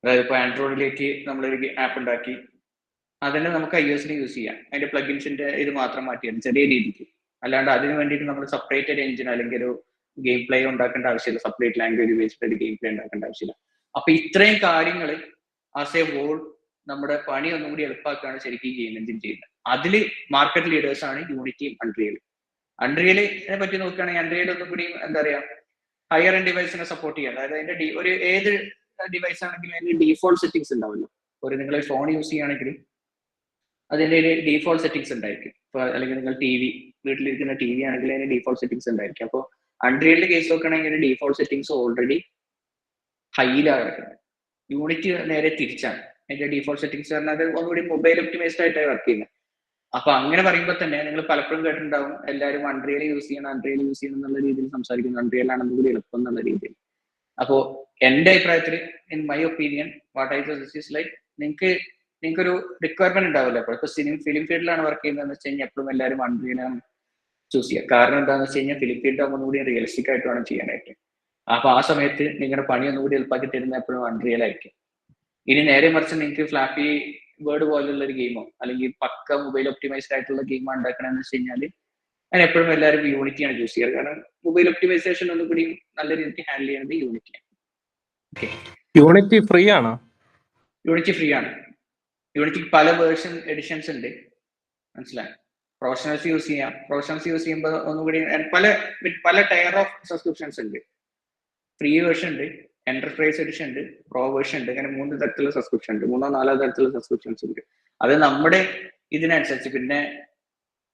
അതായത് ഇപ്പൊ ആൻഡ്രോയിഡിലേക്ക് നമ്മളൊരു ആപ്പ് ഉണ്ടാക്കി അതിനെ നമുക്ക് iOS യൂസ് ചെയ്യാം. അതിന്റെ പ്ലഗിൻസിന്റെ ഇത് മാത്രം മാറ്റിയാണ് ചെറിയ രീതിക്ക്. അല്ലാണ്ട് അതിന് വേണ്ടിയിട്ട് നമ്മൾ സെപ്പറേറ്റ് ഒരു എഞ്ചിൻ അല്ലെങ്കിൽ ഒരു ഗെയിം പ്ലേ ഉണ്ടാക്കേണ്ട ആവശ്യമില്ല. സെപ്പറേറ്റ് ലാംഗ്വേജ് ഉപയോഗിച്ചിട്ട് ഒരു ഗെയിം പ്ലേ ഉണ്ടാക്കേണ്ട ആവശ്യമില്ല. അപ്പൊ ഇത്രയും കാര്യങ്ങൾ ആസ് എ ഹോൾ നമ്മുടെ പണി ഒന്നും കൂടി എളുപ്പമാക്കുകയാണ് ശരിക്കും ഈ ഗെയിം എഞ്ചിൻ ചെയ്യുന്നത്. അതിൽ മാർക്കറ്റ് ലീഡേഴ്സ് ആണ് യൂണിറ്റിയും അൺറിയലും. അൺറിയലിനെ പറ്റി നോക്കുകയാണെങ്കിൽ അൺറിയൽ ഒന്നും കൂടി എന്താ പറയാ ഹയർ എൻഡ് ഡിവൈസിനെ സപ്പോർട്ട് ചെയ്യാം. അതായത് അതിന്റെ ഒരു ഏത് ഡിവൈസ് ആണെങ്കിലും അതിന്റെ ഡീഫോൾട്ട് സെറ്റിംഗ്സ് ഉണ്ടാവുമല്ലോ. ഒരു നിങ്ങൾ ഫോൺ യൂസ് ചെയ്യുകയാണെങ്കിൽ അതിന്റെ ഒരു ഡീഫോൾട്ട് സെറ്റിംഗ്സ് ഉണ്ടായിരിക്കും. ഇപ്പൊ അല്ലെങ്കിൽ നിങ്ങൾ വീട്ടിലിരിക്കുന്ന TV ആണെങ്കിൽ അതിന്റെ ഡീഫോൾട്ട് സെറ്റിംഗ്സ് ഉണ്ടായിരിക്കും. അപ്പോൾ അൺറിയലിന്റെ കേസ് നോക്കുകയാണെങ്കിൽ ഡീഫോൾട്ട് സെറ്റിംഗ്സ് ഓൾറെഡി ഹൈയിലാണ് കിടക്കുന്നത്. യൂണിറ്റ് നേരെ തിരിച്ചാണ്. അതിന്റെ ഡീഫോൾട്ട് സെറ്റിംഗ്സ് പറഞ്ഞാൽ അത് ഒന്നുകൂടി മൊബൈൽ ഒപ്റ്റിമൈസ്ഡ് ആയിട്ടാണ് വർക്ക് ചെയ്യുന്നത്. അപ്പൊ അങ്ങനെ പറയുമ്പോൾ തന്നെ നിങ്ങൾ പലപ്പോഴും കേട്ടിട്ടുണ്ടാവും എല്ലാവരും അൺറിയൽ യൂസ് ചെയ്യണം എന്നുള്ള രീതിയിൽ സംസാരിക്കുന്നു. അൺറിയൽ ആണെന്ന് കൂടി എളുപ്പം എന്നുള്ള രീതിയിൽ. അപ്പോ എന്റെ അഭിപ്രായത്തിൽ in my opinion what I suggest is like നിങ്ങൾക്കൊരു റിക്വയർമെന്റ് ഉണ്ടാവില്ല. ഇപ്പൊ ഫിലിം ഫീൽഡിലാണ് വർക്ക് ചെയ്യുന്നതെന്ന് വെച്ച് കഴിഞ്ഞാൽ എപ്പോഴും എല്ലാവരും അൺറിയലാണ് ചൂസ് ചെയ്യുക. കാരണം എന്താണെന്ന് വെച്ച് കഴിഞ്ഞാൽ ഫിലിം ഫീൽഡ് ആകുമ്പോൾ കൂടി റിയലിസ്റ്റിക് ആയിട്ട് വേണം ചെയ്യാനായിട്ട്. അപ്പൊ ആ സമയത്ത് നിങ്ങളുടെ പണി ഒന്നുകൂടി എളുപ്പമാക്കി തരുന്ന എപ്പോഴും അൺറിയൽ ആയിരിക്കും. ഇനി നേരെ മറിച്ച് നിങ്ങൾക്ക് ഫ്ലാപ്പി വേർഡ് പോലുള്ള ഒരു ഗെയിമോ അല്ലെങ്കിൽ പക്ക മൊബൈൽ ഒപ്റ്റിമൈസ്ഡ് ആയിട്ടുള്ള ഗെയിമോ ഉണ്ടാക്കണമെന്ന് വെച്ച് കഴിഞ്ഞാൽ ഞാൻ എപ്പോഴും എല്ലാവരും യൂണിറ്റിയാണ് ചൂസ് ചെയ്യുക. കാരണം മൊബൈൽ ഒപ്റ്റിമൈസേഷൻ ഒന്നും കൂടി നല്ല രീതിക്ക് ഹാൻഡിൽ ചെയ്യുന്നത് യൂണിറ്റിയാണ്. ഓക്കെ, യൂണിറ്റി ഫ്രീ ആണോ? യൂണിറ്റി ഫ്രീ ആണ്. യൂണിറ്റിക്ക് പല വേർഷൻ എഡിഷൻസ് ഉണ്ട്, മനസ്സിലായി. പ്രൊഫഷണൽസ് യൂസ് ചെയ്യാം. പ്രൊഫഷണൽസ് യൂസ് ചെയ്യുമ്പോൾ ഒന്നുകൂടി പല ടയർ ഓഫ് സബ്സ്ക്രിപ്ഷൻസ് ഉണ്ട്. ഫ്രീ വേർഷൻ ഉണ്ട്, എന്റർപ്രൈസ് എഡിഷൻ ഉണ്ട്, പ്രോ വേർഷൻ ഉണ്ട്. അങ്ങനെ 3 തരത്തിലുള്ള സബ്സ്ക്രിപ്ഷൻ ഉണ്ട്, 3-4 തരത്തിലുള്ള സബ്സ്ക്രിപ്ഷൻസ് ഉണ്ട്. അത് നമ്മുടെ ഇതിനനുസരിച്ച്. പിന്നെ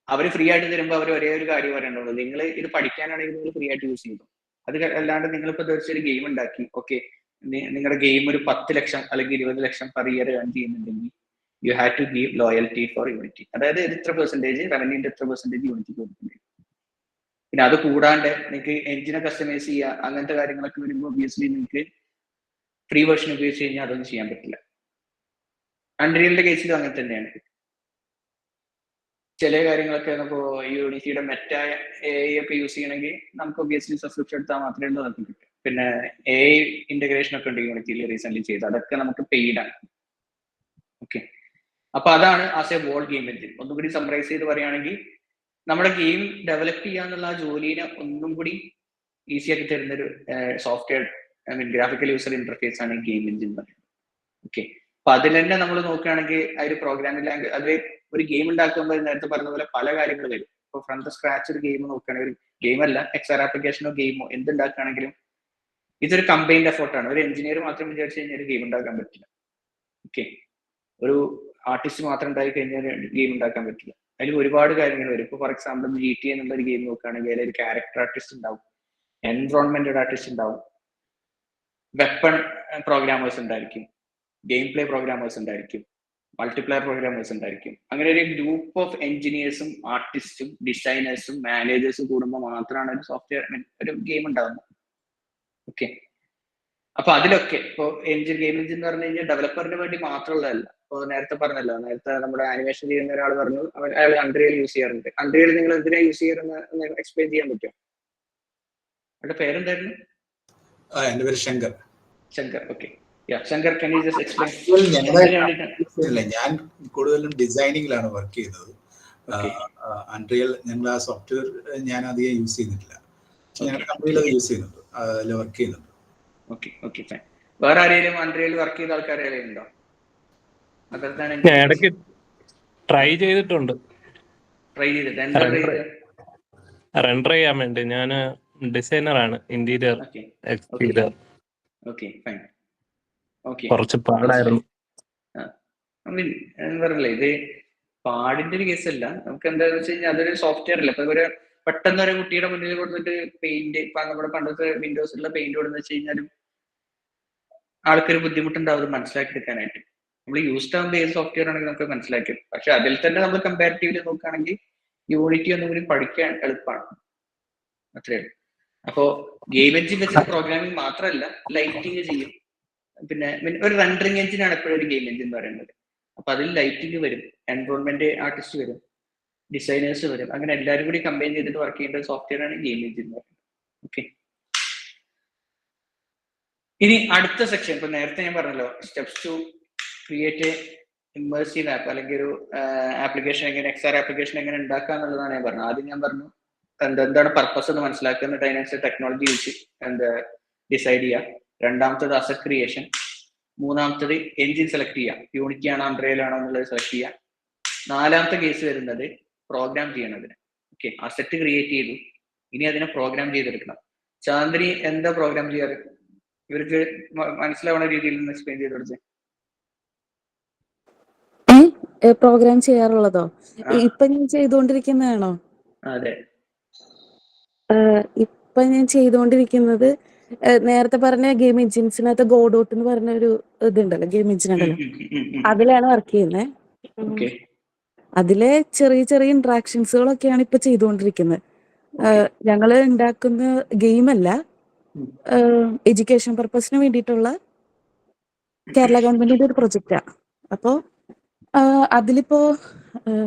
അവർ ഫ്രീ ആയിട്ട് തരുമ്പോൾ അവർ ഒരേ ഒരു കാര്യം പറയണ്ടുള്ളൂ, നിങ്ങൾ ഇത് പഠിക്കാനാണെങ്കിൽ നിങ്ങൾ ഫ്രീ ആയിട്ട് യൂസ് ചെയ്തു. അത് അല്ലാണ്ട് നിങ്ങളിപ്പോൾ തീർച്ചയായും ഗെയിം ഉണ്ടാക്കി, ഓക്കെ, നിങ്ങളുടെ ഗെയിം ഒരു 10 ലക്ഷം അല്ലെങ്കിൽ 20 ലക്ഷം പെർ ഇയർ ഏൺ ചെയ്യുന്നുണ്ടെങ്കിൽ you have to give loyalty for Unity. അതായത് ഇത്ര പെർസെന്റേജ് റവന്യൂന്റെ എത്ര പെർസെന്റേജ് യൂണിറ്റിക്ക് കൊടുക്കുന്നുണ്ട്. പിന്നെ അത് കൂടാണ്ട് നിങ്ങൾക്ക് എഞ്ചിനെ കസ്റ്റമൈസ് ചെയ്യുക, അങ്ങനത്തെ കാര്യങ്ങളൊക്കെ വരുമ്പോൾ ഒബിയസ്ലി നിങ്ങൾക്ക് ഫ്രീ വേർഷൻ ഉപയോഗിച്ച് കഴിഞ്ഞാൽ അതൊന്നും ചെയ്യാൻ പറ്റില്ല. അൺറിയലിന്റെ കേസിലും അങ്ങനെ തന്നെയാണ്. ചില കാര്യങ്ങളൊക്കെ നമുക്ക് യൂണിറ്റിയുടെ മെറ്റ ഒക്കെ യൂസ് ചെയ്യണമെങ്കിൽ നമുക്ക് ഒബിയസ്ലി സബ്സ്ക്രിപ്ഷൻ എടുത്താൽ മാത്രമേ ഉള്ളൂ നമുക്ക് കിട്ടും. പിന്നെ ഇന്റഗ്രേഷൻ ഒക്കെ ഉണ്ട് യൂണിറ്റിയിൽ റീസെന്റ് ചെയ്ത്, അതൊക്കെ നമുക്ക് പെയ്ഡ് ആണ്. ഓക്കെ, അപ്പൊ അതാണ് as a whole game engine. ഒന്നും കൂടി സമ്മറൈസ് ചെയ്ത് പറയുകയാണെങ്കിൽ നമ്മുടെ ഗെയിം ഡെവലപ്പ് ചെയ്യാന്നുള്ള ആ ജോലിനെ ഒന്നും കൂടി ഈസി ആക്കി തരുന്നൊരു സോഫ്റ്റ്വെയർ, ഗ്രാഫിക്കൽ യൂസർ ഇന്റർഫേസ് ആണ് ഗെയിം എഞ്ചിൻ എന്ന് പറയുന്നത്. ഓക്കെ, അപ്പൊ അതിൽ തന്നെ നമ്മൾ നോക്കുകയാണെങ്കിൽ ആ ഒരു പ്രോഗ്രാമിംഗ് ലാംഗ്വേജ്, അത് ഒരു ഗെയിം ഉണ്ടാക്കുമ്പോൾ നേരത്തെ പറഞ്ഞ പോലെ പല കാര്യങ്ങൾ വരും. ഇപ്പോൾ ഫ്രം ദ സ്ക്രാച്ച് ഒരു ഗെയിം നോക്കുകയാണെങ്കിൽ, ഒരു ഗെയിം അല്ല, എക്സ്ആർ ആപ്ലിക്കേഷനോ ഗെയിമോ എന്തുണ്ടാക്കുകയാണെങ്കിലും ഇതൊരു കമ്പൈൻഡ് എഫോർട്ടാണ്. ഒരു എഞ്ചിനീയർ മാത്രം വിചാരിച്ചു കഴിഞ്ഞാൽ ഒരു ഗെയിം ഉണ്ടാക്കാൻ പറ്റില്ല. ഓക്കെ, ഒരു ആർട്ടിസ്റ്റ് മാത്രം ഉണ്ടായി കഴിഞ്ഞാൽ ഗെയിം ഉണ്ടാക്കാൻ പറ്റില്ല. അതിൽ ഒരുപാട് കാര്യങ്ങൾ വരും. ഇപ്പോൾ ഫോർ എക്സാമ്പിൾ GTA എന്നുള്ള ഒരു ഗെയിം നോക്കുകയാണെങ്കിൽ അതിൽ ഒരു ക്യാരക്ടർ ആർട്ടിസ്റ്റ് ഉണ്ടാവും, എൻവറോൺമെന്റൽ ആർട്ടിസ്റ്റ് ഉണ്ടാവും, വെപ്പൺ പ്രോഗ്രാമേഴ്സ് ഉണ്ടായിരിക്കും, ഗെയിം പ്ലേ പ്രോഗ്രാമേഴ്സ് ഉണ്ടായിരിക്കും, മൾട്ടിപ്ലെയർ പ്രോഗ്രാമേഴ്സ് ഉണ്ടായിരിക്കും. അങ്ങനെ ഒരു ഗ്രൂപ്പ് ഓഫ് എഞ്ചിനീയേഴ്സും ആർട്ടിസ്റ്റും ഡിസൈനേഴ്സും മാനേജേഴ്സും കൂടുമ്പോൾ മാത്രമാണ് ഒരു സോഫ്റ്റ്വെയർ, ഒരു ഗെയിം ഉണ്ടാകുന്നത്. ഓക്കെ, അപ്പൊ അതിലൊക്കെ ഇപ്പൊ ഗെയിം എഞ്ചിൻ എന്ന് പറഞ്ഞു കഴിഞ്ഞാൽ ഡെവലപ്പറിന് വേണ്ടി മാത്രമുള്ളതല്ല. ഇപ്പോൾ നേരത്തെ പറഞ്ഞല്ലോ, നേരത്തെ നമ്മുടെ ആനിമേഷൻ ചെയ്യുന്ന ഒരാൾ പറഞ്ഞു അയാൾ അൺറിയൽ യൂസ് ചെയ്യാറുണ്ട്. അൺറിയൽ നിങ്ങൾ എന്തിനാ യൂസ് ചെയ്യാറെന്ന് എക്സ്പ്ലെയിൻ ചെയ്യാൻ പറ്റുമോ? അവരുടെ പേരെന്തായിരുന്നു? എന്റെ പേര് Shankar. Shankar, okay. Shankar, can you just explain? ഞാൻ കൂടുതലും ഡിസൈനിങ്ങിലാണ് വർക്ക് ചെയ്തത്. അൺറിയൽ ഞങ്ങൾ ആ സോഫ്റ്റ്വെയർ ഞാൻ അധികം യൂസ് ചെയ്യുന്നില്ല. ഞങ്ങളുടെ കമ്പനിയിൽ അത് യൂസ് ചെയ്യുന്നുണ്ട്, അതിൽ വർക്ക് ചെയ്യുന്നുണ്ട്. Okay, okay, fine. വേറെ ആരെങ്കിലും അൺറിയൽ വർക്ക് ചെയ്ത ആൾക്കാർ ഉണ്ടോ? ഞാൻ ഇടയ്ക്ക് ട്രൈ ചെയ്തിട്ടുണ്ട്. ട്രൈ ചെയ്തിട്ട് റെൻഡർ ചെയ്യാൻ വേണ്ടി. ഞാൻ ഡിസൈനറാണ്, interior exterior. Okay, fine. Okay, കുറച്ച് പാടായിരുന്നു. പറഞ്ഞില്ലേ, ഇത് പാടിന്റെ ഒരു കേസല്ല. നമുക്ക് എന്താന്ന് വെച്ച് കഴിഞ്ഞാൽ അതൊരു സോഫ്റ്റ്വെയർ അല്ല. ഇപ്പൊ ഒരു പെട്ടെന്ന് ഒരു കുട്ടിയുടെ മുന്നിൽ കൊടുത്തിട്ട് പെയിന്റ്, ഇപ്പൊ നമ്മുടെ പണ്ടത്തെ വിൻഡോസിലുള്ള പെയിന്റ് കൊടുന്ന് വെച്ച് കഴിഞ്ഞാലും ആൾക്കൊരു ബുദ്ധിമുട്ടുണ്ടാവും അത് മനസ്സിലാക്കി എടുക്കാനായിട്ട്. നമ്മൾ യൂസ്ഡ് ആകുമ്പോൾ ഏത് സോഫ്റ്റ്വെയർ ആണെങ്കിൽ നമുക്ക് മനസ്സിലാക്കി. പക്ഷെ അതിൽ തന്നെ നമ്മൾ കമ്പാരിറ്റീവ്ലി നോക്കുകയാണെങ്കിൽ യൂണിറ്റി ഒന്നും കൂടി പഠിക്കാൻ എളുപ്പമാണ്. അത്രയേ ഉള്ളൂ. അപ്പോ ഗെയിം എഞ്ചിൻ വെച്ചിട്ട് പ്രോഗ്രാമിംഗ് മാത്രമല്ല, ലൈറ്റിംഗ് ചെയ്യും. പിന്നെ ഒരു റെൻഡറിങ് എഞ്ചിനാണ് എപ്പോഴും ഒരു ഗെയിം എഞ്ചിൻ എന്ന് പറയുന്നത്. അപ്പൊ അതിൽ ലൈറ്റിംഗ് വരും, എൻവറോൺമെന്റ് ആർട്ടിസ്റ്റ് വരും, ഡിസൈനേഴ്സ് വരും. അങ്ങനെ എല്ലാവരും കൂടി കമ്പൈൻ ചെയ്തിട്ട് വർക്ക് ചെയ്യേണ്ട സോഫ്റ്റ്വെയർ ആണ് ഗെയിം എഞ്ചിൻ എന്ന് പറയുന്നത്. ഓക്കെ, ഇനി അടുത്ത സെക്ഷൻ. ഇപ്പൊ നേരത്തെ ഞാൻ പറഞ്ഞല്ലോ, steps to create a immersive app, അല്ലെങ്കിൽ ഒരു ആപ്ലിക്കേഷൻ എങ്ങനെ, എക്സ്ആർ ആപ്ലിക്കേഷൻ എങ്ങനെ ഉണ്ടാക്കുക എന്നുള്ളതാണ് ഞാൻ പറഞ്ഞത്. ആദ്യം ഞാൻ പറഞ്ഞു എന്താണ് പർപ്പസ് എന്ന് മനസ്സിലാക്കുക, എന്നിട്ട് അതിനനുസരിച്ച് ടെക്നോളജി യൂസ് ഡിസൈഡ് ചെയ്യുക. രണ്ടാമത്തത് അസറ്റ് ക്രിയേഷൻ. മൂന്നാമത്തത് എഞ്ചിൻ സെലക്ട് ചെയ്യുക, യൂണിറ്റി ആണോ അൺറിയൽ ആണോ എന്നുള്ളത് സെലക്ട് ചെയ്യുക. നാലാമത്തെ കേസ് വരുന്നത് പ്രോഗ്രാം ചെയ്യണതിന്. ഓക്കെ, അസറ്റ് ക്രിയേറ്റ് ചെയ്തു, ഇനി അതിനെ പ്രോഗ്രാം ചെയ്തെടുക്കണം. ചാന്ദ്രി എന്താ പ്രോഗ്രാം ചെയ്യാറ്? ഇവർക്ക് മനസ്സിലാവുന്ന രീതിയിൽ നിന്ന് എക്സ്പ്ലെയിൻ ചെയ്ത് കൊടുത്തേ. പ്രോഗ്രാം ചെയ്യാറുള്ളതോ? ഇപ്പൊ ഞാൻ ചെയ്തുകൊണ്ടിരിക്കുന്നതാണോ? അതെ, ഇപ്പൊ ഞാൻ ചെയ്തുകൊണ്ടിരിക്കുന്നത് നേരത്തെ പറഞ്ഞ ഗെയിം എഞ്ചിൻസിനകത്ത് ഗോഡോട്ട് എന്ന് പറഞ്ഞ ഒരു ഇതുണ്ടല്ലോ, ഗെയിം എഞ്ചിൻ ഉണ്ടല്ലോ, അതിലാണ് വർക്ക് ചെയ്യുന്നത്. അതിലെ ചെറിയ ചെറിയ ഇന്ററാക്ഷൻസുകളൊക്കെയാണ് ഇപ്പൊ ചെയ്തുകൊണ്ടിരിക്കുന്നത്. ഞങ്ങള് ഉണ്ടാക്കുന്ന ഗെയിമല്ല, എഡ്യൂക്കേഷൻ പർപ്പസിന് വേണ്ടിയിട്ടുള്ള കേരള ഗവൺമെന്റിന്റെ ഒരു പ്രൊജക്റ്റാ. അപ്പോ അതിലിപ്പോ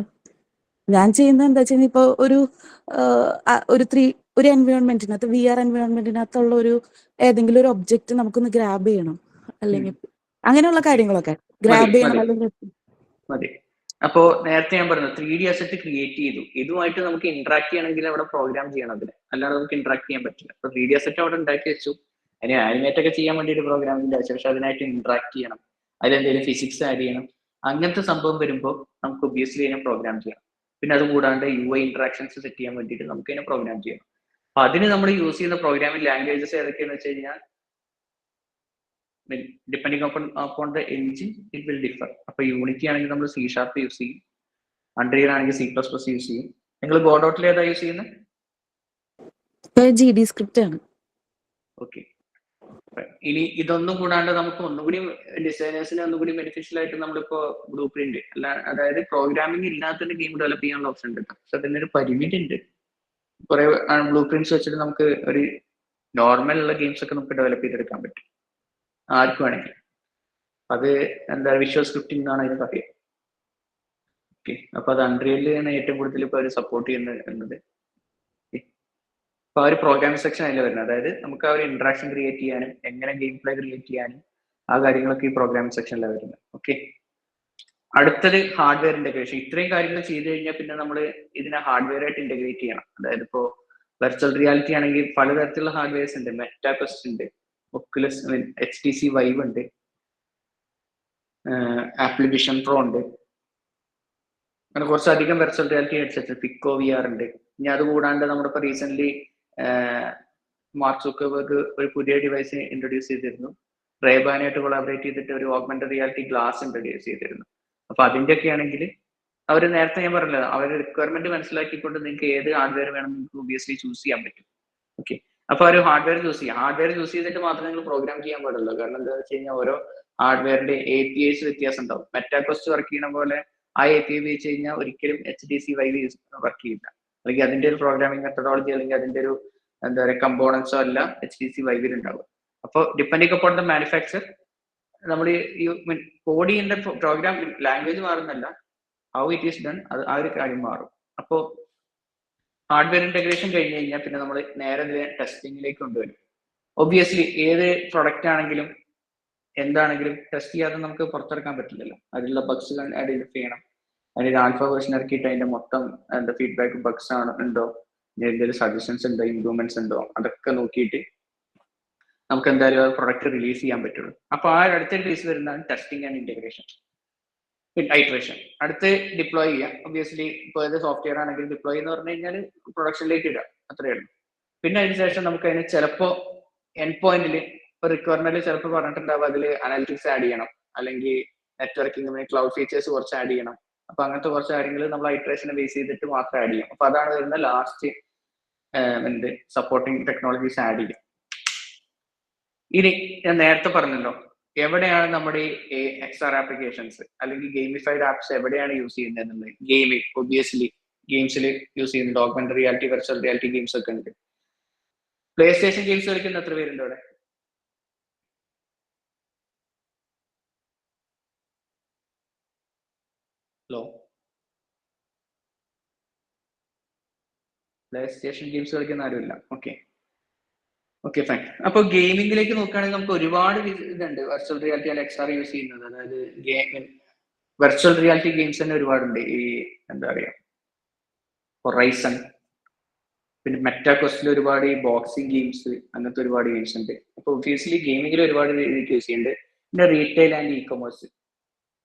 ഞാൻ ചെയ്യുന്നത് എന്താ വെച്ചാൽ, ഇപ്പൊ ഒരു എൻവയോൺമെന്റിനകത്ത്, VR എൻവയോൺമെന്റിനകത്തുള്ള ഏതെങ്കിലും ഒരു ഒബ്ജക്റ്റ് നമുക്കൊന്ന് ഗ്രാബ് ചെയ്യണം, അല്ലെങ്കിൽ അങ്ങനെയുള്ള കാര്യങ്ങളൊക്കെ ഗ്രാബ് ചെയ്യണം. അല്ലെങ്കിൽ അപ്പോ നേരത്തെ ഞാൻ പറഞ്ഞു 3D അസറ്റ് ക്രിയേറ്റ് ചെയ്തു, ഇതുമായിട്ട് നമുക്ക് ഇന്ററാക്ട് ചെയ്യണമെങ്കിൽ അവിടെ പ്രോഗ്രാം ചെയ്യണം അതിന്, അല്ലാതെ നമുക്ക് ഇന്ററാക്ട് ചെയ്യാൻ പറ്റില്ല. അപ്പൊ 3D അസറ്റ് അവിടെ ഉണ്ടാക്കി വെച്ചു, അതിന് ആനിമേറ്റ് ഒക്കെ ചെയ്യാൻ വേണ്ടിയിട്ട് പ്രോഗ്രാമിംഗിന്റെ ആവശ്യം, പക്ഷെ അതിനായിട്ട് ഇന്ററാക്ട് ചെയ്യണം, അതിലെന്തെങ്കിലും ഫിസിക്സ് ആഡ് ചെയ്യണം, അങ്ങനത്തെ സംഭവം വരുമ്പോൾ നമുക്ക് ഒബ്വിയസ്ലി അതിനെ പ്രോഗ്രാം ചെയ്യണം. പിന്നെ അതുകൂടാണ്ട് UI ഇന്ററാക്ഷൻസ് സെറ്റ് ചെയ്യാൻ വേണ്ടിയിട്ട് നമുക്ക് അതിനെ പ്രോഗ്രാം ചെയ്യണം. അപ്പൊ അതിന് നമ്മൾ യൂസ് ചെയ്യുന്ന പ്രോഗ്രാമിംഗ് ലാംഗ്വേജസ് ഏതൊക്കെയാണെന്ന് വെച്ച് കഴിഞ്ഞാൽ depending upon the engine it will differ. അപ്പൊ യൂണിറ്റി ആണെങ്കിൽ നമ്മൾ C# യൂസ് ചെയ്യും, അൺറിയൽ ആണെങ്കിൽ C++ യൂസ് ചെയ്യും. നിങ്ങൾ ഗോഡോട്ടിൽ ഏതാ യൂസ് ചെയ്യുന്നത്? GD സ്ക്രിപ്റ്റ് ആണ്. ഓക്കെ. ഇനി ഇതൊന്നും കൂടാണ്ട് നമുക്ക് ഒന്നുകൂടി ഡിസൈനേഴ്സിന് ഒന്നുകൂടി ബെനിഫിഷ്യൽ ആയിട്ട് നമ്മളിപ്പോ ബ്ലൂ പ്രിന്റ് അല്ല, അതായത് പ്രോഗ്രാമിംഗ് ഇല്ലാത്തൊരു ഗെയിം ഡെവലപ്പ് ചെയ്യാനുള്ള ഓപ്ഷൻ ഉണ്ട്. പക്ഷെ അതിനൊരു പരിമിതി ഉണ്ട്. കുറെ ബ്ലൂ പ്രിന്റ്സ് വെച്ചിട്ട് നമുക്ക് ഒരു നോർമൽ ഉള്ള ഗെയിംസ് ഒക്കെ നമുക്ക് ഡെവലപ്പ് ചെയ്തെടുക്കാൻ പറ്റും, ആർക്കും വേണമെങ്കിൽ. അത് എന്താ വിഷ്വൽ സ്ക്രിപ്റ്റിംഗ് എന്നാണ് അതിന് പറയുക. ഓക്കെ. അപ്പൊ അത് അൺറിയലിലാണ് ഏറ്റവും കൂടുതൽ ഇപ്പൊ അവർ സപ്പോർട്ട് ചെയ്യുന്നത്. അപ്പൊ ആ ഒരു പ്രോഗ്രാമിംഗ് സെക്ഷൻ അതിൽ വരുന്നത്, അതായത് നമുക്ക് ആ ഒരു ഇന്ററാക്ഷൻ ക്രിയേറ്റ് ചെയ്യാനും എങ്ങനെ ഗെയിം പ്ലേ ക്രിയേറ്റ് ചെയ്യാനും ആ കാര്യങ്ങളൊക്കെ ഈ പ്രോഗ്രാമിംഗ് സെക്ഷനിലാണ് വരുന്നത്. ഓക്കെ. അടുത്തത് ഹാർഡ്വെയർ ഇന്റഗ്രേഷൻ. ഇത്രയും കാര്യങ്ങൾ ചെയ്തു കഴിഞ്ഞാൽ പിന്നെ നമ്മൾ ഇതിനെ ഹാർഡ്വെയർ ആയിട്ട് ഇന്റഗ്രേറ്റ് ചെയ്യണം. അതായത് ഇപ്പോൾ വെർച്വൽ റിയാലിറ്റി ആണെങ്കിൽ പലതരത്തിലുള്ള ഹാർഡ്വെയർസ് ഉണ്ട്. മെറ്റാക്വസ്റ്റ് ഉണ്ട്, ഒക്കുലസ്, HTC Vive ഉണ്ട്, ആപ്പിൾ വിഷൻ പ്രോ ഉണ്ട്, അങ്ങനെ കുറച്ചധികം വെർച്വൽ റിയാലിറ്റി ഹെഡ്സെറ്റ്, പിക്കോ VR ഉണ്ട്. ഇനി അതുകൂടാണ്ട് നമ്മുടെ ഇപ്പോൾ റീസെന്റ് മാർക്ക് സുക്കർബർഗ് ഒരു പുതിയ ഡിവൈസ് ഇൻട്രൊഡ്യൂസ് ചെയ്തിരുന്നു. റേബാനായിട്ട് കൊളാബറേറ്റ് ചെയ്തിട്ട് ഒരു ഓഗ്മെന്റഡ് റിയാലിറ്റി ഗ്ലാസ് ഇൻട്രൊഡ്യൂസ് ചെയ്തിരുന്നു. അപ്പൊ അതിന്റെയൊക്കെ ആണെങ്കിൽ അവർ നേരത്തെ ഞാൻ പറഞ്ഞല്ലോ, അവരുടെ റിക്വയർമെന്റ് മനസ്സിലാക്കിക്കൊണ്ട് നിങ്ങൾക്ക് ഏത് ഹാർഡ്വെയർ വേണം നിങ്ങൾക്ക് ഒബിയസ്ലി ചൂസ് ചെയ്യാൻ പറ്റും. ഓക്കെ. അപ്പൊ ഒരു ഹാർഡ്വെയർ ചൂസ് ചെയ്യാം. ഹാർഡ്വെയർ ചൂസ് ചെയ്തിട്ട് മാത്രമേ നിങ്ങൾ പ്രോഗ്രാം ചെയ്യാൻ പാടുള്ളൂ. കാരണം എന്താ വെച്ച് കഴിഞ്ഞാൽ ഓരോ ഹാർഡ്വെയറിന്റെ APIs വ്യത്യാസം ഉണ്ടാവും. മെറ്റാക്വസ്റ്റ് വർക്ക് ചെയ്യണ പോലെ ആ API ഉപയോഗിച്ച് കഴിഞ്ഞാൽ ഒരിക്കലും HTC Vive വർക്ക് ചെയ്യില്ല. അല്ലെങ്കിൽ അതിന്റെ ഒരു പ്രോഗ്രാമിംഗ് മെത്തഡോളജി അല്ലെങ്കിൽ അതിന്റെ ഒരു എന്താ പറയുക കമ്പോണൻസോ അല്ല HTC Vive ഉണ്ടാവും. അപ്പോൾ ഡിപ്പെൻഡിങ് അപ്പോൺ ദ മാനുഫാക്ചർ നമ്മൾ ഈ കോഡ് ചെയ്യേണ്ട പ്രോഗ്രാം ലാംഗ്വേജ് മാറുന്നല്ല, ഹൗ ഇറ്റ് ഈസ് ഡൺ, അത് ആ ഒരു കാര്യം മാറും. അപ്പോൾ ഹാർഡ്വെയർ ഇന്റഗ്രേഷൻ കഴിഞ്ഞ് കഴിഞ്ഞാൽ പിന്നെ നമ്മൾ നേരെ ടെസ്റ്റിംഗിലേക്ക് കൊണ്ടുവരും. ഒബ്വിയസ്ലി ഏത് പ്രൊഡക്റ്റ് ആണെങ്കിലും എന്താണെങ്കിലും ടെസ്റ്റ് ചെയ്യാതെ നമുക്ക് പുറത്തിറക്കാൻ പറ്റില്ലല്ലോ. അതിലുള്ള ബഗ്സ് ഐഡന്റിഫൈ ചെയ്യണം. അതിന് ആൽഫ വേർഷൻ ഇറക്കിയിട്ട് അതിന്റെ മൊത്തം എന്താ ഫീഡ്ബാക്ക് ബഗ്സ് ആണ് ഉണ്ടോ, എന്തെങ്കിലും സജഷൻസ് ഉണ്ടോ, ഇംപ്രൂവ്മെന്റ്സ് ഉണ്ടോ, അതൊക്കെ നോക്കിയിട്ട് നമുക്ക് എന്തായാലും പ്രൊഡക്റ്റ് റിലീസ് ചെയ്യാൻ പറ്റുള്ളൂ. അപ്പൊ ആ അടുത്ത ഫേസ് വരുന്നതാണ് ടെസ്റ്റിംഗ് ആൻഡ് ഇന്റഗ്രേഷൻ, ഐട്രേഷൻ. അടുത്ത് ഡിപ്ലോയ് ചെയ്യാം. ഒബ്വിയസ്ലി ഇപ്പോൾ ഏത് സോഫ്റ്റ്വെയർ ആണെങ്കിൽ ഡിപ്ലോയ് എന്ന് പറഞ്ഞു കഴിഞ്ഞാൽ പ്രൊഡക്ഷനിലേക്ക് ഇടാം, അത്രയേ ഉള്ളൂ. പിന്നെ അതിനുശേഷം നമുക്ക് അതിന് ചിലപ്പോൾ എൻഡ് പോയിന്റിൽ ഒരു റിക്വയർമെന്റ് ചിലപ്പോൾ പറഞ്ഞിട്ടുണ്ടാവും അതിൽ അനാലിറ്റിക്സ് ആഡ് ചെയ്യണം, അല്ലെങ്കിൽ നെറ്റ്വർക്കിംഗ് ക്ലൗഡ് ഫീച്ചേഴ്സ് കുറച്ച് ആഡ് ചെയ്യണം. അപ്പൊ അങ്ങനത്തെ കുറച്ച് കാര്യങ്ങൾ നമ്മൾ ഐട്രേഷനെ ബേസ് ചെയ്തിട്ട് മാത്രം ആഡ് ചെയ്യും. അപ്പൊ അതാണ് വരുന്ന ലാസ്റ്റ് സപ്പോർട്ടിംഗ് ടെക്നോളജീസ് ആഡ് ചെയ്യും. ഇനി ഞാൻ നേരത്തെ പറഞ്ഞല്ലോ, എവിടെയാണ് നമ്മുടെ ഈ XR ആപ്ലിക്കേഷൻസ് അല്ലെങ്കിൽ ഗെയിമിഫൈഡ് ആപ്സ് എവിടെയാണ് യൂസ് ചെയ്യുന്നത്? ഗെയിമിംഗ് ഒബ്വിയസ്ലി ഗെയിംസിൽ യൂസ് ചെയ്യുന്നുണ്ട്. Augmented reality, virtual reality games ഒക്കെ ഉണ്ട്. പ്ലേ സ്റ്റേഷൻ ഗെയിംസ് കളിക്കുന്ന എത്ര പേരുണ്ട് അവിടെ? ഹലോ, പ്ലേ സ്റ്റേഷൻ ഗെയിംസ് കളിക്കുന്ന ആരുമില്ല. Okay fine. അപ്പൊ ഗെയിമിംഗിലേക്ക് നോക്കുകയാണെങ്കിൽ നമുക്ക് ഒരുപാട് ഇതുണ്ട് വെർച്വൽ റിയാലിറ്റി അല്ലെങ്കിൽ XR യൂസ് ചെയ്യുന്നത്. അതായത് വെർച്വൽ റിയാലിറ്റി ഗെയിംസ് തന്നെ ഒരുപാടുണ്ട്. ഈ എന്താ പറയാ ഹൊറൈസൺ, പിന്നെ മെറ്റാക്വസ്റ്റിൽ ഒരുപാട് ഈ ബോക്സിംഗ് ഗെയിംസ്, അങ്ങനത്തെ ഒരുപാട് ഗെയിംസ് ഉണ്ട്. അപ്പൊ ഒബ്വിയസ്ലി ഗെയിമിംഗിൽ ഒരുപാട് രീതിക്ക് യൂസ് ചെയ്യുന്നുണ്ട്. പിന്നെ retail and e-commerce.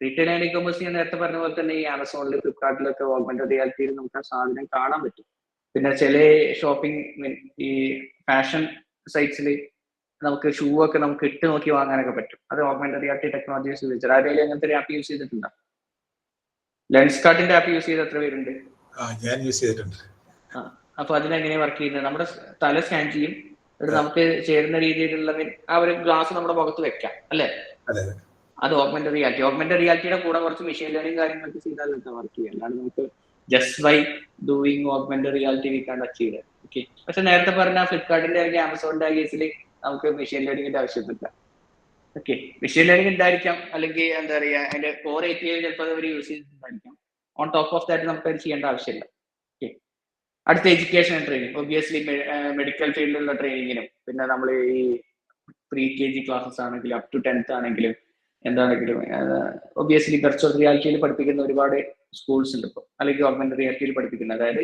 Retail and e-commerce ഞാൻ നേരത്തെ പറഞ്ഞ പോലെ തന്നെ ഈ ആമസോണിൽ, ഫ്ലിപ്കാർട്ടിലൊക്കെ ഓഗ്മെന്റഡ് റിയാലിറ്റിയിൽ നമുക്ക് ആ സാധനം കാണാൻ പറ്റും. പിന്നെ ചില ഷോപ്പിംഗ് ഈ ഫാഷൻ സൈറ്റ്സിൽ നമുക്ക് ഷൂ ഒക്കെ നമുക്ക് ഇട്ട് നോക്കി വാങ്ങാനൊക്കെ പറ്റും. അത് ഓഗ്മെന്റഡ് റിയാലിറ്റി ടെക്നോളജീസ് ഉപയോഗിച്ചാൽ. ആരെങ്കിലും അങ്ങനത്തെ ഒരു ആപ്പ് യൂസ് ചെയ്തിട്ടുണ്ടോ? ലെൻസ് കാർട്ടിന്റെ ആപ്പ് യൂസ് ചെയ്ത് എത്ര പേരുണ്ട്? ഞാൻ യൂസ് ചെയ്തിട്ടുണ്ട്. അപ്പൊ അതിനെങ്ങനെയാണ് വർക്ക് ചെയ്യുന്നത്? നമ്മുടെ തല സ്കാൻ ചെയ്യും, നമുക്ക് ചേരുന്ന രീതിയിലുള്ള ആ ഒരു ഗ്ലാസ് നമ്മുടെ മുഖത്ത് വെക്കാം അല്ലേ? അത് ഓഗ്മെന്റഡ് റിയാലിറ്റി. ഓഗ്മെന്റഡ് റിയാലിറ്റിയുടെ കൂടെ കുറച്ച് മെഷീൻ ലേണിംഗ് കാര്യങ്ങളൊക്കെ ചെയ്താൽ വർക്ക് ചെയ്യും. അല്ലാണ്ട് നമുക്ക് just by doing augmented reality we can achieve it. Okay. പക്ഷെ നേരത്തെ പറഞ്ഞ ഫ്ലിപ്കാർട്ടിന്റെ അല്ലെങ്കിൽ ആമസോണിന്റെ കേസിൽ നമുക്ക് മെഷീൻ ലേണിംഗിന്റെ ആവശ്യമില്ല. ഓക്കെ. മെഷീൻ ലേണിംഗ് ഉണ്ടായിരിക്കാം, അല്ലെങ്കിൽ എന്താ പറയുക അതിന്റെ കോർ API ചിലപ്പോൾ അവർ യൂസ് ചെയ്തിട്ടുണ്ടായിരിക്കാം. ഓൺ ടോപ്പ് ഓഫ് ദാറ്റ് നമുക്ക് അത് ചെയ്യേണ്ട ആവശ്യമില്ല. ഓക്കെ. അടുത്ത education and training. Obviously medical ഫീൽഡിലുള്ള ട്രെയിനിങ്ങിനും, പിന്നെ നമ്മൾ ഈ pre-KG ക്ലാസ്സസ് ആണെങ്കിലും അപ് ടു 10th ആണെങ്കിലും എന്താണെങ്കിലും ഒബ്വിയസ്ലി വെർച്വൽ റിയാലിറ്റിയിൽ പഠിപ്പിക്കുന്ന ഒരുപാട് സ്കൂൾസ് ഉണ്ട് ഇപ്പോൾ, അല്ലെങ്കിൽ ഓഗ്മെന്റഡ് റിയാലിറ്റിയിൽ പഠിപ്പിക്കുന്നത്. അതായത്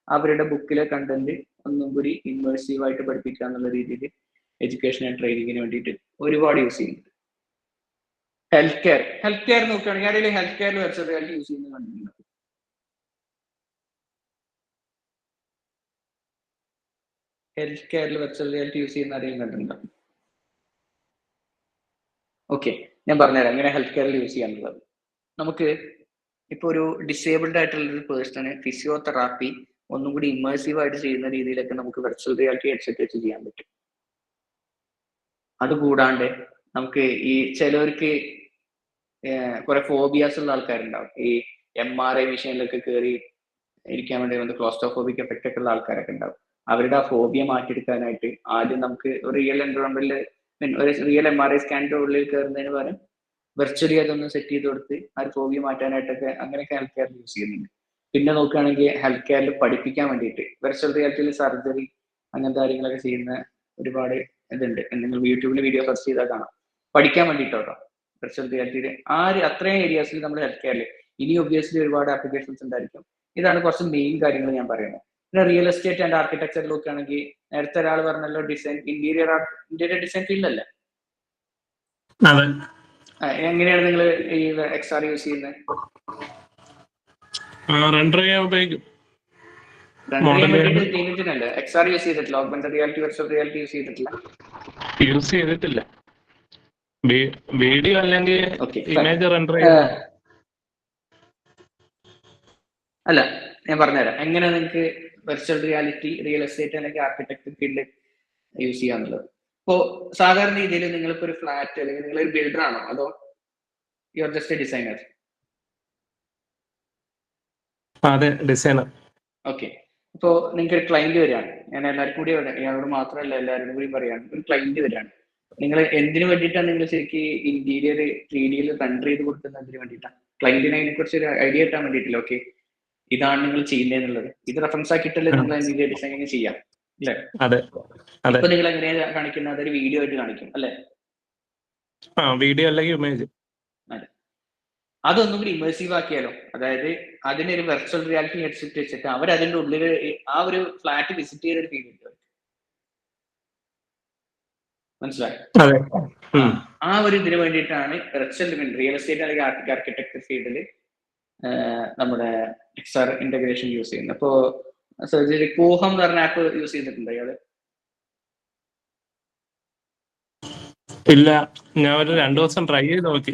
അവരുടെ ബുക്കിലെ കണ്ടന്റ് ഒന്നും കൂടി ഇൻവേഴ്സീവ് ആയിട്ട് പഠിപ്പിക്കുക എന്നുള്ള രീതിയിൽ എഡ്യൂക്കേഷൻ ആൻഡ് ട്രെയിനിങ്ങിന് വേണ്ടിയിട്ട് ഒരുപാട് യൂസ് ചെയ്യുന്നുണ്ട്. ഹെൽത്ത് കെയർ നോക്കുകയാണെങ്കിൽ ആരെങ്കിലും ഹെൽത്ത് കെയറിൽ വെർച്വൽ റിയാലിറ്റി യൂസ് ചെയ്യുന്നത് കണ്ടിട്ടുണ്ടോ? ഹെൽത്ത് കെയറിൽ വെർച്വൽ റിയാലിറ്റി യൂസ് ചെയ്യുന്ന ആരെങ്കിലും കണ്ടിട്ടുണ്ടോ? ഓക്കെ, ഞാൻ പറഞ്ഞുതരാം എങ്ങനെ ഹെൽത്ത് കെയറിൽ യൂസ് ചെയ്യാന്നുള്ളത്. നമുക്ക് ഇപ്പോൾ ഒരു ഡിസേബിൾഡ് ആയിട്ടുള്ള ഒരു പേഴ്സണ് ഫിസിയോതെറാപ്പി ഒന്നും കൂടി ഇമേഴ്സീവ് ആയിട്ട് ചെയ്യുന്ന രീതിയിലൊക്കെ നമുക്ക് വെർച്വൽ റിയാലിറ്റി ഹെഡ്സെറ്റ് വെച്ച് ചെയ്യാൻ പറ്റും. അതുകൂടാണ്ട് നമുക്ക് ഈ ചിലവർക്ക് കുറെ ഫോബിയാസ് ഉള്ള ആൾക്കാരുണ്ടാവും. ഈ MRI മെഷീനിലൊക്കെ കയറി ഇരിക്കാൻ വേണ്ടി വന്ന് ക്ലോസ്ട്രോഫോബിക് എഫക്റ്റ് ഒക്കെ ഉള്ള ആൾക്കാരൊക്കെ ഉണ്ടാവും. അവരുടെ ആ ഫോബിയ മാറ്റിയെടുക്കാനായിട്ട് ആദ്യം നമുക്ക് ഒരു റിയൽ എൻവയോൺമെന്റിൽ ഒരു റിയൽ MRI സ്കാനിന്റെ ഉള്ളിൽ കയറുന്നതിന് പകരം വെർച്വലി അതൊന്ന് സെറ്റ് ചെയ്ത് കൊടുത്ത് ആ ഒരു ഫോബിയ മാറ്റാനായിട്ടൊക്കെ അങ്ങനെയൊക്കെ ഹെൽത്ത് കെയറിൽ യൂസ് ചെയ്യുന്നുണ്ട്. പിന്നെ നോക്കുകയാണെങ്കിൽ ഹെൽത്ത് കെയറിൽ പഠിപ്പിക്കാൻ വേണ്ടിയിട്ട് വെർച്വൽ റിയാലിറ്റിയിൽ സർജറി അങ്ങനത്തെ കാര്യങ്ങളൊക്കെ ചെയ്യുന്ന ഒരുപാട് ഇതുണ്ട്. നിങ്ങൾ യൂട്യൂബിൽ വീഡിയോ സെർച്ച് ചെയ്താൽ കാണാം. പഠിക്കാൻ വേണ്ടിയിട്ടോ വെർച്വൽ റിയാലിറ്റിയിൽ അത്രയും ഏരിയാസിൽ നമ്മൾ ഹെൽത്ത് കെയറിൽ ഇനി ഒബ്വിയസ്ലി ഒരുപാട് ആപ്ലിക്കേഷൻസ് ഉണ്ടായിരിക്കും. ഇതാണ് കുറച്ച് മെയിൻ കാര്യങ്ങൾ ഞാൻ പറയുന്നത്. പിന്നെ റിയൽ എസ്റ്റേറ്റ് ആൻഡ് ആർക്കിടെക്ചർ നോക്കുകയാണെങ്കിൽ നേരത്തെ ഒരാൾ പറഞ്ഞല്ലോ ഡിസൈൻ ഇന്റീരിയർ ഡിസൈൻ ഫീൽഡല്ലേ? എങ്ങനെയാണ് നിങ്ങൾ ഈ XR യൂസ് ചെയ്യുന്നത്? റെൻഡർ ചെയ്യാൻ ഉപയോഗിക്കും. XR യൂസ് ചെയ്തിട്ടില്ല, augmented reality virtual reality use ചെയ്തിട്ടില്ല. വീഡിയോ അല്ലെങ്കിൽ ഇമേജ് റെൻഡർ അല്ല, ഞാൻ പറഞ്ഞുതരാം എങ്ങനെ നിങ്ങൾക്ക് വെർച്വൽ റിയാലിറ്റി റിയൽ എസ്റ്റേറ്റ് അല്ലെങ്കിൽ ആർക്കിടെക്ചർ ഫീൽഡ് യൂസ് ചെയ്യാന്നുള്ളത്. ഇപ്പോ സാധാരണ രീതിയിൽ നിങ്ങൾക്ക് ഒരു ഫ്ലാറ്റ് അല്ലെങ്കിൽ നിങ്ങൾ ഒരു ബിൽഡർ ആണോ അതോ you are just A designer? അതെ, ഡിസൈനർ. ഓക്കെ, ഇപ്പോ നിങ്ങൾക്ക് ഒരു ക്ലയന്റ് വരികയാണ്. ഞാൻ എല്ലാവർക്കും കൂടി ഇയാളോട് മാത്രമല്ല എല്ലാവരോടും കൂടി പറയാണ്, ഒരു ക്ലയന്റ് വരികയാണ്. നിങ്ങൾ എന്തിനു വേണ്ടിയിട്ടാണ് നിങ്ങൾ ശരിക്കും ഇന്റീരിയർ 3D റെൻഡർ ചെയ്ത് കൊടുക്കുന്നതിന് വേണ്ടിയിട്ടാണ്? ക്ലയന്റിനെ അതിനെ കുറിച്ച് ഒരു ഐഡിയ കിട്ടാൻ വേണ്ടിയിട്ടില്ല. ഓക്കെ, ഇതാണ് നിങ്ങൾ ചെയ്യുന്നതെന്നുള്ളത് ഇത് റെഫറൻസ് ആക്കിയിട്ടല്ലേ നമ്മൾ ഇന്റീരിയർ ഡിസൈനിങ് ചെയ്യാം അല്ലേ? ഇപ്പൊ നിങ്ങൾ എങ്ങനെയാ കാണിക്കുന്നത്? അതൊരു വീഡിയോ ആയിട്ട് കാണിക്കും അല്ലെ? വീഡിയോ അല്ലെങ്കിൽ ഇമേജ്. അതെ, അതൊന്നും കൂടി ഇമേഴ്സീവ് ആക്കിയാലോ? അതായത് അതിനൊരു വെർച്വൽ റിയാലിറ്റി ഹെഡ്സെറ്റ് വെച്ചിട്ട് അവർ അതിന്റെ ഉള്ളിൽ ആ ഒരു ഫ്ലാറ്റ് വിസിറ്റ് ചെയ്തൊരു ഫീൽ കിട്ടും. മനസ്സിലായി? ആ ഒരു ഇതിന് വേണ്ടിയിട്ടാണ് വെർച്വൽ റിയൽ എസ്റ്റേറ്റ് അല്ലെങ്കിൽ ആർക്കിടെക്ചർ ഫീൽഡിൽ നമ്മുടെ XR ഇന്റഗ്രേഷൻ യൂസ് ചെയ്യുന്നത്. അപ്പോ സർജറി കൂഹം എന്ന് പറഞ്ഞ ആപ്പ് യൂസ് ചെയ്തിട്ടുണ്ടോ ഇയാള്? ഇല്ല, ഞാൻ ഒരു 2 ദിവസം ട്രൈ ചെയ്ത് നോക്കി.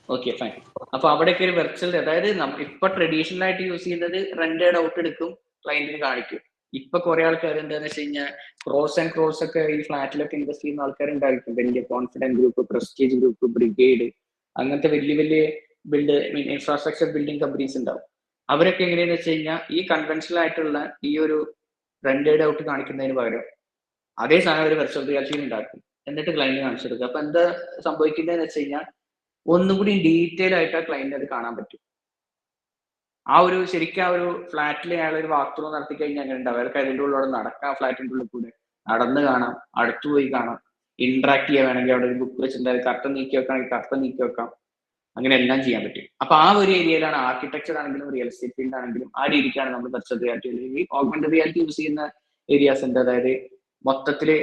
Okay, fine. അപ്പൊ അവിടെയൊക്കെ ഒരു വെർച്വൽ, അതായത് ഇപ്പൊ ട്രഡീഷണൽ ആയിട്ട് യൂസ് ചെയ്യുന്നത് റെന്റഡ് ഔട്ട് എടുക്കും, ക്ലയന്റിന് കാണിക്കും. ഇപ്പൊ കുറെ ആൾക്കാർ എന്താണെന്ന് വെച്ച് കഴിഞ്ഞാൽ ക്രോസ് ആൻഡ് ക്രോസ് ഒക്കെ ഈ ഫ്ലാറ്റിലൊക്കെ ഇൻവെസ്റ്റ് ചെയ്യുന്ന ആൾക്കാരുണ്ടായിരിക്കും. വലിയ confident group, prestige group, brigade, അങ്ങനത്തെ വലിയ വലിയ ഇൻഫ്രാസ്ട്രക്ചർ ബിൽഡിംഗ് കമ്പനീസ് ഉണ്ടാവും. അവരൊക്കെ എങ്ങനെയാന്ന് വെച്ച് കഴിഞ്ഞാൽ ഈ കൺവെൻഷണൽ ആയിട്ടുള്ള ഈ ഒരു റെന്റഡ് ഔട്ട് കാണിക്കുന്നതിന് പകരം അതേ സാധനം ഒരു വെർച്വൽ റിയാലിറ്റിയിൽ ഉണ്ടാക്കും, എന്നിട്ട് ക്ലയന്റ് കാണിച്ചു കൊടുക്കുക. അപ്പൊ എന്താ സംഭവിക്കുന്നതെന്ന് വെച്ച് കഴിഞ്ഞാൽ ഒന്നും കൂടി ഡീറ്റെയിൽ ആയിട്ട് ആ ക്ലയന്റ് അത് കാണാൻ പറ്റും. ആ ഒരു ശരിക്കും ആ ഒരു ഫ്ലാറ്റിൽ അയാൾ ഒരു വാക്ക് ത്രൂ നടത്തി കഴിഞ്ഞാൽ അങ്ങനെ ഉണ്ടാവും. അയാൾക്ക് അതിൻ്റെ ഉള്ളിലൂടെ നടക്കാം, ഫ്ലാറ്റിന്റെ ഉള്ളിൽ കൂടെ നടന്ന് കാണാം, അടുത്തു പോയി കാണാം, ഇന്ററാക്ട് ചെയ്യാൻ വേണമെങ്കിൽ അവിടെ ഒരു ബുക്ക് വെച്ചിട്ടുണ്ടായി കർട്ടൻ നീക്കി വെക്കുകയാണെങ്കിൽ കർട്ടൻ നീക്കി വെക്കാം, അങ്ങനെ എല്ലാം ചെയ്യാൻ പറ്റും. അപ്പൊ ആ ഒരു ഏരിയയിലാണ് ആർക്കിടെക്ചർ ആണെങ്കിലും റിയൽ എസ്റ്റേറ്റ് ഫീൽഡ് ആണെങ്കിലും ആ രീതിക്കാണ് നമ്മൾ വെർച്വൽ റിയാലിറ്റി അല്ലെങ്കിൽ ഓഗ്മെന്റഡ് റിയാലിറ്റി യൂസ് ചെയ്യുന്ന ഏരിയാസ് ഉണ്ട്. അതായത് മൊത്തത്തില്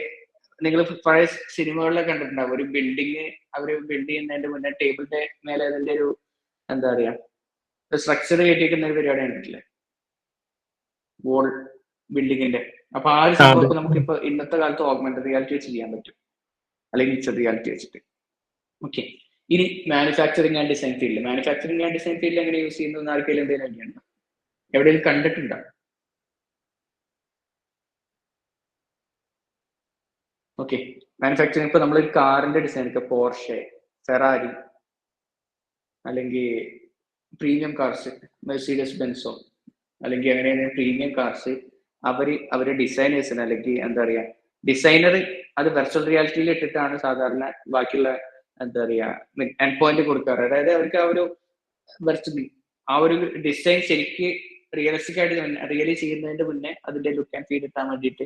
നിങ്ങൾ പഴയ സിനിമകളിലൊക്കെ കണ്ടിട്ടുണ്ടാവും, ഒരു ബിൽഡിങ് അവര് ബിൽഡ് ചെയ്യുന്നതിന്റെ മുന്നേ ടേബിളിന്റെ മേലെ അതിന്റെ ഒരു എന്താ പറയാ സ്ട്രക്ചർ കയറ്റിയിരിക്കുന്ന ഒരു പരിപാടി കണ്ടിട്ടില്ലേ, വോൾ ബിൽഡിങ്ങിന്റെ. അപ്പൊ ആ ഒരു സംഭവം നമുക്കിപ്പോ ഇന്നത്തെ കാലത്ത് ഓഗ്മെന്റഡ് റിയാലിറ്റി വെച്ച് ചെയ്യാൻ പറ്റും, അല്ലെങ്കിൽ മിക്സഡ് റിയാലിറ്റി വെച്ചിട്ട്. ഓക്കെ, ഇനി manufacturing and design field. Manufacturing and design field എങ്ങനെ യൂസ് ചെയ്യുന്നത് ആർക്കെങ്കിലും എന്തെങ്കിലും ഐഡിയ ഉണ്ടോ? എവിടെയെങ്കിലും കണ്ടിട്ടുണ്ടോ? ഓക്കെ, മാനുഫാക്ചറിങ് ഇപ്പൊ നമ്മളൊരു കാറിന്റെ ഡിസൈൻ ഒക്കെ പോർഷെ, ഫെറാരി, അല്ലെങ്കിൽ പ്രീമിയം കാർസ്, മെർസിഡസ് ബെൻസോ, അല്ലെങ്കിൽ അങ്ങനെ പ്രീമിയം കാർസ് അവര് ഡിസൈനേഴ്സിന് അല്ലെങ്കിൽ എന്താ പറയാ ഡിസൈനർ അത് വെർച്വൽ റിയാലിറ്റിയിൽ ഇട്ടിട്ടാണ് സാധാരണ ബാക്കിയുള്ള എന്താ പറയാ എൻഡ് പോയിന്റ് കൊടുക്കാറ്. അതായത് അവർക്ക് ആ ഒരു വെർച്വലി ആ ഒരു ഡിസൈൻ ശരിക്ക് റിയലിസ്റ്റിക് ആയിട്ട് റിയലി ചെയ്യുന്നതിന്റെ മുന്നേ അതിന്റെ ലുക്ക് ആൻഡ് ഫീൽ കിട്ടാൻ വേണ്ടിയിട്ട്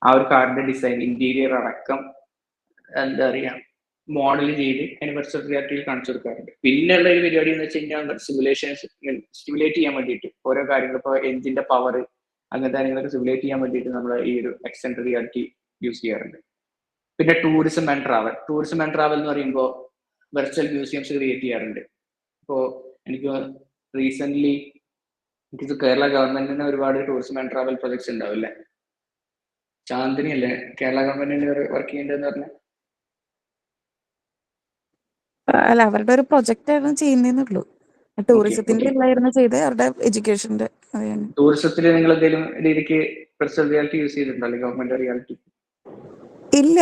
ആ ഒരു കാറിന്റെ ഡിസൈൻ ഇന്റീരിയർ അടക്കം എന്താ പറയാ മോഡൽ ചെയ്ത് അതിന് വെർച്വൽ റിയാലിറ്റിയിൽ കാണിച്ചു കൊടുക്കാറുണ്ട്. പിന്നെയുള്ള ഒരു പരിപാടി എന്ന് വെച്ച് കഴിഞ്ഞാൽ സിമുലേറ്റ് ചെയ്യാൻ വേണ്ടിയിട്ട് ഓരോ കാര്യങ്ങൾ, ഇപ്പോൾ എഞ്ചിന്റെ പവർ അങ്ങനത്തെ കാര്യങ്ങളൊക്കെ സിമുലേറ്റ് ചെയ്യാൻ വേണ്ടിയിട്ട് നമ്മൾ ഈ ഒരു എക്സ്റ്റൻഡ് റിയാലിറ്റി യൂസ് ചെയ്യാറുണ്ട്. പിന്നെ ടൂറിസം ആൻഡ് ട്രാവൽ എന്ന് പറയുമ്പോൾ വെർച്വൽ മ്യൂസിയംസ് ക്രിയേറ്റ് ചെയ്യാറുണ്ട്. ഇപ്പോൾ എനിക്ക് റീസെന്റ് എനിക്കിത് കേരള ഗവൺമെന്റിന് ഒരുപാട് ടൂറിസം ആൻഡ് ട്രാവൽ പ്രൊജക്ട്സ് ഉണ്ടാവും അല്ലേ? ചാന്ദിനി അല്ലേ കേരള ഗവൺമെന്റിന് വർക്ക് ചെയ്യേണ്ടതെന്ന് പറഞ്ഞാൽ? അല്ല, അവരുടെ ഒരു പ്രൊജക്റ്റ് ആയിരുന്നു ചെയ്യുന്നേന്നുള്ളൂ. ടൂറിസത്തിന്റെ അല്ലായിരുന്നു ചെയ്ത്, അവരുടെ എഡ്യൂക്കേഷന്റെ. ടൂറിസത്തിൽ നിങ്ങൾ എന്തെങ്കിലും രീതിക്ക് വെർച്വൽ റിയാലിറ്റി യൂസ് ചെയ്തിട്ടുണ്ടോ, അല്ലെങ്കിൽ ഗവൺമെന്റ് റിയാലിറ്റി? ഇല്ല,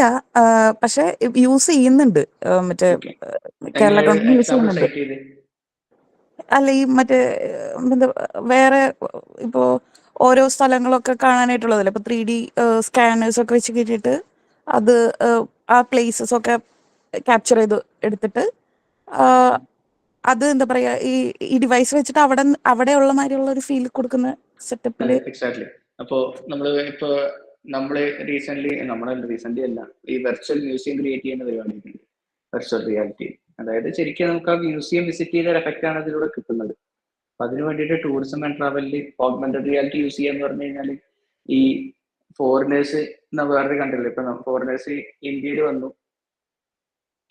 പക്ഷെ യൂസ് ചെയ്യുന്നുണ്ട്. മറ്റേ കേരള ഗവൺമെന്റ് യൂസ് ചെയ്യുന്നുണ്ട്. അല്ല, ഈ മറ്റേ എന്താ വേറെ ഇപ്പോ ഓരോ സ്ഥലങ്ങളൊക്കെ കാണാനായിട്ടുള്ളതല്ലേ, ഇപ്പൊ 3D സ്കാനേഴ്സ് ഒക്കെ വെച്ച് കിട്ടിയിട്ട് അത് ആ പ്ലേസസ് ഒക്കെ ക്യാപ്ചർ ചെയ്ത് എടുത്തിട്ട് അത് എന്താ പറയാ, ഈ ഡിവൈസ് വെച്ചിട്ട് അവിടെയുള്ള മാതിരിയുള്ള ഒരു ഫീൽ കൊടുക്കുന്ന സെറ്റപ്പില്. എക്സാക്ട്ലി. അപ്പോ നമ്മള് റീസെന്റ് അല്ല, ഈ വെർച്വൽ മ്യൂസിയം ക്രിയേറ്റ് ചെയ്യുന്ന പരിപാടിയുണ്ട്, വെർച്വൽ റിയാലിറ്റി. അതായത് ശരിക്കും നമുക്ക് ആ മ്യൂസിയം വിസിറ്റ് ചെയ്ത എഫക്റ്റ് ആണ് അതിലൂടെ കിട്ടുന്നത്. അപ്പൊ അതിന് വേണ്ടിയിട്ട് ടൂറിസം ആൻഡ് ട്രാവലിൽ ഓഗ്മെന്റഡ് റിയാലിറ്റി യൂസ് ചെയ്യാന്ന് പറഞ്ഞു കഴിഞ്ഞാൽ, ഈ ഫോറിനേഴ്സ് വേറൊരു കണ്ടില്ലേ, ഇപ്പൊ ഫോറിനേഴ്സ് ഇന്ത്യയിൽ വന്നു,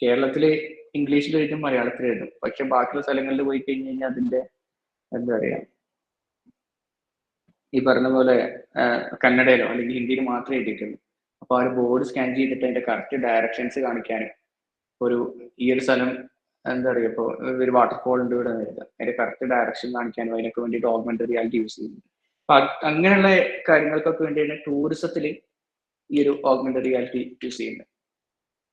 കേരളത്തില് ഇംഗ്ലീഷിൽ എഴുതും, മലയാളത്തിൽ എഴുതും, പക്ഷെ ബാക്കിയുള്ള സ്ഥലങ്ങളിൽ പോയി കഴിഞ്ഞ് കഴിഞ്ഞാൽ അതിന്റെ എന്താ പറയാ, ഈ പറഞ്ഞ പോലെ കന്നഡയിലോ അല്ലെങ്കിൽ ഹിന്ദിയിൽ മാത്രമേ എഴുതിയിട്ടുള്ളൂ. അപ്പൊ ആ ഒരു ബോർഡ് സ്കാൻ ചെയ്തിട്ട് അതിന്റെ കറക്റ്റ് ഡയറക്ഷൻസ് കാണിക്കാനും, ഈ ഒരു സ്ഥലം എന്താ പറയുക, ഇപ്പോൾ ഒരു വാട്ടർഫോൾ ഉണ്ട് ഇവിടെ എഴുതാം, അതിന്റെ കറക്റ്റ് ഡയറക്ഷൻ കാണിക്കാനും അതിനൊക്കെ വേണ്ടിയിട്ട് ഓഗ്മെന്റഡ് റിയാലിറ്റി യൂസ് ചെയ്യുന്നുണ്ട്. അപ്പൊ അങ്ങനെയുള്ള കാര്യങ്ങൾക്കൊക്കെ വേണ്ടിയാണ് ടൂറിസത്തിൽ ഈ ഒരു ഓഗ്മെന്റഡ് റിയാലിറ്റി യൂസ് ചെയ്യുന്നത്.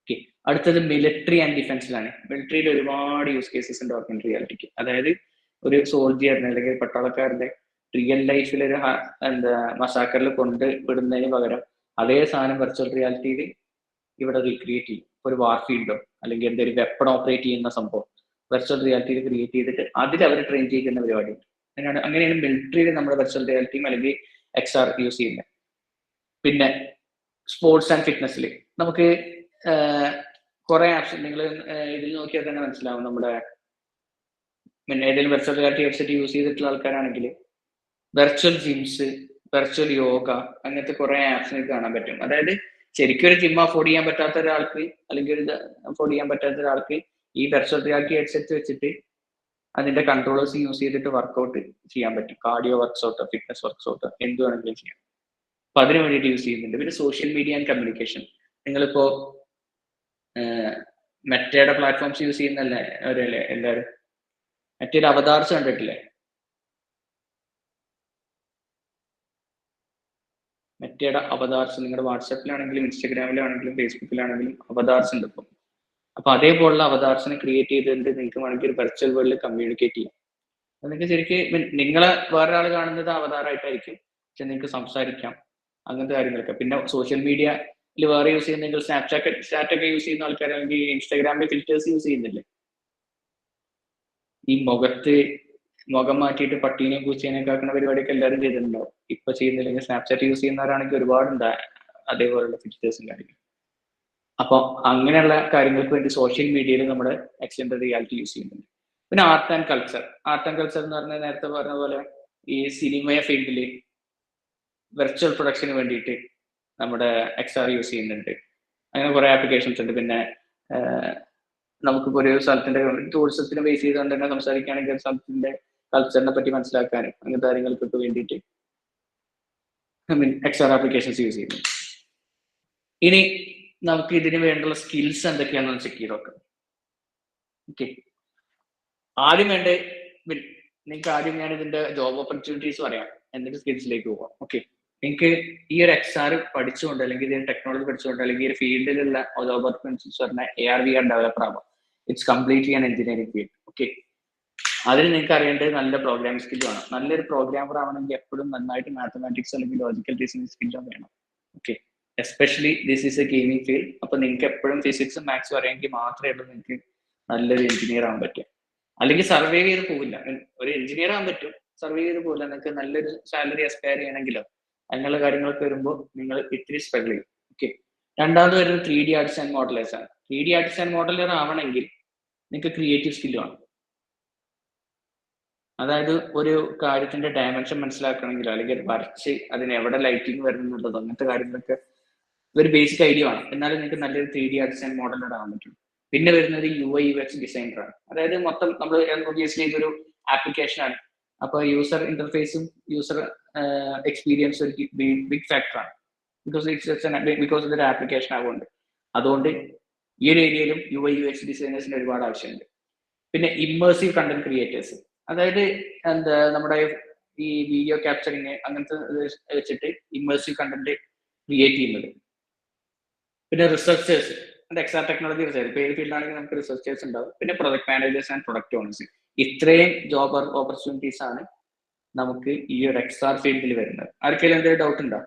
ഓക്കെ, അടുത്തത് മിലിറ്ററി ആൻഡ് ഡിഫൻസിലാണ്. മിലിറ്ററിയിൽ ഒരുപാട് യൂസ് കേസസ് ഉണ്ട് ഓഗ്മെന്റഡ് റിയാലിറ്റിക്ക്. അതായത് ഒരു സോൾജിയറിന് അല്ലെങ്കിൽ പട്ടാളക്കാരന്റെ റിയൽ ലൈഫിൽ ഒരു മസാക്കറിൽ കൊണ്ട് വിടുന്നതിന് പകരം അതേ സാധനം വെർച്വൽ റിയാലിറ്റിയിൽ ഇവിടെ റീക്രിയേറ്റ് ചെയ്യും. ഒരു വാർഫീൽഡോ അല്ലെങ്കിൽ എന്തെങ്കിലും വെപ്പൺ ഓപ്പറേറ്റ് ചെയ്യുന്ന സംഭവം വെർച്വൽ റിയാലിറ്റിയിൽ ക്രിയേറ്റ് ചെയ്തിട്ട് അതിൽ അവർ ട്രെയിൻ ചെയ്യുന്ന പരിപാടിയുണ്ട്. അങ്ങനെയാണ് മിലിറ്ററിയിൽ നമ്മുടെ വെർച്വൽ റിയാലിറ്റിയും അല്ലെങ്കിൽ XR യൂസ് ചെയ്യുന്നത്. പിന്നെ സ്പോർട്സ് ആൻഡ് ഫിറ്റ്നസ്സിൽ നമുക്ക് കുറെ ആപ്ഷൻ നിങ്ങൾ ഇതിൽ നോക്കിയാൽ തന്നെ മനസ്സിലാവും. നമ്മുടെ ഏതെങ്കിലും വെർച്വൽ റിയാലിറ്റി വെബ്സൈറ്റ് യൂസ് ചെയ്തിട്ടുള്ള ആൾക്കാരാണെങ്കിൽ വെർച്വൽ ജിംസ്, വെർച്വൽ യോഗ, അങ്ങനത്തെ കുറെ ആപ്സ് കാണാൻ പറ്റും. അതായത് ശരിക്കും ഒരു ജിം അഫോർഡ് ചെയ്യാൻ പറ്റാത്ത ഒരാൾക്ക് അല്ലെങ്കിൽ ഒരു അഫോർഡ് ചെയ്യാൻ പറ്റാത്ത ഒരാൾക്ക് ഈ വെർച്വൽ റിയാലിറ്റി ഹെഡ്സെറ്റ് വെച്ചിട്ട് അതിന്റെ കൺട്രോളേഴ്സ് യൂസ് ചെയ്തിട്ട് വർക്ക്ഔട്ട് ചെയ്യാൻ പറ്റും. കാർഡിയോ വർക്ക്ഔട്ട്, ഫിറ്റ്നസ് വർക്ക്ഔട്ട്, എന്ത് വേണമെങ്കിലും ചെയ്യാം. അപ്പൊ അതിന് വേണ്ടിയിട്ട് യൂസ് ചെയ്യുന്നുണ്ട്. പിന്നെ സോഷ്യൽ മീഡിയ ആൻഡ് കമ്മ്യൂണിക്കേഷൻ. നിങ്ങളിപ്പോ മെറ്റയുടെ പ്ലാറ്റ്ഫോംസ് യൂസ് ചെയ്യുന്നല്ലേ അവരല്ലേ എല്ലാവരും? മെറ്റയുടെ അവതാർസ് കണ്ടിട്ടില്ലേ? മെറ്റയുടെ അവതാർസ് നിങ്ങളുടെ വാട്സാപ്പിലാണെങ്കിലും ഇൻസ്റ്റാഗ്രാമിലാണെങ്കിലും ഫേസ്ബുക്കിലാണെങ്കിലും അവതാർസ് ഉണ്ട് ഇപ്പം. അപ്പൊ അതേപോലുള്ള അവതാർസിനെ ക്രിയേറ്റ് ചെയ്തിട്ട് നിങ്ങൾക്ക് വേണമെങ്കിൽ ഒരു വെർച്വൽ വേൾഡിൽ കമ്മ്യൂണിക്കേറ്റ് ചെയ്യാം. നിങ്ങൾക്ക് ശരിക്കും നിങ്ങളെ വേറൊരാൾ കാണുന്നത് അവതാറായിട്ടായിരിക്കും, പക്ഷെ നിങ്ങൾക്ക് സംസാരിക്കാം, അങ്ങനത്തെ കാര്യങ്ങളൊക്കെ. പിന്നെ സോഷ്യൽ മീഡിയയിൽ വേറെ യൂസ് ചെയ്യുന്നെങ്കിൽ സ്നാപ്ചാറ്റ് ഒക്കെ യൂസ് ചെയ്യുന്ന ആൾക്കാരാണെങ്കിൽ ഇൻസ്റ്റാഗ്രാമിൽ ഫിൽറ്റേഴ്സ് യൂസ് ചെയ്യുന്നില്ലേ? ഈ മുഖം മാറ്റിയിട്ട് പട്ടീനെയും പൂച്ചേനെയൊക്കെ ആക്കുന്ന പരിപാടിയൊക്കെ എല്ലാവരും ചെയ്തിട്ടുണ്ടാവും. ഇപ്പൊ ചെയ്യുന്നില്ലെങ്കിൽ സ്നാപ്ചാറ്റ് യൂസ് ചെയ്യുന്നവരാണെങ്കിൽ ഒരുപാടുണ്ട് അതേപോലുള്ള ഫിൽറ്റേഴ്സും കാര്യങ്ങളും. അപ്പൊ അങ്ങനെയുള്ള കാര്യങ്ങൾക്ക് വേണ്ടി സോഷ്യൽ മീഡിയയിൽ നമ്മുടെ എക്സ്റ്റൻഡഡ് റിയാലിറ്റി യൂസ് ചെയ്യുന്നുണ്ട്. പിന്നെ ആർട്ട് ആൻഡ് കൾച്ചർ എന്ന് പറഞ്ഞാൽ നേരത്തെ പറഞ്ഞ പോലെ ഈ സിനിമ ഫീൽഡിൽ വെർച്വൽ പ്രൊഡക്ഷന് വേണ്ടിയിട്ട് നമ്മുടെ XR യൂസ് ചെയ്യുന്നുണ്ട്. അങ്ങനെ കുറെ ആപ്ലിക്കേഷൻസ് ഉണ്ട്. പിന്നെ നമുക്കിപ്പോ ഒരു സ്ഥലത്തിന്റെ ടൂറിസത്തിനെ ബേസ് ചെയ്തുകൊണ്ട് തന്നെ സംസാരിക്കുകയാണെങ്കിൽ ഒരു സ്ഥലത്തിന്റെ കൾച്ചറിനെ പറ്റി മനസ്സിലാക്കാനും അങ്ങനത്തെ കാര്യങ്ങൾക്കൊക്കെ വേണ്ടിയിട്ട് XR ആപ്ലിക്കേഷൻസ് യൂസ് ചെയ്യുന്നു. ഇനി നമുക്ക് ഇതിന് വേണ്ടുള്ള സ്കിൽസ് എന്തൊക്കെയാണെന്ന് ചെക്ക് ചെയ്ത് നോക്കാം. ഓക്കെ, ആദ്യം നിങ്ങൾക്ക് ആദ്യം ഞാൻ ഇതിന്റെ ജോബ് ഓപ്പർച്യൂണിറ്റീസ് പറയാം, എന്നിട്ട് സ്കിൽസിലേക്ക് പോവാം. ഓക്കെ, നിങ്ങൾക്ക് ഈ ഒരു XR പഠിച്ചുകൊണ്ട് അല്ലെങ്കിൽ ഇതിന് ടെക്നോളജി പഠിച്ചുകൊണ്ട് അല്ലെങ്കിൽ ഈ ഒരു ഫീൽഡിലുള്ള ജോബ് ഓപ്പർച്യൂണിറ്റീസ് പറഞ്ഞാൽ AR/VR ഡെവലപ്പർ ആവാം. It's completely an engineering field. Okay, അതിന് നിങ്ങൾക്ക് അറിയേണ്ടത് നല്ല പ്രോഗ്രാമിംഗ് സ്കിൽ വേണം. നല്ലൊരു പ്രോഗ്രാമർ ആവണമെങ്കിൽ എപ്പോഴും നന്നായിട്ട് മാത്തമാറ്റിക്സ് അല്ലെങ്കിൽ ലോജിക്കൽ റീസണിംഗ് സ്കില്ലും വേണം. Okay, especially this is A gaming field. അപ്പൊ നിങ്ങൾക്ക് എപ്പോഴും ഫിസിക്സും മാത്സും അറിയാമെങ്കിൽ മാത്രമേ ഉള്ളൂ നിങ്ങൾക്ക് നല്ലൊരു എഞ്ചിനീയർ ആവാൻ പറ്റും. അല്ലെങ്കിൽ സർവൈവ് ചെയ്ത് പോകില്ല. ഒരു എഞ്ചിനീയർ ആവാൻ പറ്റും, സർവൈവ് ചെയ്ത് പോകില്ല. നിങ്ങൾക്ക് നല്ലൊരു സാലറി എക്സ്പയർ ചെയ്യണമെങ്കിലോ അങ്ങനെയുള്ള കാര്യങ്ങളൊക്കെ വരുമ്പോൾ നിങ്ങൾ ഇത്തിരി സ്ട്രഗിൾ ചെയ്യും. ഓക്കെ, രണ്ടാമത് വരുന്നത് 3D ആർട്ടിസ്റ്റ് ആൻഡ് മോഡലേഴ്സ് ആണ്. 3D ആർട്ടിസ്റ്റ് ആൻഡ് മോഡലർ ആവണമെങ്കിൽ നിങ്ങൾക്ക് ക്രിയേറ്റീവ് സ്കില്ല് വേണം. അതായത് ഒരു കാര്യത്തിന്റെ ഡയമെൻഷൻ മനസ്സിലാക്കണമെങ്കിലോ അല്ലെങ്കിൽ വരച്ച് അതിന് എവിടെ ലൈറ്റിംഗ് വരുന്നുള്ളതോ അങ്ങനത്തെ കാര്യങ്ങളൊക്കെ ഒരു ബേസിക് ഐഡിയ വേണം, എന്നാലും നിങ്ങൾക്ക് നല്ലൊരു 3D ഡിസൈൻ മോഡൽ ഇടാൻ പറ്റും. പിന്നെ വരുന്നത് UI UX ഡിസൈനറാണ്. അതായത് മൊത്തം നമ്മൾ ഒബ്വിയസ്ലി ഇതൊരു ആപ്ലിക്കേഷനാണ്, അപ്പോൾ യൂസർ ഇന്റർഫേസും യൂസർ എക്സ്പീരിയൻസും ഒരു ബിഗ് ഫാക്ടറാണ്. ബിക്കോസ് ഇതൊരു ആപ്ലിക്കേഷൻ ആയതുകൊണ്ട്. അതുകൊണ്ട് ഈ ഒരു ഏരിയയിലും UI UX ഡിസൈനേഴ്സിന് ഒരുപാട് ആവശ്യമുണ്ട്. പിന്നെ ഇമ്മേഴ്സീവ് കണ്ടന്റ് ക്രിയേറ്റേഴ്സ്, അതായത് എന്താ നമ്മുടെ ഈ വീഡിയോ ക്യാപ്ചറിങ് അങ്ങനത്തെ വെച്ചിട്ട് ഇമ്മേഴ്സീവ് കണ്ടന്റ് ക്രിയേറ്റ് ചെയ്യുന്നത്. പിന്നെ റിസർച്ചേഴ്സ്, എക്സാം ടെക്നോളജി റിസർച്ച്, ഇപ്പോൾ ഏത് ഫീൽഡാണെങ്കിൽ നമുക്ക് റിസർച്ചേഴ്സ് ഉണ്ടാവും. പിന്നെ project managers and product owners. ഇത്രയും ജോബ് ഓപ്പർച്യൂണിറ്റീസ് ആണ് നമുക്ക് ഈ ഒരു XR ഫീൽഡിൽ വരുന്നത്. ആർക്കെങ്കിലും എന്തെങ്കിലും ഡൗട്ട് ഉണ്ടോ?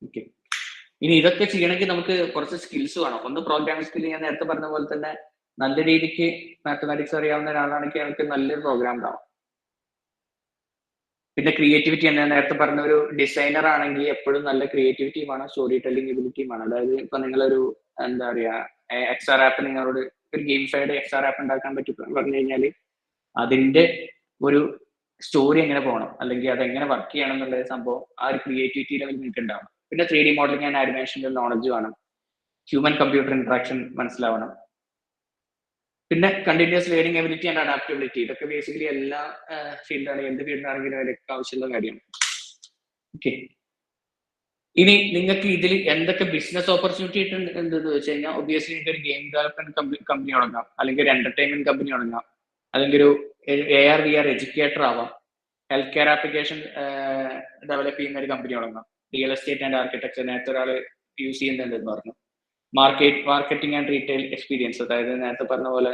ഓക്കെ, ഇനി ഇതൊക്കെ ചെയ്യണമെങ്കിൽ നമുക്ക് കുറച്ച് സ്കിൽസ് വേണം. ഒന്ന് പ്രോഗ്രാമിംഗ് സ്കിൽ, ഞാൻ നേരത്തെ പറഞ്ഞ പോലെ തന്നെ നല്ല രീതിക്ക് മാത്തമാറ്റിക്സ് അറിയാവുന്ന ഒരാളാണെങ്കിൽ നമുക്ക് നല്ലൊരു പ്രോഗ്രാം ഉണ്ടാവും. പിന്നെ ക്രിയേറ്റിവിറ്റി, ഞാൻ നേരത്തെ പറഞ്ഞ ഒരു ഡിസൈനർ ആണെങ്കിൽ എപ്പോഴും നല്ല ക്രിയേറ്റിവിറ്റി വേണം, സ്റ്റോറി ടെല്ലിംഗ് എബിലിറ്റി വേണം. അതായത് ഇപ്പൊ നിങ്ങളൊരു എന്താ പറയാ XR ആപ്പ്, നിങ്ങളോട് ഒരു ഗെയിംഫൈഡ് XR ആപ്പ് ഉണ്ടാക്കാൻ പറ്റും പറഞ്ഞു കഴിഞ്ഞാൽ അതിന്റെ ഒരു സ്റ്റോറി എങ്ങനെ പോകണം, അല്ലെങ്കിൽ അതെങ്ങനെ വർക്ക് ചെയ്യണം എന്നുള്ള സംഭവം ആ ഒരു ക്രിയേറ്റിവിറ്റി ലെവൽ നിങ്ങൾക്ക് ഉണ്ടാവണം. പിന്നെ 3D മോഡലിംഗ് ആൻഡ് ആനിമേഷൻ്റെ നോളജ് വേണം. ഹ്യൂമൻ കമ്പ്യൂട്ടർ ഇന്ററാക്ഷൻ മനസ്സിലാവണം. പിന്നെ continuous learning ability and adaptability, ഇതൊക്കെ ബേസിക്കലി എല്ലാ ഫീൽഡാണെങ്കിലും എന്ത് ഫീൽഡാണെങ്കിലും അതിലൊക്കെ ആവശ്യമുള്ള കാര്യമാണ്. ഓക്കെ, ഇനി നിങ്ങൾക്ക് ഇതിൽ എന്തൊക്കെ ബിസിനസ് ഓപ്പർച്യൂണിറ്റി ഉണ്ടെന്ന് വെച്ച് കഴിഞ്ഞാൽ ഒബ്വിയസ്ലി നിങ്ങൾക്ക് ഒരു ഗെയിം ഡെവലപ്മെന്റ് കമ്പനി തുടങ്ങാം, അല്ലെങ്കിൽ ഒരു എന്റർടൈൻമെന്റ് കമ്പനി തുടങ്ങാം, അല്ലെങ്കിൽ ഒരു AR VR എഡ്യൂക്കേറ്റർ ആവാം, ഹെൽത്ത് കെയർ ആപ്ലിക്കേഷൻ ഡെവലപ്പ് ചെയ്യുന്ന ഒരു കമ്പനി തുടങ്ങാം, റിയൽ എസ്റ്റേറ്റ് ആൻഡ് ആർക്കിടെക്ചർ നേരത്തെ ഒരാൾ യൂസ് ചെയ്യുന്നുണ്ടെന്ന് പറഞ്ഞു, മാർക്കറ്റിംഗ് ആൻഡ് റീറ്റെയിൽ എക്സ്പീരിയൻസ്, അതായത് നേരത്തെ പറഞ്ഞ പോലെ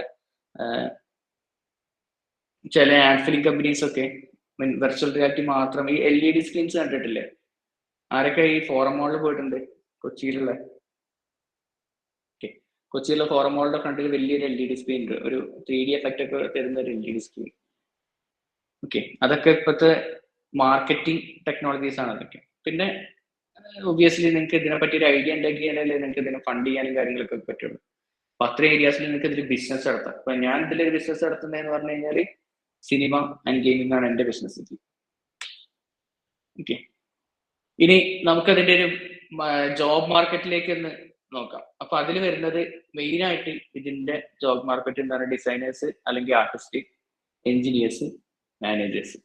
ചില ആഡ് ഫിലിംഗ് കമ്പനീസ് ഒക്കെ വെർച്വൽ റിയാലിറ്റി മാത്രം, ഈ LED സ്ക്രീൻസ് കണ്ടിട്ടില്ലേ? ആരൊക്കെ ഈ ഫോറം മോളിൽ പോയിട്ടുണ്ട്? കൊച്ചിയിലുള്ള കൊച്ചിയിലെ ഫോറം മോളിന്റെ ഫ്രണ്ടിൽ വലിയൊരു LED സ്ക്രീൻ ഉണ്ട്, ഒരു 3D എഫക്റ്റ് ഒക്കെ തരുന്ന ഒരു LED സ്ക്രീൻ. ഓക്കെ, അതൊക്കെ ഇപ്പോഴത്തെ മാർക്കറ്റിംഗ് ടെക്നോളജീസ് ആണ് അതൊക്കെ. പിന്നെ ഒബ്വിയസ്ലി നിങ്ങൾക്ക് ഇതിനെപ്പറ്റി ഒരു ഐഡിയ ഉണ്ടെങ്കിലല്ലേ നിങ്ങൾക്ക് ഇതിനെ ഫണ്ട് ചെയ്യാനും കാര്യങ്ങളൊക്കെ പറ്റുള്ളൂ. അപ്പൊ അത്രയും ഏരിയാസിൽ നിങ്ങൾക്ക് ഇതിൽ ബിസിനസ് നടത്താം. അപ്പൊ ഞാൻ ഇതിലൊരു ബിസിനസ് നടത്തുന്നതെന്ന് പറഞ്ഞു കഴിഞ്ഞാൽ സിനിമ ആൻഡ് ഗെയിമിംഗ് ആണ് എന്റെ ബിസിനസ്. ഓക്കെ, ഇനി നമുക്കതിന്റെ ഒരു ജോബ് മാർക്കറ്റിലേക്ക് ഒന്ന് നോക്കാം. അപ്പൊ അതിൽ വരുന്നത് മെയിൻ ആയിട്ട് ഇതിന്റെ ജോബ് മാർക്കറ്റ് എന്താണ്? ഡിസൈനേഴ്സ്, അല്ലെങ്കിൽ ആർട്ടിസ്റ്റ്, എഞ്ചിനീയേഴ്സ്, മാനേജേഴ്സ്.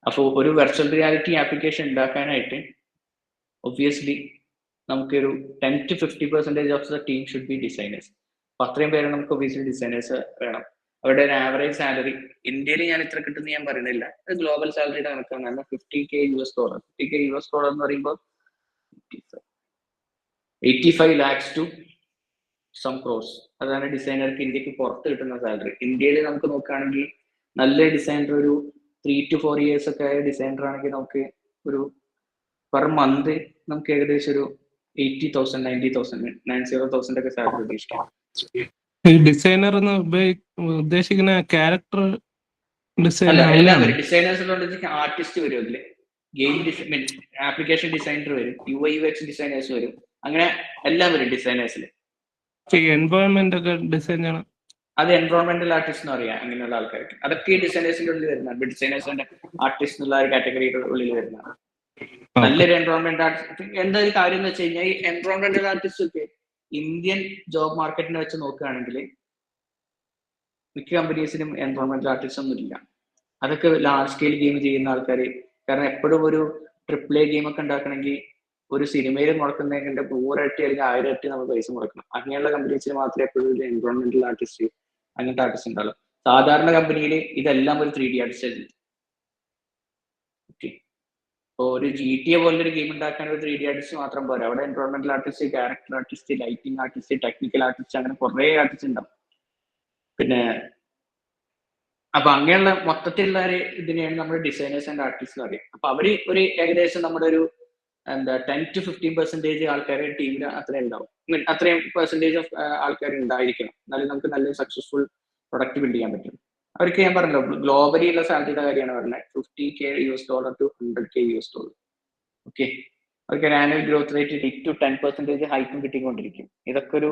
അപ്പോൾ ഒരു വെർച്വൽ റിയാലിറ്റി ആപ്ലിക്കേഷൻ ഉണ്ടാക്കാനായിട്ട് ഒബ്വിയസ്ലി നമുക്കൊരു 10 to 50% of the team should be designers. അപ്പൊ അത്രയും പേര് നമുക്ക് ഒബ്വിയസ്ലി ഡിസൈനേഴ്സ് വേണം. അവരുടെ ഒരു ആവറേജ് സാലറി ഇന്ത്യയിൽ ഞാൻ ഇത്ര കിട്ടുന്ന ഞാൻ പറയുന്നില്ല, ഗ്ലോബൽ സാലറിയുടെ കണക്കാണ്. $50K $50K എന്ന് പറയുമ്പോൾ 85 lakhs to some crores. അതാണ് ഡിസൈനർക്ക് ഇന്ത്യക്ക് പുറത്ത് കിട്ടുന്ന സാലറി. ഇന്ത്യയിൽ നമുക്ക് നോക്കുകയാണെങ്കിൽ നല്ല ഡിസൈനർ ഒരു 3 to 4 years ഒക്കെ ആയ ഡിസൈനർ ആണെങ്കിൽ നമുക്ക് ഒരു പെർ മന്ത് നമുക്ക് ഏകദേശം ഒരു 80,000 90,000 ഒക്കെ സാലറി പ്രതീക്ഷിക്കാം. ഈ ഡിസൈനർ എന്ന് ഉദ്ദേശിക്കുന്ന ക്യാരക്ടർ ഡിസൈനർ, ഡിസൈനേഴ്സ് ആർട്ടിസ്റ്റ് വരും, അതില് ഗെയിം ആപ്ലിക്കേഷൻ ഡിസൈനർ വരും, UI UX ഡിസൈനേഴ്സ് വരും, അങ്ങനെ എല്ലാം വരും ഡിസൈനേഴ്സിൽ. എൻവയോൺമെന്റ് ഒക്കെ ഡിസൈൻ ചെയ്യണം, അത് എൻവയോൺമെന്റൽ ആർട്ടിസ്റ്റ് എന്ന് പറയാം. അങ്ങനെയുള്ള ആൾക്കാർക്ക് അതൊക്കെ ഈ ഡിസൈനേഴ്സിന്റെ ഉള്ളിൽ വരുന്നതാണ്. ഡിസൈനേഴ്സിന്റെ ആർട്ടിസ്റ്റ് എന്നുള്ള ഒരു കാറ്റഗറിയുടെ ഉള്ളിൽ വരുന്നതാണ്. നല്ലൊരു എൻവയോൺമെന്റ് ആർട്ടിസ്റ്റ് എന്താ ഒരു കാര്യം എന്ന് വെച്ച് കഴിഞ്ഞാൽ, ഈ എൻവയോൺമെന്റൽ ആർട്ടിസ്റ്റ് ഒക്കെ ഇന്ത്യൻ ജോബ് മാർക്കറ്റിനെ വെച്ച് നോക്കുകയാണെങ്കിൽ മിക്ക കമ്പനീസിനും എൻവയോൺമെന്റൽ ആർട്ടിസ്റ്റ് ഒന്നും ഇല്ല. അതൊക്കെ ലാർജ് സ്കെയിൽ ഗെയിം ചെയ്യുന്ന ആൾക്കാർ, കാരണം എപ്പോഴും ഒരു AAA ഗെയിം ഒക്കെ ഉണ്ടാക്കണമെങ്കിൽ ഒരു സിനിമയിൽ മുടക്കുന്നതിന്റെ 100 ഇരട്ടി അല്ലെങ്കിൽ 1000 ഇരട്ടി നമ്മൾ പൈസ മുടക്കണം. അങ്ങനെയുള്ള കമ്പനീസിൽ മാത്രമേ എപ്പോഴും ഒരു എൻവയോൺമെന്റൽ ആർട്ടിസ്റ്റ് അങ്ങനത്തെ ആർട്ടിസ്റ്റ് ഉണ്ടാവുള്ളൂ. സാധാരണ കമ്പനിയിൽ ഇതെല്ലാം ഒരു 3D ആർട്ടിസ്റ്റ്. ഓക്കെ, ഇപ്പോൾ ഒരു GTA പോലൊരു ഗെയിം ഉണ്ടാക്കാൻ ഒരു 3D ആർട്ടിസ്റ്റ് മാത്രം പോരാ. അവിടെ എൻവയോൺമെന്റൽ artist, character artist, lighting artist, technical artist, അങ്ങനെ കുറേ ആർട്ടിസ്റ്റ് ഉണ്ടാവും. പിന്നെ അപ്പൊ അങ്ങനെയുള്ള മൊത്തത്തിലുള്ള ഒരു ഇതിനെയാണ് നമ്മൾ ഡിസൈനേഴ്സ് ആൻഡ് ആർട്ടിസ്റ്റ് എന്ന് പറയുക. അപ്പൊ അവര് ഒരു ഏകദേശം നമ്മുടെ ഒരു 10 to 15% ആൾക്കാരെ ടീമിൽ അത്രയും ഉണ്ടാവും. അത്രയും പെർസെന്റേജ് ഓഫ് ആൾക്കാർ ഉണ്ടായിരിക്കണം, എന്നാലും നമുക്ക് നല്ലൊരു സക്സസ്ഫുൾ പ്രൊഡക്റ്റ് ബിൽഡ് ചെയ്യാൻ പറ്റും. അവർക്ക് ഞാൻ പറഞ്ഞല്ലോ, ഗ്ലോബലി ഉള്ള സാലറിയുടെ കാര്യമാണ് പറഞ്ഞത്. $50K to $100K. ഓക്കെ, അവർക്ക് ഒരു ആനുവൽ ഗ്രോത്ത് റേറ്റ് 8 to 10% ഹൈക്കും കിട്ടിക്കൊണ്ടിരിക്കും. ഇതൊക്കെ ഒരു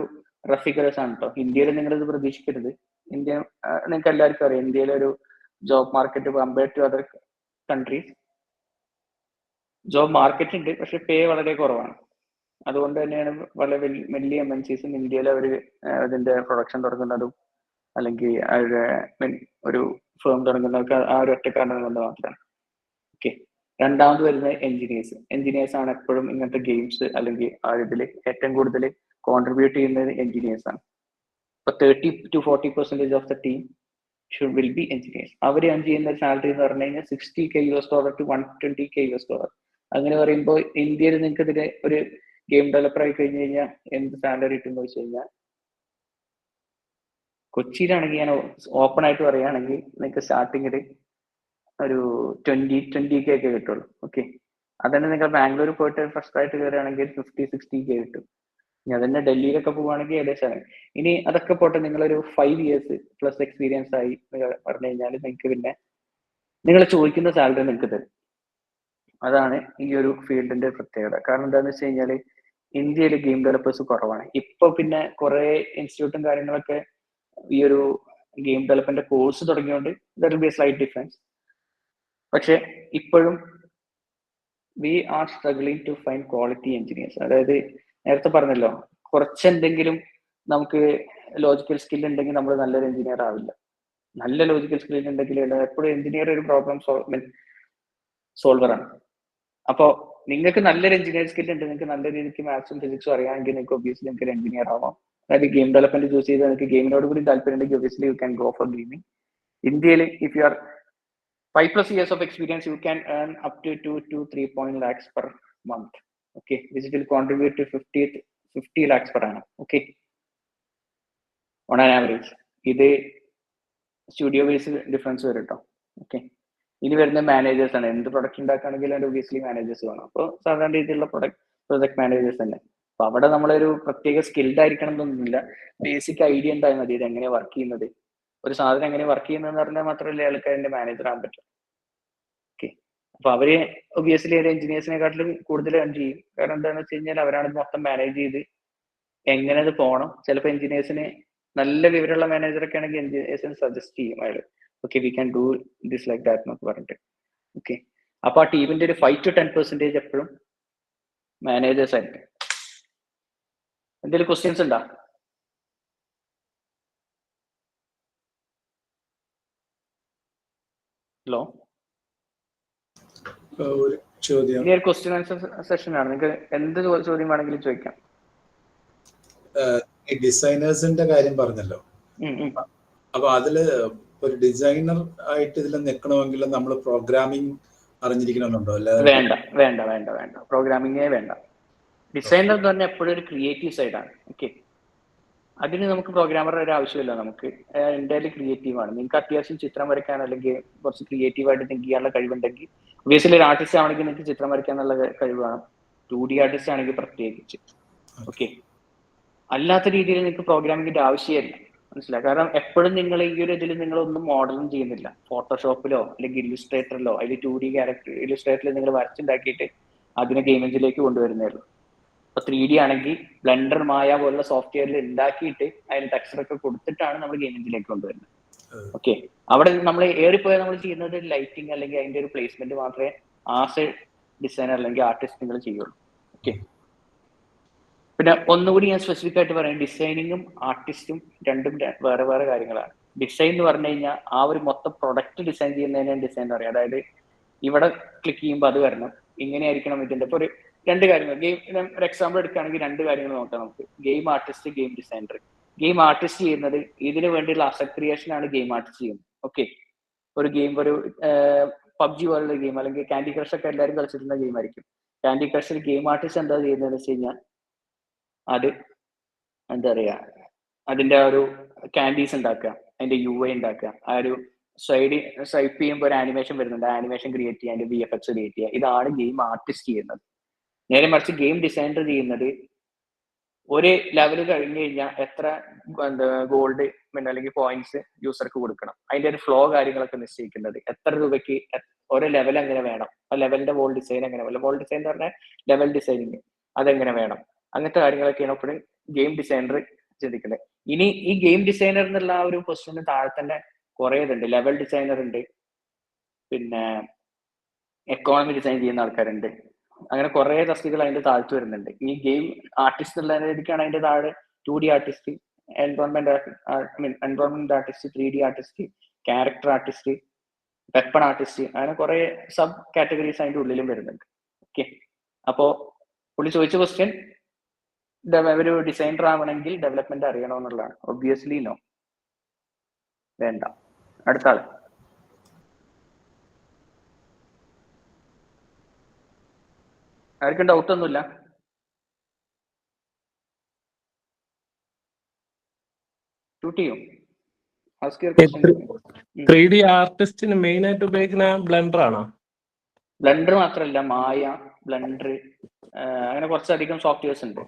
റഫ് ഫിഗേഴ്സ് ആണ് കേട്ടോ. ഇന്ത്യയിൽ നിങ്ങളിത് പ്രതീക്ഷിക്കരുത്. ഇന്ത്യ നിങ്ങൾക്ക് എല്ലാവർക്കും അറിയാം, ഇന്ത്യയിലെ ഒരു job market compare to other countries job market ഉണ്ട്, പക്ഷെ പേ വളരെ കുറവാണ്. അതുകൊണ്ട് തന്നെയാണ് വളരെ വലിയ MNCs ഇന്ത്യയിൽ അവർ അതിന്റെ പ്രൊഡക്ഷൻ തുടങ്ങുന്നതും അല്ലെങ്കിൽ അവരുടെ ഒരു ഫേം തുടങ്ങുന്നതൊക്കെ ആ ഒരു ഒറ്റ കാരണം കൊണ്ട് മാത്രമാണ്. ഓക്കെ, രണ്ടാമത് വരുന്നത് എഞ്ചിനീയേഴ്സ് ആണ് എപ്പോഴും ഇങ്ങനത്തെ ഗെയിംസ് അല്ലെങ്കിൽ ആ ഇതിൽ ഏറ്റവും കൂടുതൽ കോൺട്രിബ്യൂട്ട് ചെയ്യുന്നത് എഞ്ചിനീയേഴ്സ് ആണ്. ഇപ്പൊ 30 to 40% of the team will be engineers. അവർ ഏൺ ചെയ്യുന്ന സാലറി എന്ന് പറഞ്ഞു കഴിഞ്ഞാൽ $60K to $120K. അങ്ങനെ പറയുമ്പോൾ ഇന്ത്യയിൽ നിങ്ങൾക്ക് ഇതിന് ഒരു ഗെയിം ഡെവലപ്പർ ആയി കഴിഞ്ഞു കഴിഞ്ഞാൽ എന്ത് സാലറി കിട്ടും എന്ന് വെച്ച് കഴിഞ്ഞാൽ, കൊച്ചിയിലാണെങ്കിൽ ഞാൻ ഓപ്പൺ ആയിട്ട് പറയുകയാണെങ്കിൽ നിങ്ങൾക്ക് സ്റ്റാർട്ടിങ്ങിൽ ഒരു 20K ഒക്കെ കിട്ടുള്ളൂ. ഓക്കെ, അതന്നെ നിങ്ങൾ ബാംഗ്ലൂർ പോയിട്ട് ഫസ്റ്റ് ആയിട്ട് കയറുകയാണെങ്കിൽ 50-60K കിട്ടും. ഇനി അതന്നെ ഡൽഹിയിലൊക്കെ പോവുകയാണെങ്കിൽ ഏകദേശം. ഇനി അതൊക്കെ പോട്ടെ, നിങ്ങളൊരു 5 years പ്ലസ് എക്സ്പീരിയൻസ് ആയി പറഞ്ഞു കഴിഞ്ഞാൽ നിങ്ങൾക്ക് പിന്നെ നിങ്ങൾ ചോദിക്കുന്ന സാലറി നിങ്ങൾക്ക് തരും. അതാണ് ഈ ഒരു ഫീൽഡിന്റെ പ്രത്യേകത. കാരണം എന്താണെന്ന് വെച്ച് കഴിഞ്ഞാൽ ഇന്ത്യയിൽ ഗെയിം ഡെവലപ്പേഴ്സ് കുറവാണ്. ഇപ്പൊ പിന്നെ കുറെ ഇൻസ്റ്റിറ്റ്യൂട്ടും കാര്യങ്ങളൊക്കെ ഈ ഒരു ഗെയിം ഡെവലപ്മെന്റ് കോഴ്സ് തുടങ്ങിയോണ്ട് there will be a slight difference. പക്ഷെ ഇപ്പോഴും we are struggling to find quality engineers. അതായത് നേരത്തെ പറഞ്ഞല്ലോ, കുറച്ചെന്തെങ്കിലും നമുക്ക് ലോജിക്കൽ സ്കിൽ ഉണ്ടെങ്കിൽ നമ്മൾ നല്ലൊരു എഞ്ചിനീയർ ആവില്ല. നല്ല ലോജിക്കൽ സ്കിൽ ഉണ്ടെങ്കിൽ എപ്പോഴും എഞ്ചിനീയർ ഒരു പ്രോബ്ലം സോൾവറാണ്. അപ്പോൾ നിങ്ങൾക്ക് നല്ലൊരു എഞ്ചിനീയർ സ്കിൽ ഉണ്ട്, നിങ്ങൾക്ക് നല്ല രീതിക്ക് മാത്സും ഫിസിക്സും അറിയാമെങ്കിൽ നിങ്ങൾക്ക് ഒബ്വിയസ്ലി നിങ്ങൾക്ക് ഒരു എഞ്ചിനീയർ ആവാം. അതായത് ഗെയിം ഡെവലപ്മെന്റ് ചൂസ് ചെയ്ത് നിങ്ങൾക്ക് ഗെയിമിനോട് കൂടി താല്പര്യം ഉണ്ടെങ്കിൽ obviously you can go for gaming. ഇന്ത്യയിൽ if you are 5+ years of experience, you can earn up to 2 to 3 lakhs per month. Okay, which will contribute to 50 lakhs per annum. Okay, on an average. ഇത് studio base difference വരും കേട്ടോ. Okay, ഇനി വരുന്ന managers ആണ്. എന്ത് product ഉണ്ടാക്കുകയാണെങ്കിൽ അതിന്റെ obviously managers വേണം. അപ്പോൾ സാധാരണ രീതിയിലുള്ള പ്രൊജക്ട് മാനേജേഴ്സ് തന്നെ. അപ്പൊ അവിടെ നമ്മളൊരു പ്രത്യേക സ്കിൽഡ് ആയിരിക്കണം എന്നൊന്നുമില്ല. ബേസിക് ഐഡിയ ഉണ്ടായാൽ മതി ഇത് എങ്ങനെ വർക്ക് ചെയ്യുന്നത്, ഒരു സാധനം എങ്ങനെ വർക്ക് ചെയ്യുന്നതെന്ന് പറഞ്ഞാൽ മാത്രമല്ലേ അയാൾക്ക് അതിന്റെ മാനേജർ ആകാൻ പറ്റും. ഓക്കെ, അപ്പൊ അവര് ഒബ്വിയസ്ലി ഒരു എഞ്ചിനീയേഴ്സിനെക്കാട്ടിലും കൂടുതൽ ഏൺ ചെയ്യും. കാരണം എന്താണെന്ന് വെച്ച് കഴിഞ്ഞാൽ അവരാണ് മൊത്തം മാനേജ് ചെയ്ത് എങ്ങനെ അത് പോകണം. ചിലപ്പോൾ എഞ്ചിനീയേഴ്സിന് നല്ല വിവരമുള്ള മാനേജറൊക്കെ ആണെങ്കിൽ എഞ്ചിനീയേഴ്സിന് സജസ്റ്റ് ചെയ്യും അയാൾ, okay we can do this like that എന്നൊക്കെ പറഞ്ഞിട്ട്. ഓക്കെ, അപ്പൊ ആ ടീമിന്റെ ഒരു 5 to 10% എപ്പോഴും മാനേജേഴ്സ് ആയിരിക്കും. എന്തെങ്കിലും ക്വസ്റ്റ്യൻസ് ഉണ്ടോ? ഹലോ, ഒരു ചോദ്യം. ഇനി ഒരു ക്വസ്റ്റ്യൻ ആൻസർ സെഷൻ ആണ്. നിങ്ങൾക്ക് എന്ത് ചോദ്യം വേണമെങ്കിലും ചോദിക്കാം. ഈ ഡിസൈനേഴ്സിന്റെ കാര്യം പറഞ്ഞല്ലോ, അപ്പൊ അതില് ഒരു ഡിസൈനർ ആയിട്ട് ഇതിൽ നിൽക്കണമെങ്കിൽ നമ്മൾ പ്രോഗ്രാമിംഗ് അറിഞ്ഞിരിക്കണമെന്നുണ്ടോ? അല്ല, വേണ്ട വേണ്ട വേണ്ട വേണ്ട, പ്രോഗ്രാമിംഗേ വേണ്ട. ഡിസൈനർ എന്ന് പറഞ്ഞാൽ എപ്പോഴും ഒരു ക്രിയേറ്റീവ് സൈഡാണ്. ഓക്കെ, അതിന് നമുക്ക് പ്രോഗ്രാമറുടെ ഒരു ആവശ്യമില്ല. നമുക്ക് എന്തായാലും ക്രിയേറ്റീവ് ആണ്. നിങ്ങൾക്ക് അത്യാവശ്യം ചിത്രം വരയ്ക്കാൻ അല്ലെങ്കിൽ കുറച്ച് ക്രിയേറ്റീവായിട്ട് തിങ്ക് ചെയ്യാനുള്ള കഴിവുണ്ടെങ്കിൽ, ഒബ്വിയസ്ലി ഒരു ആർട്ടിസ്റ്റ് ആണെങ്കിൽ നിങ്ങൾക്ക് ചിത്രം വരയ്ക്കാനുള്ള കഴിവ് വേണം. 2D ആർട്ടിസ്റ്റ് ആണെങ്കിൽ പ്രത്യേകിച്ച്. ഓക്കെ, അല്ലാത്ത രീതിയിൽ നിങ്ങൾക്ക് പ്രോഗ്രാമിങ്ങിന്റെ ആവശ്യമില്ല. മനസ്സിലായി? കാരണം എപ്പോഴും നിങ്ങൾ ഈ ഒരു ഇതിൽ നിങ്ങളൊന്നും മോഡലും ചെയ്യുന്നില്ല. ഫോട്ടോഷോപ്പിലോ അല്ലെങ്കിൽ ഇല്ലുസ്ട്രേറ്ററിലോ അല്ലെങ്കിൽ 2D ക്യാരക്ടർ ഇല്ലുസ്ട്രേറ്ററിൽ നിങ്ങൾ വരച്ചുണ്ടാക്കിയിട്ട് അതിനെ ഗെയിം എഞ്ചിനിലേക്ക് കൊണ്ടുവരുന്നേയുള്ളൂ. ഇപ്പൊ 3D ആണെങ്കിൽ ബ്ലെൻഡർ, മായ പോലുള്ള സോഫ്റ്റ്വെയറിൽ ഉണ്ടാക്കിയിട്ട് അതിന് ടെക്സ്ചറൊക്കെ കൊടുത്തിട്ടാണ് നമ്മൾ ഗെയിം എഞ്ചിനിലേക്ക് കൊണ്ടുവരുന്നത്. ഓക്കെ, അവിടെ നമ്മൾ ഏറിപ്പോയാൽ നമ്മൾ ചെയ്യുന്നത് ലൈറ്റിംഗ് അല്ലെങ്കിൽ അതിന്റെ ഒരു പ്ലേസ്മെന്റ് മാത്രമേ ആസ് എ ഡിസൈനർ അല്ലെങ്കിൽ ആർട്ടിസ്റ്റ് നിങ്ങൾ ചെയ്യുള്ളൂ. ഓക്കെ, പിന്നെ ഒന്നുകൂടി ഞാൻ സ്പെസിഫിക് ആയിട്ട് പറയാം, ഡിസൈനിങ്ങും ആർട്ടിസ്റ്റും രണ്ടും വേറെ വേറെ കാര്യങ്ങളാണ്. ഡിസൈൻ എന്ന് പറഞ്ഞു കഴിഞ്ഞാൽ ആ ഒരു മൊത്തം പ്രൊഡക്റ്റ് ഡിസൈൻ ചെയ്യുന്നതിനാണ് ഡിസൈൻ എന്ന് പറയുക. അതായത് ഇവിടെ ക്ലിക്ക് ചെയ്യുമ്പോൾ അത് വരണം, ഇങ്ങനെയായിരിക്കണം ഇതിന്റെ. ഇപ്പൊ ഒരു 2 കാര്യങ്ങൾ, ഗെയിം ഒരു എക്സാമ്പിൾ എടുക്കുകയാണെങ്കിൽ 2 കാര്യങ്ങൾ നോക്കാം നമുക്ക്. Game artist, game designer. Game artist ചെയ്യുന്നത് ഇതിനു വേണ്ടിയുള്ള അസറ്റ് ക്രിയേഷൻ ആണ് ഗെയിം ആർട്ടിസ്റ്റ് ചെയ്യുന്നത്. ഓക്കെ, ഒരു ഗെയിം, ഒരു PUBG പോലുള്ള ഗെയിം അല്ലെങ്കിൽ കാൻഡി ക്രഷ് ഒക്കെ എല്ലാവരും കളിച്ചിരുന്ന ഗെയിം ആയിരിക്കും. കാൻഡി ക്രഷിൽ ഗെയിം ആർട്ടിസ്റ്റ് എന്താ ചെയ്യുന്നതെന്ന് വെച്ച് കഴിഞ്ഞാൽ അത് എന്താ പറയാ, അതിന്റെ ആ ഒരു കാൻഡീസ് ഉണ്ടാക്കുക, അതിന്റെ UI ഉണ്ടാക്കുക, ആ ഒരു സ്വൈപ്പ് ചെയ്യുമ്പോൾ ഒരു ആനിമേഷൻ വരുന്നുണ്ട്, ആനിമേഷൻ ക്രിയേറ്റ് ചെയ്യുക, അതിന്റെ VFX ക്രിയേറ്റ് ചെയ്യുക. ഇതാണ് ഗെയിം ആർട്ടിസ്റ്റ് ചെയ്യുന്നത്. നേരെ മറിച്ച് ഗെയിം ഡിസൈനർ ചെയ്യുന്നത് ഒരു ലെവൽ കഴിഞ്ഞു കഴിഞ്ഞാൽ എത്ര ഗോൾഡ് അല്ലെങ്കിൽ പോയിന്റ്സ് യൂസർക്ക് കൊടുക്കണം, അതിന്റെ ഒരു ഫ്ലോ കാര്യങ്ങളൊക്കെ നിശ്ചയിക്കുന്നത്, എത്ര രൂപയ്ക്ക് ഓരോ ലെവൽ എങ്ങനെ വേണം, ആ ലെവലിന്റെ വോൾ ഡിസൈൻ എങ്ങനെ വേണം, വോൾ ഡിസൈൻ എന്ന് പറഞ്ഞാൽ ലെവൽ ഡിസൈനിങ് അതെങ്ങനെ വേണം, അങ്ങനത്തെ കാര്യങ്ങളൊക്കെയാണ് എപ്പോഴും ഗെയിം ഡിസൈനർ ചിന്തിക്കുന്നത്. ഇനി ഈ ഗെയിം ഡിസൈനർ എന്നുള്ള ആ ഒരു ക്വസ്റ്റ്യന് താഴെ തന്നെ കുറെ ഇതുണ്ട്. ലെവൽ ഡിസൈനർ ഉണ്ട്, പിന്നെ എക്കോണമി ഡിസൈൻ ചെയ്യുന്ന ആൾക്കാരുണ്ട്. അങ്ങനെ കുറെ തസ്തികൾ അതിന്റെ താഴ്ത്തു വരുന്നുണ്ട്. ഈ ഗെയിം ആർട്ടിസ്റ്റ് എന്നുള്ളതിലേക്കാണ് അതിന്റെ താഴെ 2D artist, environment artist, 3D artist, character artist, weapon artist, അങ്ങനെ കുറെ സബ് കാറ്റഗറീസ് അതിന്റെ ഉള്ളിലും വരുന്നുണ്ട്. ഓക്കെ, അപ്പോ പുള്ളി ചോദിച്ച ക്വസ്റ്റ്യൻ ഒരു ഡിസൈനർ ആവണമെങ്കിൽ ഡെവലപ്മെന്റ് അറിയണോ എന്നുള്ളതാണ്. ഒബ്വിയസ്ലി നോ, വേണ്ട. അടുത്ത ആള്. ആർക്കും ഡൗട്ട് ഒന്നുമില്ല? ഷൂട്ട് ചെയ്യും. Ask your question. 3D ആർട്ടിസ്റ്റിന് മെയിൻ ആയിട്ട് ഉപയോഗിക്കുന്ന ബ്ലെൻഡർ ആണോ? ബ്ലെൻഡർ മാത്രമല്ല, മായ, ബ്ലെൻഡർ, അങ്ങനെ കുറച്ചധികം സോഫ്റ്റ്വെയർസ് ഉണ്ട്.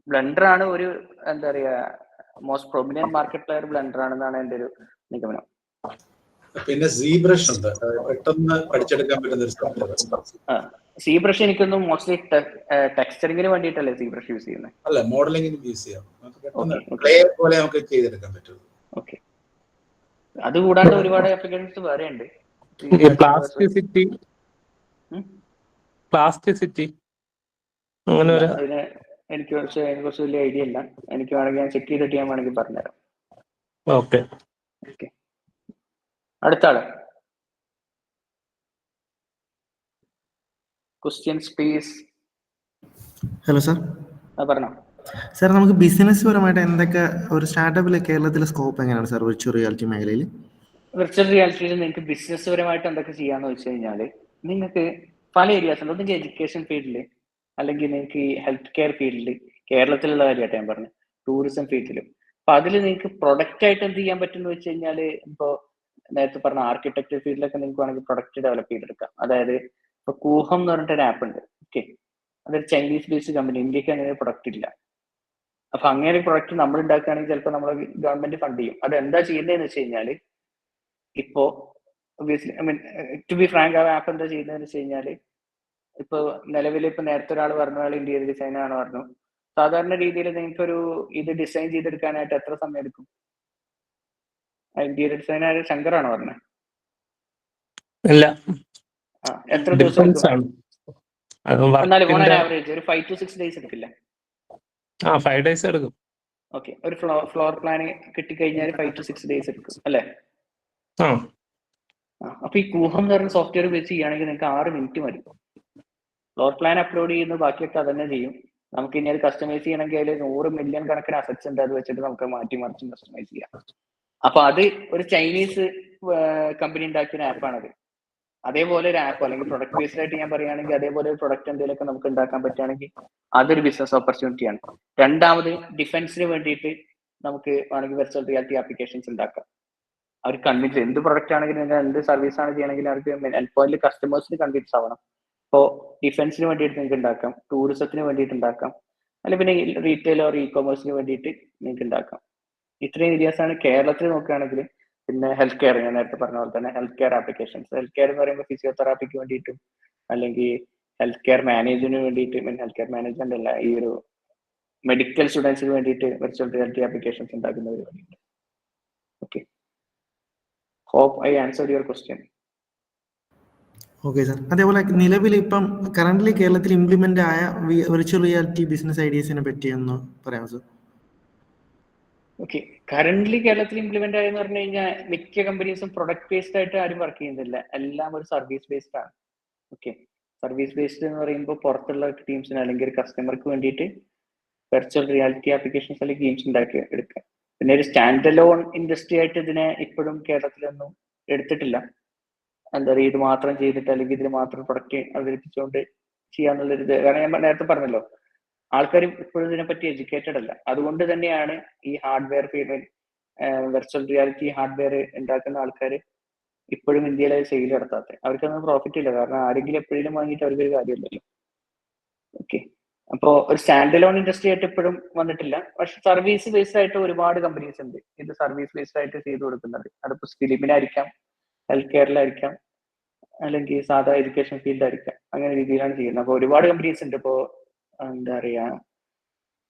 ബ്ലെൻഡർ ആണ് ഒരു എന്താ പറയാ most prominent market player blender ആണെന്നാണ് എൻ്റെ ഒരു നിഗമനം. പിന്നെ ZBrush ഉണ്ട്, പെട്ടെന്ന് പഠിച്ചെടുക്കാൻ പറ്റുന്ന ഒരു സോഫ്റ്റ്വെയർ. ZBrush എനിക്കൊന്നും മോസ്റ്റ്ലി ടെക്സ്ചറിങ്ങിന് വേണ്ടിയിട്ടല്ലേ ZBrush യൂസ് ചെയ്യുന്നത്? അല്ല, മോഡലിംഗിന് യൂസ് ചെയ്യാം. ക്ലേ പോലെ നമുക്ക് ചെയ്തെടുക്കാൻ പറ്റും. ഓക്കെ, അത് കൂടാണ്ട് ഒരുപാട് ആപ്ലിക്കേഷൻസ് വേറെ ഉണ്ട്. പ്ലാസ്റ്റിസിറ്റി അങ്ങനെ അതിന് എനിക്ക് കുറച്ച് വലിയ ഐഡിയ ഇല്ല. എനിക്ക് വേണമെങ്കിൽ ഞാൻ ചെക്ക് ചെയ്തിട്ട് ഞാൻ വേണമെങ്കിൽ പറഞ്ഞുതരാം. ഓക്കെ. അടുത്ത ആള്. Question space. Hello sir. പറഞ്ഞോ സാർ. നമുക്ക് ബിസിനസ് പരമായിട്ട് എന്തൊക്കെ ഒരു സ്റ്റാർട്ടപ്പിൽ കേരളത്തിലെ സ്കോപ്പ് എങ്ങനെയാണ് സാർ വിർച്വൽ റിയാലിറ്റി മേഖലയിൽ? വിർച്വൽ റിയാലിറ്റിയിൽ നിങ്ങൾക്ക് ബിസിനസ് പരമായിട്ട് എന്തൊക്കെ ചെയ്യാന്ന് വെച്ച് കഴിഞ്ഞാൽ നിങ്ങൾക്ക് പല ഏരിയാസ് ഉണ്ട്. ഒന്നെങ്കിൽ എഡ്യൂക്കേഷൻ ഫീൽഡിൽ, അല്ലെങ്കിൽ നിങ്ങൾക്ക് ഈ ഹെൽത്ത് കെയർ ഫീൽഡിൽ, കേരളത്തിലുള്ള കാര്യമായിട്ട് ഞാൻ പറഞ്ഞു, ടൂറിസം ഫീൽഡിലും. അപ്പൊ അതിൽ നിങ്ങൾക്ക് പ്രൊഡക്റ്റ് ആയിട്ട് എന്ത് ചെയ്യാൻ പറ്റുമെന്ന് വെച്ച് കഴിഞ്ഞാൽ, ഇപ്പോൾ നേരത്തെ പറഞ്ഞ ആർക്കിടെക്ചർ ഫീൽഡിലൊക്കെ നിങ്ങൾക്ക് വേണമെങ്കിൽ പ്രൊഡക്റ്റ് ഡെവലപ്പ് ചെയ്തെടുക്കാം. അതായത് ഇപ്പൊ കൂഹം എന്ന് പറഞ്ഞിട്ടൊരു ആപ്പ് ഉണ്ട്. ഓക്കെ, അതൊരു ചൈനീസ് ബേസ്ഡ് കമ്പനി. ഇന്ത്യക്ക് അങ്ങനെ ഒരു പ്രൊഡക്റ്റ് ഇല്ല. അപ്പൊ അങ്ങനെ ഒരു പ്രൊഡക്റ്റ് നമ്മൾ ഉണ്ടാക്കുകയാണെങ്കിൽ ചിലപ്പോൾ നമ്മൾ ഗവൺമെന്റ് ഫണ്ട് ചെയ്യും. അത് എന്താ ചെയ്യുന്നതെന്ന് വെച്ച് കഴിഞ്ഞാൽ, ഇപ്പോ ടു ബി ഫ്രാങ്ക്, ആ ആപ്പ് എന്താ ചെയ്യുന്നതെന്ന് വെച്ച് കഴിഞ്ഞാൽ, ഇപ്പൊ നിലവിൽ ഇപ്പൊ നേരത്തെ ഒരാൾ പറഞ്ഞു, അയാൾ ഇന്റീരിയർ ഡിസൈനർ ആണ് പറഞ്ഞു. സാധാരണ രീതിയിൽ നിങ്ങൾക്കൊരു ഇത് ഡിസൈൻ ചെയ്തെടുക്കാനായിട്ട് എത്ര സമയം എടുക്കും? ഇന്റീരിയർ ഡിസൈനർ ശങ്കറാണോ പറഞ്ഞത്? ഇല്ല, എത്ര ദിവസം എടുക്കും? എന്നാലും ഓൺ ആൻ ആവറേജ് ഒരു 5 to 6 days എടുക്കില്ല? 5 days എടുക്കും. ഓക്കെ, ഒരു ഫ്ലോർ പ്ലാൻ കിട്ടിക്കഴിഞ്ഞാൽ 5 to 6 days എടുക്കും അല്ലേ? അപ്പൊ ഈ കൂഹം എന്ന് പറയുന്ന സോഫ്റ്റ്വെയർ വെച്ച് ചെയ്യുകയാണെങ്കിൽ നിങ്ങൾക്ക് 6 minute മതി. ഫ്ലോർ പ്ലാൻ അപ്ലോഡ് ചെയ്യുന്നു, ബാക്കിയൊക്കെ അതന്നെ ചെയ്യും. നമുക്ക് ഇനി അത് കസ്റ്റമൈസ് ചെയ്യണമെങ്കിൽ അതിൽ 100 million കണക്കിന് അസറ്റ്സ് ഉണ്ട്. അത് വെച്ചിട്ട് നമുക്ക് മാറ്റി മറിച്ചും കസ്റ്റമൈസ് ചെയ്യാം. അപ്പൊ അത് ഒരു ചൈനീസ് കമ്പനി ഉണ്ടാക്കിയ ആപ്പാണത്. അതേപോലെ ഒരു ആപ്പ് അല്ലെങ്കിൽ പ്രൊഡക്റ്റ് ബേസ്ഡ് ആയിട്ട് ഞാൻ പറയുകയാണെങ്കിൽ, അതേപോലെ ഒരു പ്രൊഡക്റ്റ് എന്തെങ്കിലുമൊക്കെ നമുക്ക് ഉണ്ടാക്കാൻ പറ്റുകയാണെങ്കിൽ അതൊരു ബിസിനസ് ഓപ്പർച്യൂണിറ്റിയാണ്. രണ്ടാമത്, ഡിഫൻസിന് വേണ്ടിയിട്ട് നമുക്ക് വേണമെങ്കിൽ വെർച്വൽ റിയാലിറ്റി ആപ്ലിക്കേഷൻസ് ഉണ്ടാക്കാം. അവർ കൺവിൻസ്, എന്ത് പ്രൊഡക്റ്റ് ആണെങ്കിലും നിങ്ങൾ എന്ത് സർവീസ് ആണ് ചെയ്യണമെങ്കിൽ അവർക്ക് എൻഡ് പോയിന്റിൽ കസ്റ്റമേഴ്സിന് കൺവിൻസ് ആവണം. ഇപ്പോൾ ഡിഫൻസിന് വേണ്ടിയിട്ട് നിങ്ങൾക്ക് ഉണ്ടാക്കാം, ടൂറിസത്തിന് വേണ്ടിയിട്ട് ഉണ്ടാക്കാം, അല്ലെങ്കിൽ പിന്നെ റീറ്റെയിൽ ഓർ ഇ കൊമേഴ്സിന് വേണ്ടിയിട്ട് നിങ്ങൾക്ക് ഉണ്ടാക്കാം. ഇത്രയും ഏരിയാസ് ആണ് കേരളത്തിൽ നോക്കുകയാണെങ്കിൽ. പിന്നെ ഹെൽത്ത് കെയർ, ഞാൻ നേരത്തെ പറഞ്ഞ പോലെ തന്നെ health care applications. Health care എന്ന് പറയുമ്പോൾ ഫിസിയോതെറാപ്പിക്ക് വേണ്ടിയിട്ടും, അല്ലെങ്കിൽ ഹെൽത്ത് കെയർ മാനേജിന് വേണ്ടിയിട്ട്, ഹെൽത്ത് കെയർ മാനേജ്മെന്റ് അല്ല, ഈ ഒരു മെഡിക്കൽ സ്റ്റുഡൻസിന് വേണ്ടിയിട്ട് വെർച്വൽ റിയാലിറ്റി ആപ്ലിക്കേഷൻസ് ഉണ്ടാക്കുന്നവർ വേണ്ടിയിട്ട്. Okay, hope I answered your question. Okay sir. അതേപോലെ നിലവിൽ ഇപ്പം കറന്റ്ലി കേരളത്തിൽ ഇംപ്ലിമെന്റ് ആയ വിർച്വൽ റിയാലിറ്റി ബിസിനസ് ഐഡിയസിനെ പറ്റി ഒന്ന് പറയാമോ സാർ? ഓക്കെ, കറന്റ്ലി കേരളത്തിൽ ഇംപ്ലിമെന്റ് ആയെന്ന് പറഞ്ഞു കഴിഞ്ഞാൽ മിക്ക കമ്പനീസും പ്രൊഡക്റ്റ് ബേസ്ഡ് ആയിട്ട് ആരും വർക്ക് ചെയ്യുന്നില്ല. എല്ലാം ഒരു സർവീസ് ബേസ്ഡ് ആണ്. ഓക്കെ, സർവീസ് ബേസ്ഡ് എന്ന് പറയുമ്പോൾ പുറത്തുള്ള ടീംസിന് അല്ലെങ്കിൽ ഒരു കസ്റ്റമർക്ക് വേണ്ടിയിട്ട് വെർച്വൽ റിയാലിറ്റി ആപ്ലിക്കേഷൻസ് അല്ലെങ്കിൽ ഗെയിംസ് ഉണ്ടാക്കി എടുക്കുക. പിന്നെ ഒരു സ്റ്റാൻഡ് അലോൺ ഇൻഡസ്ട്രി ആയിട്ട് ഇതിനെ ഇപ്പോഴും കേരളത്തിലൊന്നും എടുത്തിട്ടില്ല. എന്താ പറയുക, ഇത് മാത്രം ചെയ്തിട്ട് അല്ലെങ്കിൽ ഇതിന് മാത്രം പ്രൊഡക്റ്റ് അവതരിപ്പിച്ചുകൊണ്ട് ചെയ്യാന്നുള്ളൊരു ഇത്. കാരണം ഞാൻ നേരത്തെ പറഞ്ഞല്ലോ, ആൾക്കാർ ഇപ്പോഴും ഇതിനെപ്പറ്റി എഡ്യൂക്കേറ്റഡ് അല്ല. അതുകൊണ്ട് തന്നെയാണ് ഈ ഹാർഡ്വെയർ ഫീൽഡിൽ വെർച്വൽ റിയാലിറ്റി ഹാർഡ്വെയർ ഉണ്ടാക്കുന്ന ആൾക്കാർ ഇപ്പോഴും ഇന്ത്യയിലെ സെയിൽ നടത്താത്തത്. അവർക്കൊന്നും പ്രോഫിറ്റ് ഇല്ല. കാരണം ആരെങ്കിലും എപ്പോഴും വാങ്ങിയിട്ട് അവർക്കൊരു കാര്യമില്ലല്ലോ. ഓക്കെ, അപ്പോൾ ഒരു സ്റ്റാൻഡ് അലോൺ ഇൻഡസ്ട്രി ആയിട്ട് ഇപ്പോഴും വന്നിട്ടില്ല. പക്ഷെ സർവീസ് ബേസ്ഡ് ആയിട്ട് ഒരുപാട് കമ്പനീസ് ഉണ്ട് ഇത് സർവീസ് ബേസ്ഡ് ആയിട്ട് ചെയ്തു കൊടുക്കുന്നത്. അതിപ്പോൾ ഫിലിമിനായിരിക്കാം, ഹെൽത്ത് കെയറിലായിരിക്കാം, അല്ലെങ്കിൽ സാധാ എഡ്യൂക്കേഷൻ ഫീൽഡായിരിക്കാം. അങ്ങനെ രീതിയിലാണ് ചെയ്യുന്നത്. അപ്പോൾ ഒരുപാട് കമ്പനീസ് ഉണ്ട്. ഇപ്പോൾ എന്താ പറയാ,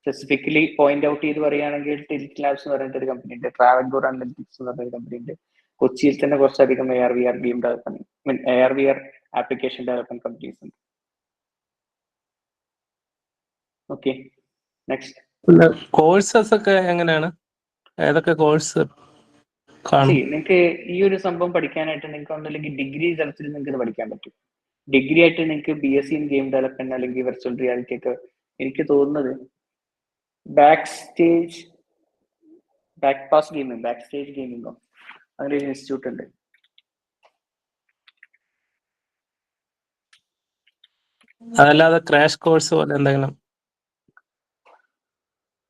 സ്പെസിഫിക്കലി പോയിന്റ് ഔട്ട് ചെയ്ത് പറയുകയാണെങ്കിൽ ടിൽറ്റ് ലാബ്സ് എന്ന് പറഞ്ഞിട്ട് ഒരു കമ്പനി ഉണ്ട്, ട്രാവൻകൂർ അനലിറ്റിക്സ് എന്ന് പറഞ്ഞൊരു കമ്പനി ഉണ്ട്, കൊച്ചിയിൽ തന്നെ കുറച്ചധികം AR/VR game development AR/VR application development companies ഉണ്ട്. Okay, next. പിന്നെ കോഴ്സസ് ഒക്കെ എങ്ങനെയാണ്? ഏതൊക്കെ കോഴ്സ് കാണും? നിങ്ങൾക്ക് ഈ ഒരു സംഭവം പഠിക്കാനായിട്ട് നിങ്ങൾക്ക് ഒന്നല്ലെങ്കിൽ ഡിഗ്രി തലത്തിൽ നിങ്ങൾക്ക് ഇത് പഠിക്കാൻ പറ്റും. ഡിഗ്രി ആയിട്ട് നിങ്ങൾക്ക് BSc ഇൻ ഗെയിം ഡെവലപ്മെന്റ് അല്ലെങ്കിൽ വെർച്വൽ റിയാലിറ്റി ഒക്കെ എനിക്ക് തോന്നുന്നത് ബാക്ക് സ്റ്റേജ് ഗെയിമിങ്ങോ അങ്ങനെ ഒരു ഇൻസ്റ്റിറ്റ്യൂട്ട് ഉണ്ട്. അതല്ലാതെ ക്രാഷ് കോഴ്സ് പോലെ എന്തെങ്കിലും?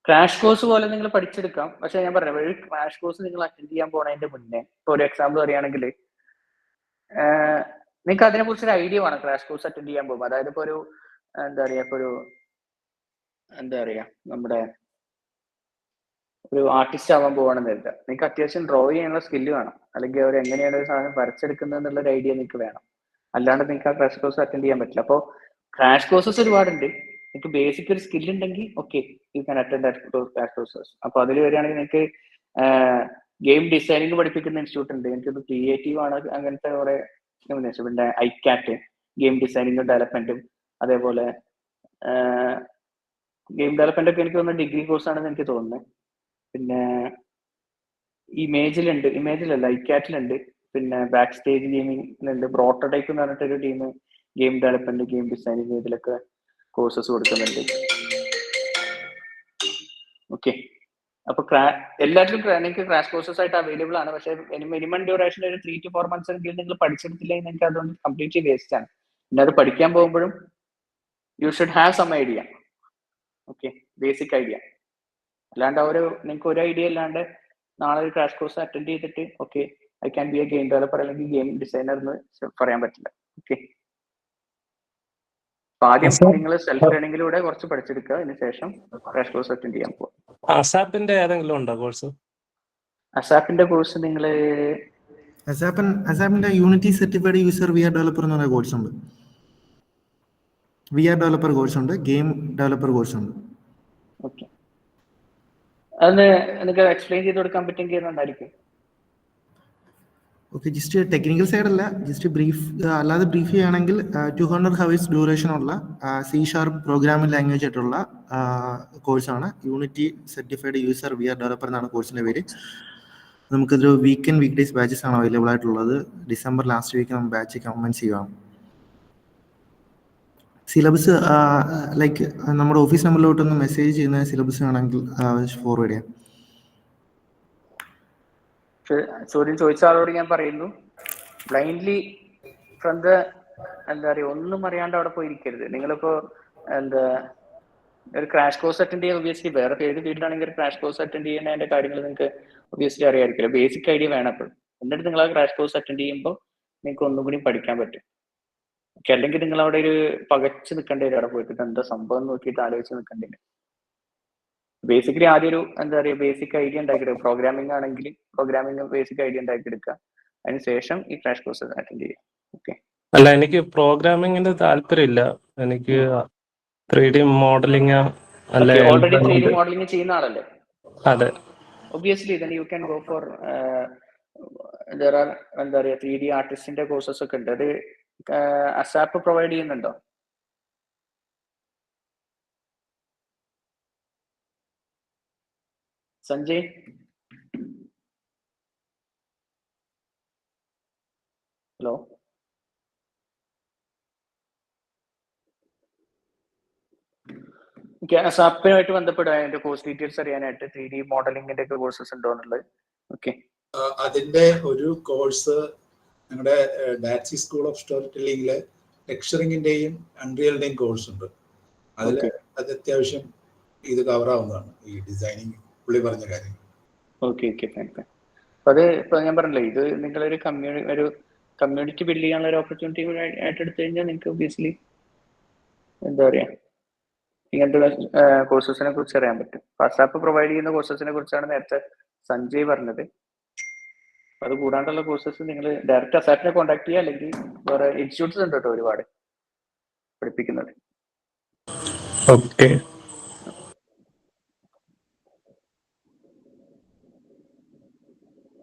ക്രാഷ് കോഴ്സ് പോലെ നിങ്ങൾ പഠിച്ചെടുക്കാം. പക്ഷെ ഞാൻ പറഞ്ഞ ഒരു ക്രാഷ് കോഴ്സ് നിങ്ങൾ അറ്റൻഡ് ചെയ്യാൻ പോണതിന്റെ മുന്നേ, ഇപ്പൊ ഒരു എക്സാമ്പിൾ പറയുകയാണെങ്കിൽ നിങ്ങൾക്ക് അതിനെ കുറിച്ച് ഒരു ഐഡിയ വേണം ക്രാഷ് കോഴ്സ് അറ്റൻഡ് ചെയ്യാൻ പോകുമ്പോൾ. അതായത് ഇപ്പൊ ഒരു എന്താ പറയാ നമ്മുടെ ഒരു ആർട്ടിസ്റ്റ് ആവാൻ പോവാണെന്ന് കരുതുക. നിങ്ങൾക്ക് അത്യാവശ്യം ഡ്രോ ചെയ്യാനുള്ള സ്കില്ല് വേണം, അല്ലെങ്കിൽ അവർ എങ്ങനെയാണ് ഒരു സാധനം വരച്ചെടുക്കുന്നത് എന്നുള്ള ഒരു ഐഡിയ നിങ്ങൾക്ക് വേണം. അല്ലാണ്ട് നിങ്ങൾക്ക് ആ ക്രാഷ് കോഴ്സ് അറ്റൻഡ് ചെയ്യാൻ പറ്റില്ല. അപ്പോൾ ക്രാഷ് കോഴ്സസ് ഒരുപാടുണ്ട്. നിങ്ങൾക്ക് ബേസിക് ഒരു സ്കിൽ ഉണ്ടെങ്കിൽ okay you can attend crash courses. അപ്പോൾ അതിൽ വരികയാണെങ്കിൽ നിങ്ങൾക്ക് ഗെയിം ഡിസൈനിങ് പഠിപ്പിക്കുന്ന ഇൻസ്റ്റിറ്റ്യൂട്ട് ഉണ്ട്. എനിക്കത് ക്രിയേറ്റീവ് ആണ്, അങ്ങനത്തെ കുറെ. പിന്നെ ഐക്കാറ്റ് ഗെയിം ഡിസൈനിങ്ങും ഡെവലപ്മെന്റും, അതേപോലെ ഗെയിം ഡെവലപ്മെന്റ് ഒക്കെ എനിക്ക് തോന്നുന്ന ഡിഗ്രി കോഴ്സ് ആണെന്ന് എനിക്ക് തോന്നുന്നത്. പിന്നെ ഇമേജിലല്ല ഐക്കാറ്റിലുണ്ട്. പിന്നെ ബാക്ക് സ്റ്റേജ് ഗെയിമിംഗിലുണ്ട്. പ്രോട്ടോടൈപ്പ് എന്ന് പറഞ്ഞിട്ടൊരു team game development game designing ഇതിലൊക്കെ കോഴ്സസ് കൊടുക്കുന്നുണ്ട്. ഓക്കെ, അപ്പൊ എല്ലാത്തിലും നിങ്ങൾക്ക് ക്രാഷ് കോഴ്സസ് ആയിട്ട് അവൈലബിൾ ആണ്. പക്ഷേ മിനിമം ഡ്യൂറേഷൻ ഒരു 3 to 4 months എങ്കിലും നിങ്ങൾ പഠിച്ചെടുത്തില്ലെങ്കിൽ നിങ്ങൾക്ക് അതുകൊണ്ട് കംപ്ലീറ്റ്ലി വേസ്റ്റ് ആണ്. പിന്നെ അത് പഠിക്കാൻ പോകുമ്പോഴും you should have some idea. Okay, basic idea. അല്ലാണ്ട് നിങ്ങൾക്ക് ഒരു ഐഡിയ ഇല്ലാണ്ട് നാളെ ഒരു ക്രാഷ് കോഴ്സ് അറ്റൻഡ് ചെയ്തിട്ട് okay I can be a game developer അല്ലെങ്കിൽ ഗെയിം ഡിസൈനർ എന്ന് പറയാൻ പറ്റില്ല. ഓക്കെ, അപ്പൊ ആദ്യം നിങ്ങൾ സെൽഫ് ലേണിംഗിലൂടെ കുറച്ച് പഠിച്ചെടുക്കുക, അതിന് ശേഷം ക്രാഷ് കോഴ്സ് അറ്റൻഡ് ചെയ്യാൻ പോകും. അസാപ്പിന്റെ ഏതെങ്കിലും ഉണ്ടോ കോഴ്സ്? അസാപ്പിന്റെ കോഴ്സ് നിങ്ങൾ അസാപ്പിന്റെ Unity certified user VR developer എന്ന് പറയുന്ന കോഴ്സ് ഉണ്ട്. VR ഡെവലപ്പർ കോഴ്സ് ഉണ്ട്, ഗെയിം ഡെവലപ്പർ കോഴ്സ് ഉണ്ട്. ഓക്കെ, അതൊന്ന് നിങ്ങൾക്ക് എക്സ്പ്ലെയിൻ ചെയ്ത് കൊടുക്കാൻ പറ്റുമെങ്കിൽ നന്നായിരിക്കും. ഓക്കെ, ജസ്റ്റ് ടെക്നിക്കൽ സൈഡ് അല്ല, ജസ്റ്റ് ബ്രീഫ് അല്ലാതെ ബ്രീഫ് ചെയ്യുകയാണെങ്കിൽ 200 ഹവേഴ്സ് ഡ്യൂറേഷൻ ഉള്ള C# പ്രോഗ്രാമിംഗ് ലാംഗ്വേജ് ആയിട്ടുള്ള കോഴ്സാണ് Unity certified user VR developer എന്നാണ് കോഴ്സിൻ്റെ പേര്. നമുക്കിതൊരു വീക്ക് ഡേയ്സ് ബാച്ചസ് ആണ് അവൈലബിൾ ആയിട്ടുള്ളത്. ഡിസംബർ ലാസ്റ്റ് വീക്ക് നമ്മൾ ബാച്ച് കമൻസ് ചെയ്യുകയാണ്. സിലബസ് ലൈക്ക് നമ്മുടെ ഓഫീസ് നമ്പറിലോട്ടൊന്ന് മെസ്സേജ് ചെയ്യുന്ന സിലബസ് വേണമെങ്കിൽ ഫോർവേഡ് ചെയ്യാം. ചോദ്യം ചോദിച്ച ആളോട് ഞാൻ പറയുന്നു, ബ്ലൈൻഡ്ലി ഫ്രം ദ എന്താ പറയുക, ഒന്നും അറിയാണ്ട് അവിടെ പോയിരിക്കരുത്. നിങ്ങളിപ്പോ ഒരു ക്രാഷ് കോഴ്സ് അറ്റൻഡ് ചെയ്യാൻ ഒബിയസ്ലി വേറെ ഏത് ഫീൽഡിലാണെങ്കിൽ ഒരു ക്രാഷ് കോഴ്സ് അറ്റൻഡ് ചെയ്യുന്നതിന്റെ കാര്യങ്ങൾ നിങ്ങൾക്ക് ഒബിയസ്ലി അറിയാമായിരിക്കില്ല. ബേസിക് ഐഡിയ വേണം എപ്പോഴും. എന്നിട്ട് നിങ്ങൾ ആ ക്രാഷ് കോഴ്സ് അറ്റൻഡ് ചെയ്യുമ്പോൾ നിങ്ങൾക്ക് ഒന്നും കൂടി പഠിക്കാൻ പറ്റും. ഓക്കെ, അല്ലെങ്കിൽ നിങ്ങൾ അവിടെ ഒരു പകച്ച് നിൽക്കേണ്ടി വരും. അവിടെ പോയിട്ട് എന്താ സംഭവം നോക്കിയിട്ട് ആലോചിച്ച് നിൽക്കേണ്ടി വരും. ബേസിക്കലി ആദ്യം ഒരു എന്താ പറയുക ബേസിക് ഐഡിയ ഉണ്ടാക്കിയെടുക്കുക. പ്രോഗ്രാമിംഗ് ആണെങ്കിൽ പ്രോഗ്രാമിംഗ് ബേസിക് ഐഡിയ ഉണ്ടാക്കിയെടുക്കുക, അതിനുശേഷം ഈ ക്രാഷ് കോഴ്സ് അറ്റൻഡ് ചെയ്യുക. ഓക്കെ, അല്ല, എനിക്ക് പ്രോഗ്രാമിങ്ങിന്റെ താല്പര്യമില്ല. എനിക്ക് 3D മോഡലിംഗ് അല്ലെ. ഓൾറെഡി 3D മോഡലിംഗ് ചെയ്യുന്ന ആളല്ലേ? അതെ. Obviously then you can go for there are എന്താ പറയുക 3D ആർട്ടിസ്റ്റിന്റെ കോഴ്സസ് ഒക്കെ ഉണ്ട്. അത് അസാപ്പ് പ്രൊവൈഡ് ചെയ്യുന്നുണ്ടോ? സഞ്ജയ്, ഹലോ. അസാപ്പിനുമായിട്ട് ബന്ധപ്പെടുക, അതിന്റെ കോഴ്സ് ഡീറ്റെയിൽസ് അറിയാനായിട്ട് 3D മോഡലിംഗിന്റെ ഒക്കെ കോഴ്സസ് ഉണ്ടോ എന്നുള്ളത്. ഓക്കെ, അതിന്റെ ഒരു കോഴ്സ് ഞങ്ങളുടെ ഡാറ്റ്സി സ്കൂൾ ഓഫ് സ്റ്റോറി ടെല്ലിംഗില് ടെക്സ്ചറിങ്ങിന്റെയും അൺറിയലിന്റെയും കോഴ്സ് ഉണ്ട്. അതിൽ അത് അത്യാവശ്യം ഇത് കവർ ആവുന്നതാണ്, ഈ ഡിസൈനിങ് പുള്ളി പറഞ്ഞ കാര്യം. Okay okay thank. അപ്പൊ അത് ഇപ്പൊ ഞാൻ പറഞ്ഞില്ലേ, ഇത് നിങ്ങളൊരു കമ്മ്യൂണിറ്റി ബിൽഡ് ചെയ്യാനുള്ള ഒരു ഓപ്പർച്യൂണിറ്റി ആയിട്ട് എടുത്തു കഴിഞ്ഞാൽ നിങ്ങൾക്ക് ഒബിയസ്ലി എന്താ പറയാ ഇങ്ങനത്തെ കോഴ്സസിനെ കുറിച്ച് അറിയാൻ പറ്റും. വാട്സാപ്പ് പ്രൊവൈഡ് ചെയ്യുന്ന കോഴ്സസിനെ കുറിച്ചാണ് നേരത്തെ സഞ്ജയ് പറഞ്ഞത്. അത് കൂടാണ്ടുള്ള കോഴ്സസ് നിങ്ങൾ ഡയറക്റ്റ് അസാപ്പിനെ കോൺടാക്ട് ചെയ്യുക, അല്ലെങ്കിൽ വേറെ ഇൻസ്റ്റിറ്റ്യൂട്ട്സ് ഉണ്ട് കേട്ടോ ഒരുപാട് പഠിപ്പിക്കുന്നത്. ഓക്കെ,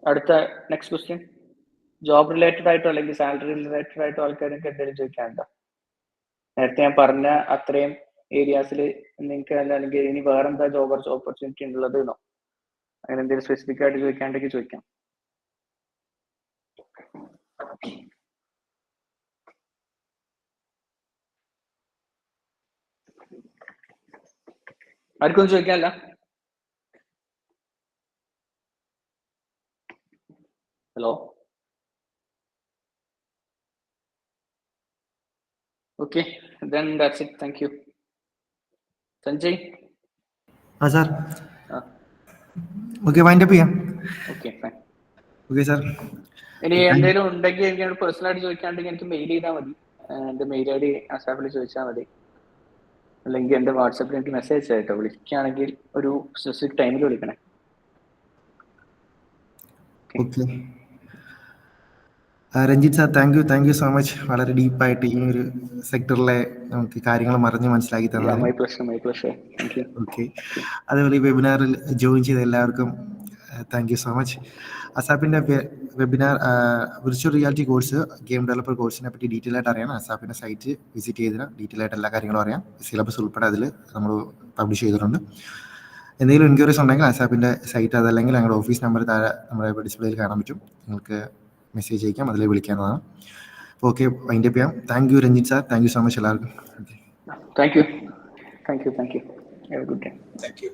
അടുത്ത നെക്സ്റ്റ് ക്വസ്റ്റ്യൻ, ജോബ് റിലേറ്റഡ് ആയിട്ടോ അല്ലെങ്കിൽ സാലറി റിലേറ്റഡ് ആയിട്ടോ ആൾക്കാർക്ക് എന്തെങ്കിലും ചോദിക്കാനുണ്ടോ? നേരത്തെ ഞാൻ പറഞ്ഞ അത്രയും ഏരിയാസിൽ നിങ്ങൾക്ക് അല്ലെങ്കിൽ ഇനി വേറെ എന്താ ജോബ് ഓപ്പർച്യൂണിറ്റി ഉള്ളത് എന്നോ അങ്ങനെ എന്തെങ്കിലും സ്പെസിഫിക് ആയിട്ട് ചോദിക്കാണ്ടെങ്കിൽ ചോദിക്കാം. ആർക്കൊന്നും ചോദിക്കാനല്ല? Hello, okay, then that's it. Thank you. Sanjay. Sir ആ, ഓക്കെ, വൈൻഡപ്പ് ചെയ്യാം. Okay fine. Okay sir. ഇനി എന്തെങ്കിലും ഉണ്ടെങ്കിൽ എനിക്ക് പേഴ്സണൽ ആയിട്ട് ചോദിക്കാണ്ടെങ്കിൽ എനിക്ക് മെയിൽ ചെയ്താൽ മതി. എൻ്റെ മെയിൽ ഐ ഡി ആസാപ്പിൽ ചോദിച്ചാൽ മതി, അല്ലെങ്കിൽ എൻ്റെ വാട്സാപ്പിൽ എനിക്ക് മെസ്സേജ് ആയിട്ടോ. വിളിക്കുകയാണെങ്കിൽ ഒരു സ്പെസിഫിക് ടൈമിൽ വിളിക്കണേ. Okay Ranjith sir, thank you so much. വളരെ ഡീപ്പായിട്ട് ഈ ഒരു സെക്ടറിലെ നമുക്ക് കാര്യങ്ങൾ മനസ്സിലാക്കി തന്നത്. My pleasure. Thank you. Okay, അതേപോലെ ഈ വെബിനാറിൽ ജോയിൻ ചെയ്ത എല്ലാവർക്കും താങ്ക് യു സോ മച്ച്. അസാപ്പിൻ്റെ webinar virtual reality course, game developer കോഴ്സിനെ പറ്റി ഡീറ്റെയിൽ ആയിട്ട് അറിയാൻ അസാപ്പിൻ്റെ സൈറ്റ് വിസിറ്റ് ചെയ്തിട്ട് ഡീറ്റെയിൽ ആയിട്ട് എല്ലാ കാര്യങ്ങളും അറിയാം. സിലബസ് ഉൾപ്പെടെ അതിൽ നമ്മൾ പബ്ലിഷ് ചെയ്തിട്ടുണ്ട്. എന്തെങ്കിലും എൻക്വയറീസ് ഉണ്ടെങ്കിൽ അസാപ്പിൻ്റെ സൈറ്റ് അതല്ലെങ്കിൽ ഞങ്ങളുടെ ഓഫീസ് നമ്പർ താഴെ നമ്മുടെ ഡിസ്പ്ലേയിൽ കാണാൻ പറ്റും. നിങ്ങൾക്ക് മെസ്സേജ് അയക്കാം, അതിൽ വിളിക്കാവുന്നതാണ്. അപ്പോൾ ഓക്കെ, വൈൻഡപ്പ് ചെയ്യാം. Thank you Ranjith sir, thank you so much എല്ലാവർക്കും. Thank you. Have a good day. Thank U.